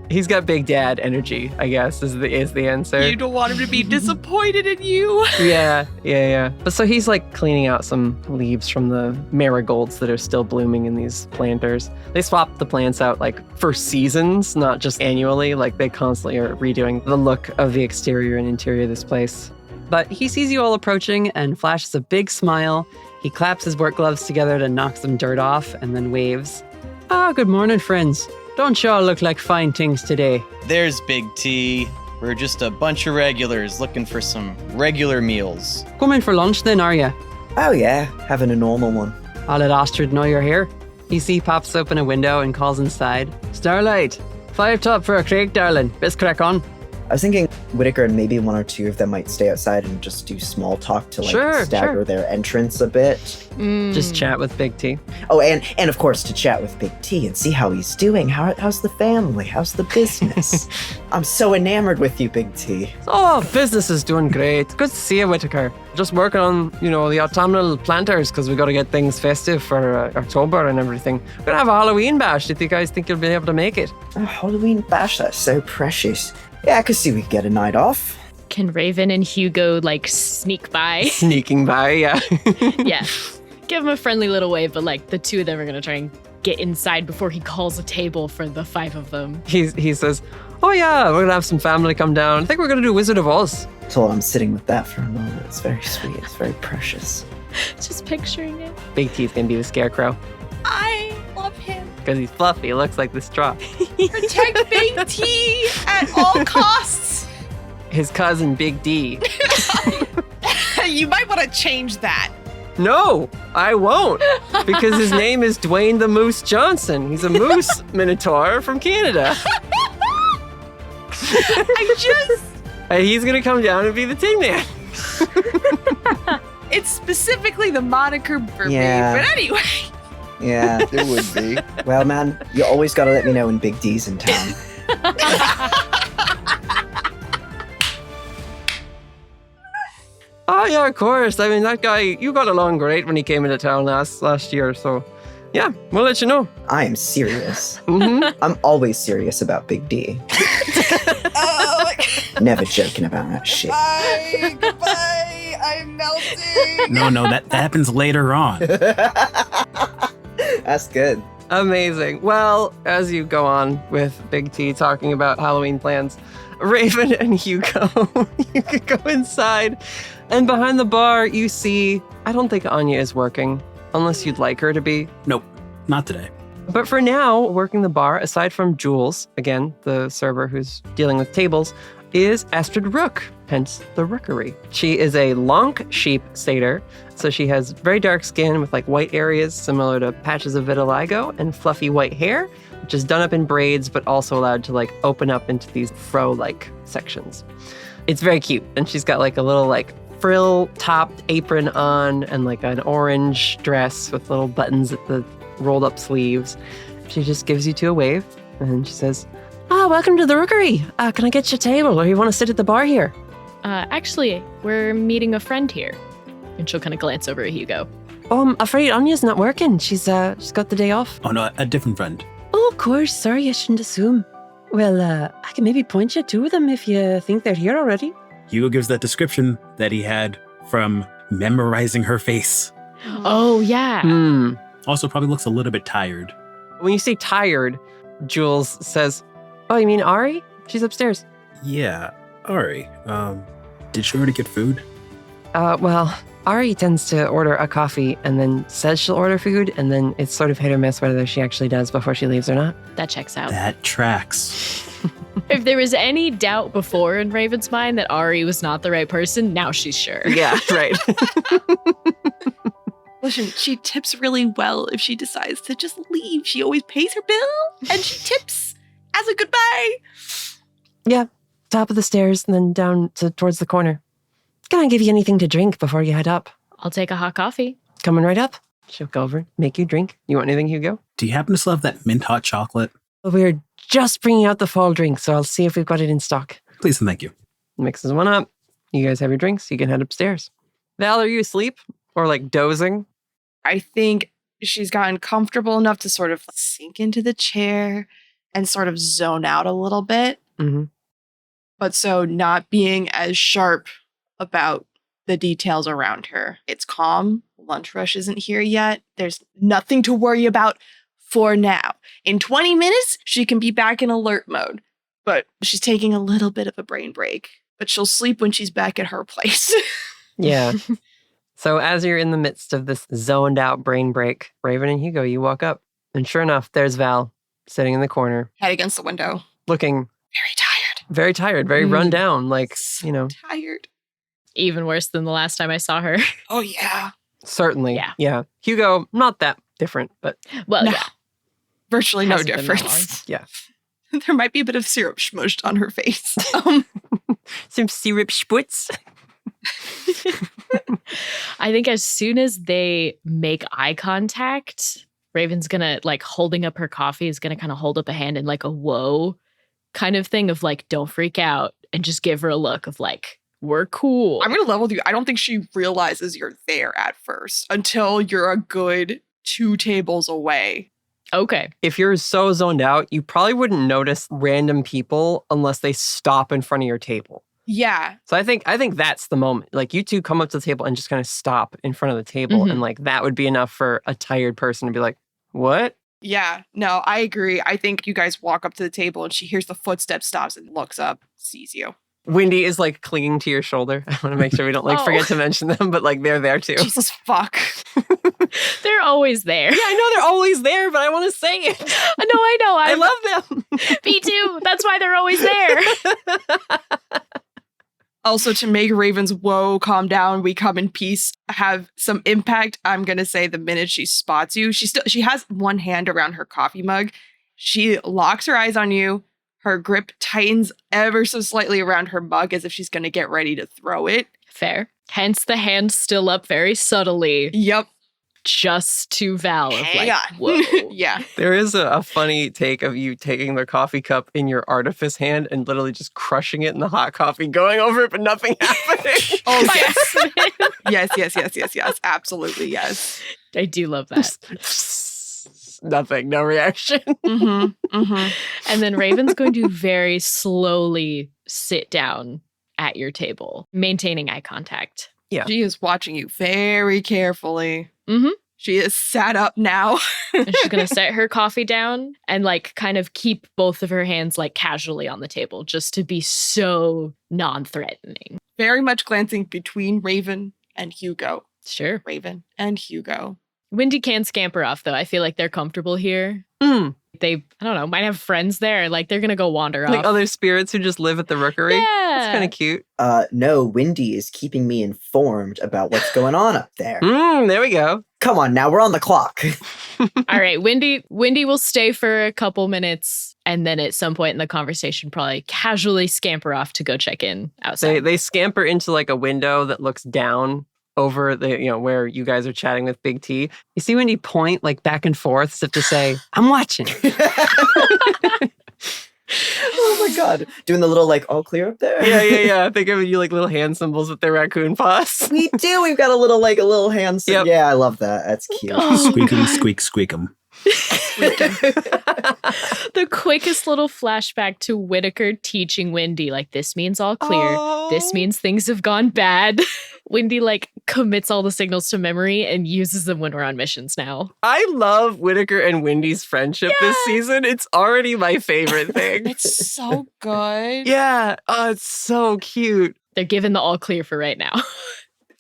He's got big dad energy, I guess, is the answer. You don't want him to be disappointed in you. Yeah. But so he's like cleaning out some leaves from the marigolds that are still blooming in these planters. They swap the plants out like for seasons, not just annually. Like they constantly are redoing the look of the exterior and interior of this place. But he sees you all approaching and flashes a big smile. He claps his work gloves together to knock some dirt off and then waves. Good morning, friends. Don't y'all look like fine things today? There's Big T. We're just a bunch of regulars looking for some regular meals. Coming for lunch then, are ya? Oh yeah, having a normal one. I'll let Astrid know you're here. You see pops open a window and calls inside. Starlight, 5 top for a crack, darling. Best crack on. I was thinking Whitaker and maybe one or two of them might stay outside and just do small talk to like stagger their entrance a bit. Just chat with Big T. Oh, and of course to chat with Big T and see how he's doing. How's the family? How's the business? I'm so enamored with you, Big T. Oh, business is doing great. Good to see you, Whitaker. Just working on, the autumnal planters because we got to get things festive for October and everything. We're going to have a Halloween bash. Do you guys think you'll be able to make it? A Halloween bash? That's so precious. Yeah, I could see we could get a night off. Can Raven and Hugo like sneak by? Sneaking by, yeah. Yeah. Give him a friendly little wave, but like the two of them are going to try and get inside before he calls a table for the 5 of them. He says, oh yeah, we're going to have some family come down. I think we're going to do Wizard of Oz. So I'm sitting with that for a moment. It's very sweet. It's very precious. Just picturing it. Big T's going to be the scarecrow. I love him. Because he's fluffy. He looks like the straw. Protect Big T at all costs. His cousin, Big D. You might want to change that. No, I won't. Because his name is Dwayne the Moose Johnson. He's a moose minotaur from Canada. And he's going to come down and be the Tin Man. It's specifically the moniker for me, but anyway. Yeah, it would be. Well, man, you always got to let me know when Big D's in town. Oh, yeah, of course. I mean, that guy, you got along great when he came into town last year, so yeah, we'll let you know. I am serious. I'm always serious about Big D. Never joking about that shit. Bye, goodbye, I'm melting. No, that happens later on. That's good. Amazing. Well, as you go on with Big T talking about Halloween plans, Raven and Hugo, you could go inside. And behind the bar, you see, I don't think Anya is working, unless you'd like her to be. Nope, not today. But for now, working the bar, aside from Jules, again, the server who's dealing with tables, is Astrid Rook, hence the Rookery. She is a Lonk sheep satyr, so she has very dark skin with like white areas similar to patches of vitiligo and fluffy white hair, which is done up in braids, but also allowed to like open up into these fro-like sections. It's very cute, and she's got like a little like frill-topped apron on and like an orange dress with little buttons at the rolled-up sleeves. She just gives you two a wave, and she says, welcome to the Rookery. Can I get you a table, or you want to sit at the bar here? Actually, we're meeting a friend here. And she'll kind of glance over at Hugo. I'm afraid Anya's not working. She's got the day off. Oh, no, a different friend. Oh, of course. Sorry, I shouldn't assume. Well, I can maybe point you to them if you think they're here already. Hugo gives that description that he had from memorizing her face. Oh, yeah. Also probably looks a little bit tired. When you say tired, Jules says, oh, you mean Ari? She's upstairs. Yeah, Ari. Did she already get food? Well, Ari tends to order a coffee and then says she'll order food, and then it's sort of hit or miss whether she actually does before she leaves or not. That checks out. That tracks. If there was any doubt before in Raven's mind that Ari was not the right person, now she's sure. Yeah, right. Listen, she tips really well if she decides to just leave. She always pays her bill and she tips as a goodbye. Yeah, top of the stairs and then down towards the corner. Can I give you anything to drink before you head up? I'll take a hot coffee. Coming right up. She'll go over, make you drink. You want anything, Hugo? Do you happen to still have that mint hot chocolate? We're just bringing out the fall drink, so I'll see if we've got it in stock. Please and thank you. Mixes one up. You guys have your drinks. You can head upstairs. Val, are you asleep? Or like dozing? I think she's gotten comfortable enough to sort of sink into the chair and sort of zone out a little bit. Mm-hmm. But so not being as sharp about the details around her. It's calm. Lunch rush isn't here yet. There's nothing to worry about for now. In 20 minutes, she can be back in alert mode. But she's taking a little bit of a brain break. But she'll sleep when she's back at her place. Yeah. So as you're in the midst of this zoned out brain break, Raven and Hugo, you walk up. And sure enough, there's Val sitting in the corner. Head against the window. Looking very tired, very run down. Like, so tired. Even worse than the last time I saw her. Oh, yeah. Certainly. Yeah. Hugo, not that different, but. Well, no. yeah. Virtually no Hasn't been that difference. Yeah. There might be a bit of syrup smushed on her face. Some syrup spritz. I think as soon as they make eye contact, Raven's gonna, like, holding up her coffee, is gonna kind of hold up a hand in like a whoa kind of thing of like, don't freak out, and just give her a look of like, we're cool. I'm going to level with you. I don't think she realizes you're there at first until you're a good 2 tables away. Okay. If you're so zoned out, you probably wouldn't notice random people unless they stop in front of your table. Yeah. So I think that's the moment. Like, you two come up to the table and just kind of stop in front of the table. And like, that would be enough for a tired person to be like, what? Yeah. No, I agree. I think you guys walk up to the table and she hears the footsteps, stops and looks up, sees you. Wendy is like clinging to your shoulder. I want to make sure we don't like forget to mention them, but like they're there too. Jesus fuck. They're always there. Yeah, I know they're always there, but I want to say it. I know. I love them. Me too. That's why they're always there. Also, to make Raven's whoa, calm down, we come in peace, have some impact, I'm going to say the minute she spots you, she has one hand around her coffee mug. She locks her eyes on you. Her grip tightens ever so slightly around her mug as if she's going to get ready to throw it. Fair. Hence the hand still up very subtly. Yep. Just to Val of Hang like, on. whoa. Yeah. There is a funny take of you taking the coffee cup in your artifice hand and literally just crushing it in the hot coffee, going over it, but nothing happening. Oh, yes. yes. Absolutely, yes. I do love that. Nothing, no reaction. And then Raven's going to very slowly sit down at your table, maintaining eye contact. Yeah. She is watching you very carefully. Mm-hmm. She is sat up now. And she's going to set her coffee down and like kind of keep both of her hands like casually on the table just to be so non-threatening. Very much glancing between Raven and Hugo. Sure. Raven and Hugo. Wendy can scamper off, though. I feel like they're comfortable here. They, I don't know, might have friends there. Like, they're going to go wander like off. other spirits who just live at the rookery. Yeah. That's kind of cute. No, Windy is keeping me informed about what's going on up there. There we go. Come on now, we're on the clock. All right, Windy will stay for a couple minutes, and then at some point in the conversation, probably casually scamper off to go check in outside. They scamper into like a window that looks down over the, where you guys are chatting with Big T. You see Windy point like back and forth as if to say, I'm watching. Oh my god. Doing the little like all clear up there? Yeah. They're giving you like little hand symbols with their raccoon paws. We do. We've got a little hand symbol. Yep. Yeah, I love that. That's cute. Squeakum, squeak, squeakum. The quickest little flashback to Whitaker teaching Windy, like, this means all clear. Oh. This means things have gone bad. Windy, like, commits all the signals to memory and uses them when we're on missions now. I love Whitaker and Windy's friendship this season. It's already my favorite thing. It's so good. Yeah. Oh, it's so cute. They're given the all clear for right now.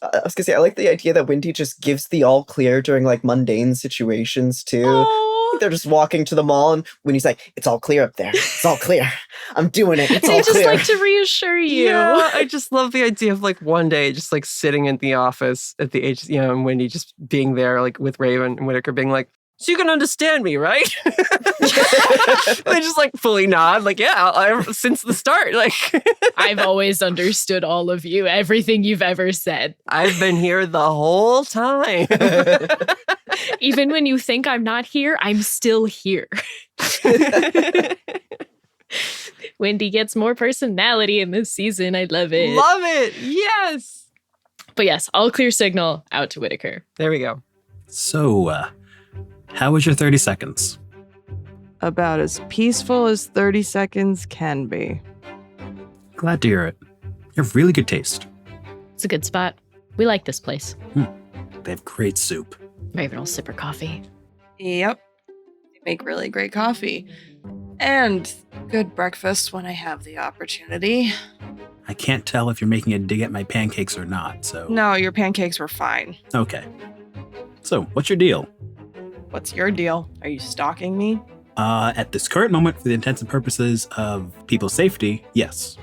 I was gonna say, I like the idea that Windy just gives the all clear during like mundane situations too. Oh. They're just walking to the mall and Windy's like, it's all clear up there. It's all clear. I'm doing it. It's all just clear. like to reassure you. Yeah, I just love the idea of like one day just like sitting in the office at the age, and Windy just being there like with Raven and Whitaker being like, so you can understand me, right? They just like fully nod, like, yeah, since the start. Like, I've always understood all of you, everything you've ever said. I've been here the whole time. Even when you think I'm not here, I'm still here. Windy gets more personality in this season. I love it. Love it. Yes. But yes, all clear signal out to Whitaker. There we go. So, how was your 30 seconds? About as peaceful as 30 seconds can be. Glad to hear it. You have really good taste. It's a good spot. We like this place. They have great soup. Raven will sip her coffee. Yep. They make really great coffee. And good breakfast when I have the opportunity. I can't tell if you're making a dig at my pancakes or not, so... No, your pancakes were fine. Okay. So, what's your deal? What's your deal? Are you stalking me? At this current moment, for the intents and purposes of people's safety, yes.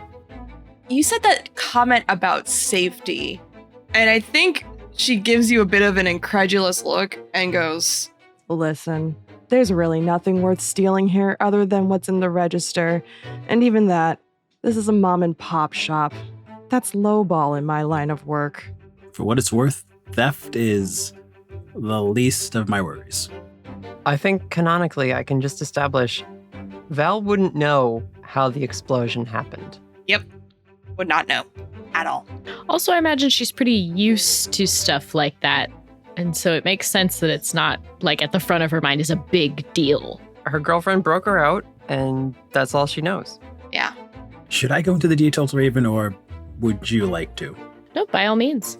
You said that comment about safety, and I think she gives you a bit of an incredulous look and goes, listen, there's really nothing worth stealing here other than what's in the register. And even that, this is a mom and pop shop. That's lowball in my line of work. For what it's worth, theft is the least of my worries. I think canonically I can just establish Val wouldn't know how the explosion happened. Yep. Would not know at all. Also, I imagine she's pretty used to stuff like that. And so it makes sense that it's not like at the front of her mind is a big deal. Her girlfriend broke her out and that's all she knows. Yeah. Should I go into the details, Raven, or would you like to? No, by all means.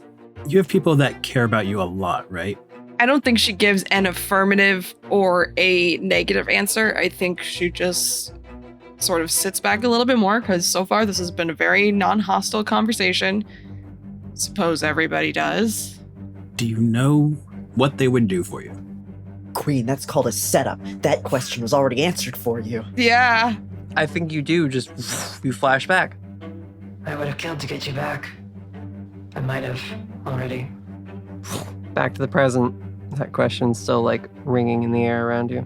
You have people that care about you a lot, right? I don't think she gives an affirmative or a negative answer. I think she just sort of sits back a little bit more because so far this has been a very non-hostile conversation. Suppose everybody does. Do you know what they would do for you? Queen, that's called a setup. That question was already answered for you. Yeah. I think you do, just you flash back. I would have killed to get you back. I might have already. Back to the present. That question's still like ringing in the air around you.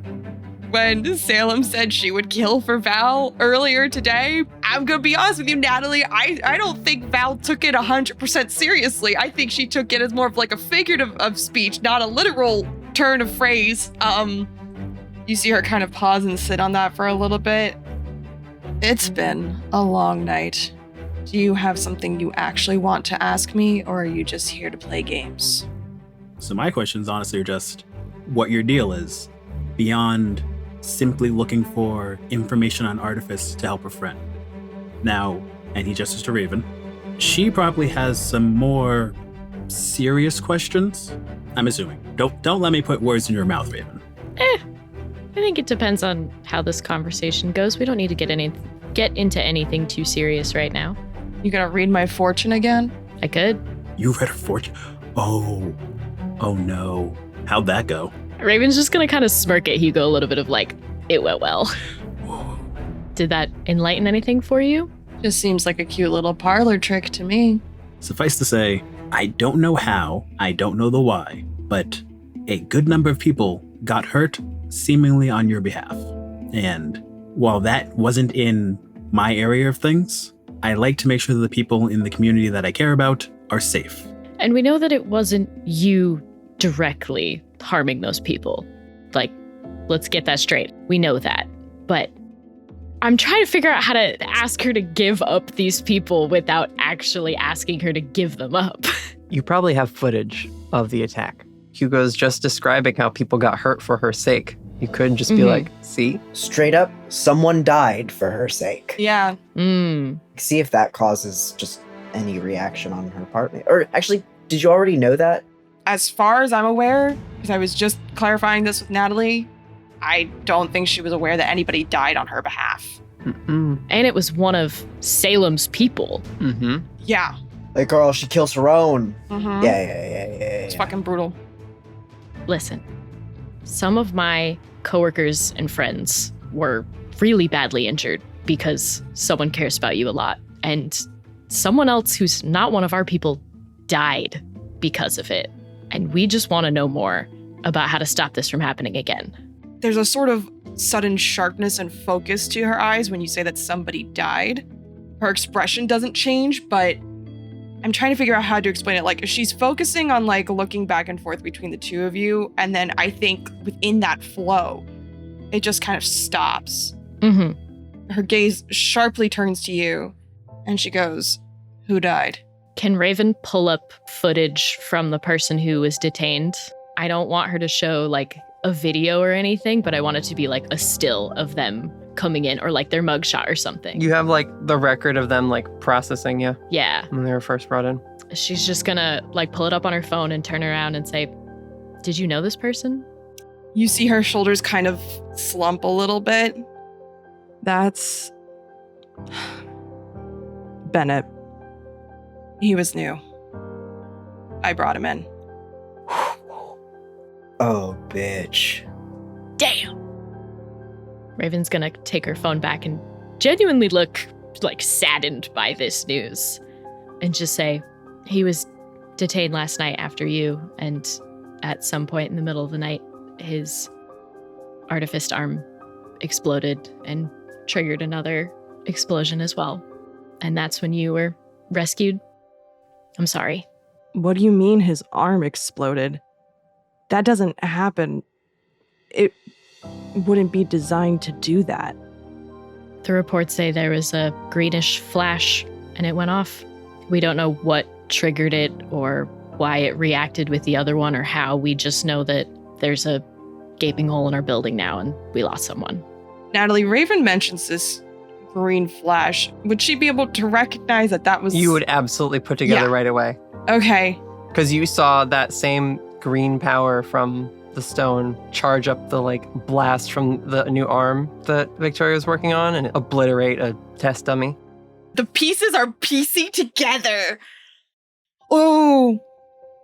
When Salem said she would kill for Val earlier today, I'm gonna be honest with you, Natalie, I don't think Val took it 100% seriously. I think she took it as more of like a figurative of speech, not a literal turn of phrase. You see her kind of pause and sit on that for a little bit. It's been a long night. Do you have something you actually want to ask me, or are you just here to play games? So my questions honestly are just what your deal is, beyond simply looking for information on Artifice to help her friend. Now, and he gestures to Raven, she probably has some more serious questions, I'm assuming. Don't let me put words in your mouth, Raven. I think it depends on how this conversation goes. We don't need to get into anything too serious right now. You gonna read my fortune again? I could. You read her fortune? Oh no. How'd that go? Raven's just gonna kind of smirk at Hugo a little bit of like, it went well. Did that enlighten anything for you? This seems like a cute little parlor trick to me. Suffice to say, I don't know how, I don't know the why, but a good number of people got hurt seemingly on your behalf. And while that wasn't in my area of things, I like to make sure that the people in the community that I care about are safe. And we know that it wasn't you directly harming those people. Like, let's get that straight. We know that. But I'm trying to figure out how to ask her to give up these people without actually asking her to give them up. You probably have footage of the attack. Hugo's just describing how people got hurt for her sake. You could just be like, see? Straight up, someone died for her sake. Yeah. See if that causes just any reaction on her part. Or actually, did you already know that? As far as I'm aware, because I was just clarifying this with Natalie, I don't think she was aware that anybody died on her behalf. And it was one of Salem's people. Yeah. Like, girl, she kills her own. Mhm. Yeah. It's fucking brutal. Listen, some of my coworkers and friends were really badly injured because someone cares about you a lot. And someone else who's not one of our people died because of it. And we just want to know more about how to stop this from happening again. There's a sort of sudden sharpness and focus to her eyes when you say that somebody died. Her expression doesn't change, but I'm trying to figure out how to explain it. Like, she's focusing on, like, looking back and forth between the two of you, and then I think within that flow, it just kind of stops. Her gaze sharply turns to you, and she goes, "Who died?" Can Raven pull up footage from the person who was detained? I don't want her to show, like, a video or anything, but I want it to be, like, a still of them coming in, or, like, their mugshot or something. You have, like, the record of them, like, processing you. Yeah. When they were first brought in. She's just gonna, like, pull it up on her phone and turn around and say, "Did you know this person?" You see her shoulders kind of slump a little bit. That's Bennett. He was new. I brought him in. Oh, bitch. Damn. Raven's gonna take her phone back and genuinely look, like, saddened by this news and just say, "He was detained last night after you, and at some point in the middle of the night, his artifice arm exploded and triggered another explosion as well. And that's when you were rescued. I'm sorry." What do you mean his arm exploded? That doesn't happen. It wouldn't be designed to do that. The reports say there was a greenish flash and it went off. We don't know what triggered it or why it reacted with the other one or how. We just know that there's a gaping hole in our building now and we lost someone. Natalie, Raven mentions this green flash. Would she be able to recognize that that was... You would absolutely put together right away. Okay. Because you saw that same green power from the stone charge up the, like, blast from the new arm that Victoria was working on and obliterate a test dummy. The pieces are piecing together. Oh.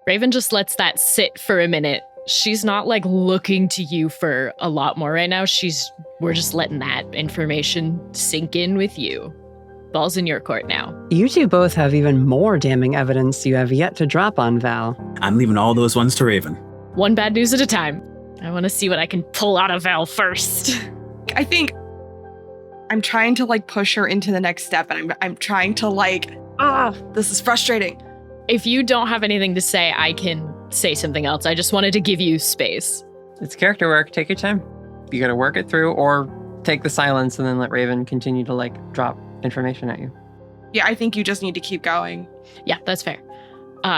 Raven just lets that sit for a minute. She's not, like, looking to you for a lot more right now. We're just letting that information sink in with you. Ball's in your court now. You two both have even more damning evidence you have yet to drop on Val. I'm leaving all those ones to Raven. One bad news at a time. I want to see what I can pull out of Val first. I think I'm trying to, like, push her into the next step, and I'm trying to, like, this is frustrating. If you don't have anything to say, I can say something else. I just wanted to give you space. It's character work. Take your time. You gotta work it through or take the silence and then let Raven continue to, like, drop information at you. Yeah, I think you just need to keep going. Yeah, that's fair.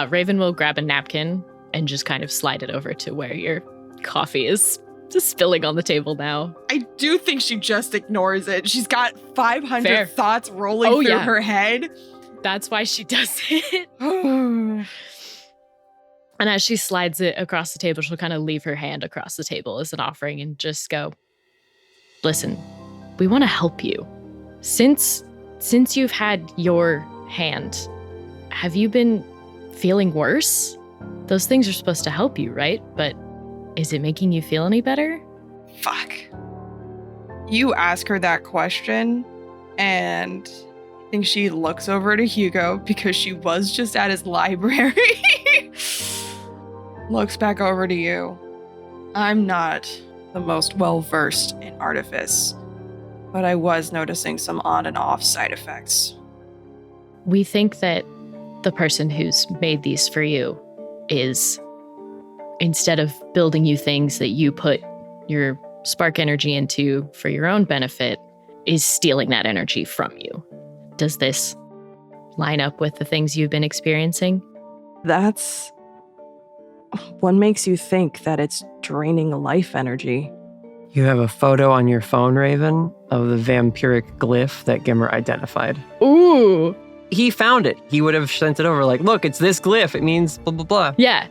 Raven will grab a napkin and just kind of slide it over to where your coffee is just spilling on the table now. I do think she just ignores it. She's got 500 thoughts rolling through her head. That's why she does it. And as she slides it across the table, she'll kind of leave her hand across the table as an offering and just go, "Listen, we want to help you. Since you've had your hand, have you been feeling worse? Those things are supposed to help you, right? But is it making you feel any better?" Fuck. You ask her that question, and think she looks over to Hugo because she was just at his library. Looks back over to you. I'm not the most well-versed in Artifice, but I was noticing some on and off side effects. We think that the person who's made these for you is, instead of building you things that you put your spark energy into for your own benefit, is stealing that energy from you. Does this line up with the things you've been experiencing? That's what makes you think that it's draining life energy. You have a photo on your phone, Raven, of the vampiric glyph that Gimmer identified. Ooh. He found it. He would have sent it over like, look, it's this glyph. It means blah, blah, blah. Yeah.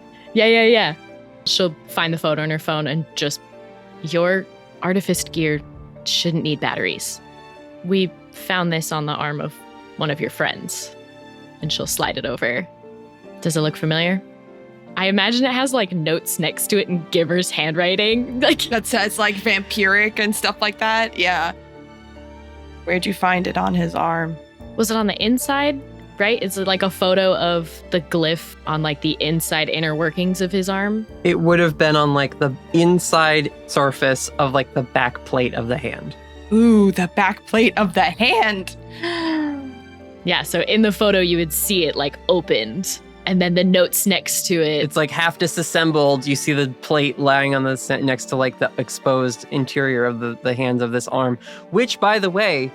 She'll find the photo on her phone and just, your Artifice gear shouldn't need batteries. We found this on the arm of one of your friends. And she'll slide it over. Does it look familiar? I imagine it has like notes next to it in Gimmer's handwriting. Like that says like vampiric and stuff like that. Yeah. Where'd you find it on his arm? Was it on the inside? Right? Is it like a photo of the glyph on like the inside inner workings of his arm? It would have been on like the inside surface of like the back plate of the hand. Ooh, the back plate of the hand. Yeah, so in the photo you would see it like opened. And then the notes next to it. It's like half disassembled. You see the plate lying on the next to like the exposed interior of the hands of this arm, which, by the way,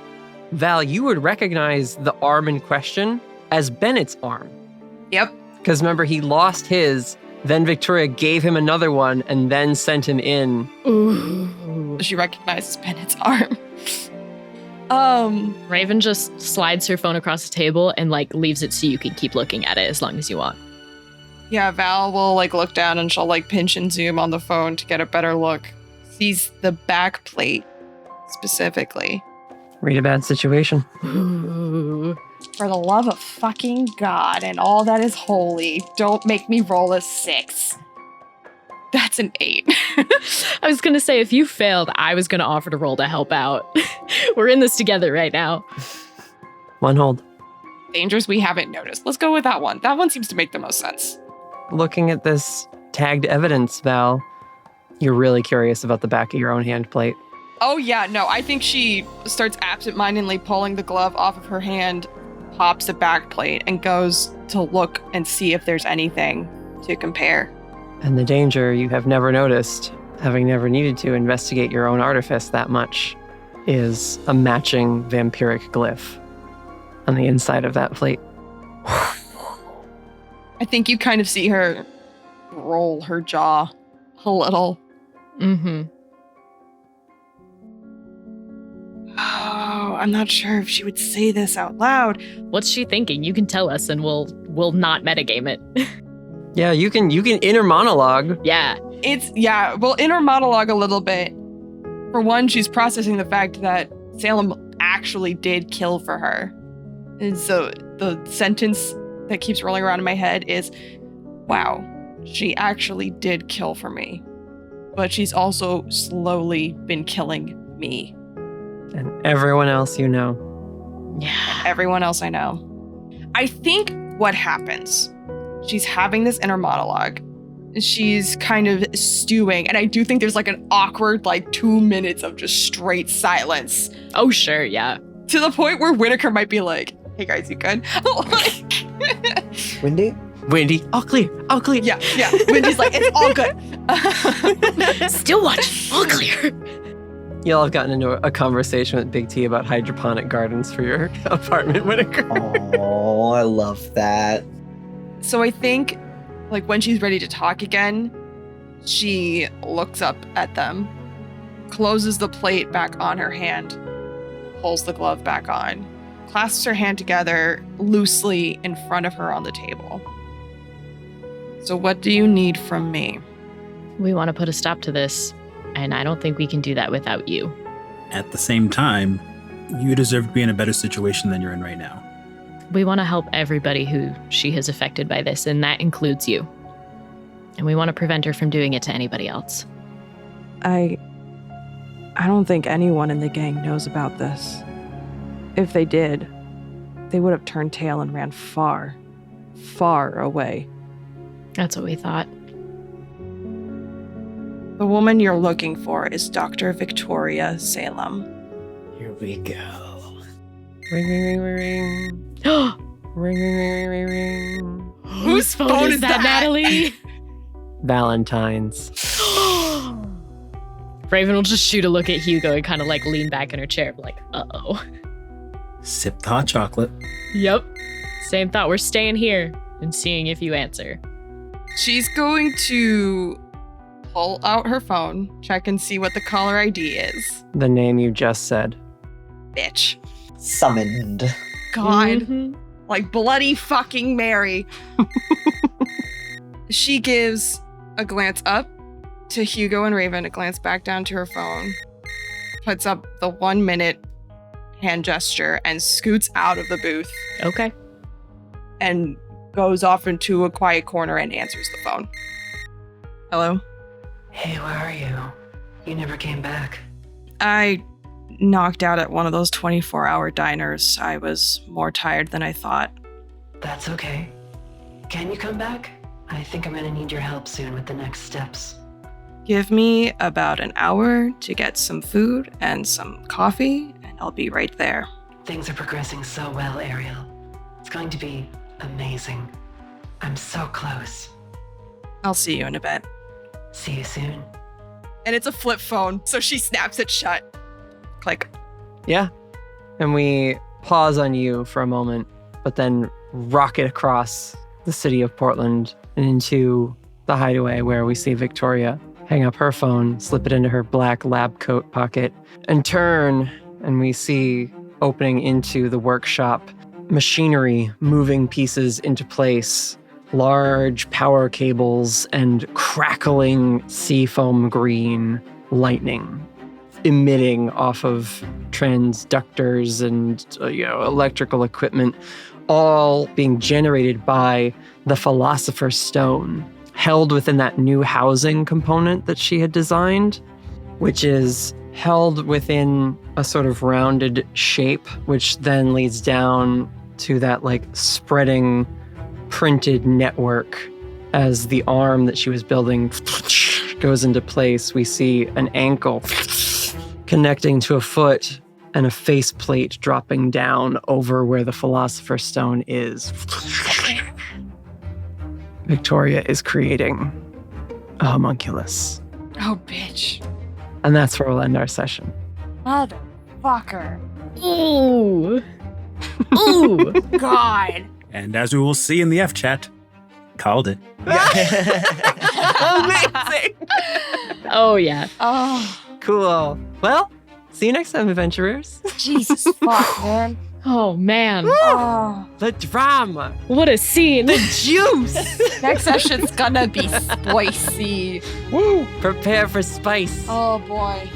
Val, you would recognize the arm in question as Bennett's arm. Yep. Because remember, he lost his, then Victoria gave him another one and then sent him in. Ooh. She recognizes Bennett's arm. Raven just slides her phone across the table and like leaves it so you can keep looking at it as long as you want. Yeah, Val will like look down and she'll like pinch and zoom on the phone to get a better look. Sees the back plate specifically. Read a bad situation. Ooh. For the love of fucking God and all that is holy, don't make me roll a 6. That's an 8. I was going to say, if you failed, I was going to offer to roll to help out. We're in this together right now. One hold. Dangers we haven't noticed. Let's go with that one. That one seems to make the most sense. Looking at this tagged evidence, Val, you're really curious about the back of your own hand plate. Oh, yeah. No, I think she starts absentmindedly pulling the glove off of her hand, pops the back plate, and goes to look and see if there's anything to compare. And the danger you have never noticed, having never needed to investigate your own artifice that much, is a matching vampiric glyph on the inside of that plate. I think you kind of see her roll her jaw a little. Mm-hmm. Oh, I'm not sure if she would say this out loud. What's she thinking? You can tell us and we'll not metagame it. Yeah, you can inner monologue. Yeah. We'll inner monologue a little bit. For one, she's processing the fact that Salem actually did kill for her. And so the sentence that keeps rolling around in my head is, wow, she actually did kill for me. But she's also slowly been killing me. And everyone else you know. Yeah. And everyone else I know. I think what happens, she's having this inner monologue. She's kind of stewing. And I do think there's like an awkward 2 minutes of just straight silence. Oh, sure. Yeah. To the point where Whitaker might be like, hey guys, you good? Wendy? All clear. Yeah. Wendy's like, it's all good. Still watch. All clear. Y'all have gotten into a conversation with Big T about hydroponic gardens for your apartment, Whitaker. Oh, I love that. So I think, when she's ready to talk again, she looks up at them, closes the plate back on her hand, pulls the glove back on, clasps her hand together loosely in front of her on the table. So what do you need from me? We want to put a stop to this, and I don't think we can do that without you. At the same time, you deserve to be in a better situation than you're in right now. We want to help everybody who she has affected by this, and that includes you. And we want to prevent her from doing it to anybody else. I don't think anyone in the gang knows about this. If they did, they would have turned tail and ran far, far away. That's what we thought. The woman you're looking for is Dr. Victoria Salem. Here we go. Ring, ring, ring, ring, ring. Ring, ring, ring, ring, ring. Whose phone is that, Natalie? Valentine's. Raven will just shoot a look at Hugo and kind of like lean back in her chair, like, uh-oh. Sip the hot chocolate. Yep. Same thought. We're staying here and seeing if you answer. She's going to pull out her phone, check and see what the caller ID is. The name you just said. Bitch. Summoned. God. Mhm. Like Bloody fucking Mary. She gives a glance up to Hugo and Raven, a glance back down to her phone, puts up the 1 minute hand gesture and scoots out of the booth. Okay. And goes off into a quiet corner and answers the phone. Hello? Hey, where are you? You never came back. I knocked out at one of those 24-hour diners. I was more tired than I thought. That's okay. Can you come back? I think I'm gonna need your help soon with the next steps. Give me about an hour to get some food and some coffee, and I'll be right there. Things are progressing so well, Ariel. It's going to be amazing. I'm so close. I'll see you in a bit. See you soon. And it's a flip phone, so she snaps it shut. Click. Yeah. And we pause on you for a moment, but then rocket across the city of Portland and into the hideaway where we see Victoria hang up her phone, slip it into her black lab coat pocket, and turn, and we see opening into the workshop machinery moving pieces into place, large power cables and crackling seafoam green lightning emitting off of transductors and electrical equipment, all being generated by the Philosopher Stone, held within that new housing component that she had designed, which is held within a sort of rounded shape, which then leads down to that like spreading printed network. As the arm that she was building goes into place, we see an ankle connecting to a foot and a faceplate dropping down over where the Philosopher's Stone is. Victoria is creating a homunculus. Oh, bitch. And that's where we'll end our session. Motherfucker. Ooh. Ooh. God. And as we will see in the F chat, called it. Amazing. Oh, yeah. Oh, Cool. Well, see you next time, adventurers. Jesus fuck, man. Oh, man. Oh. The drama. What a scene. The juice. Next session's gonna be spicy. Woo. Prepare for spice. Oh, boy.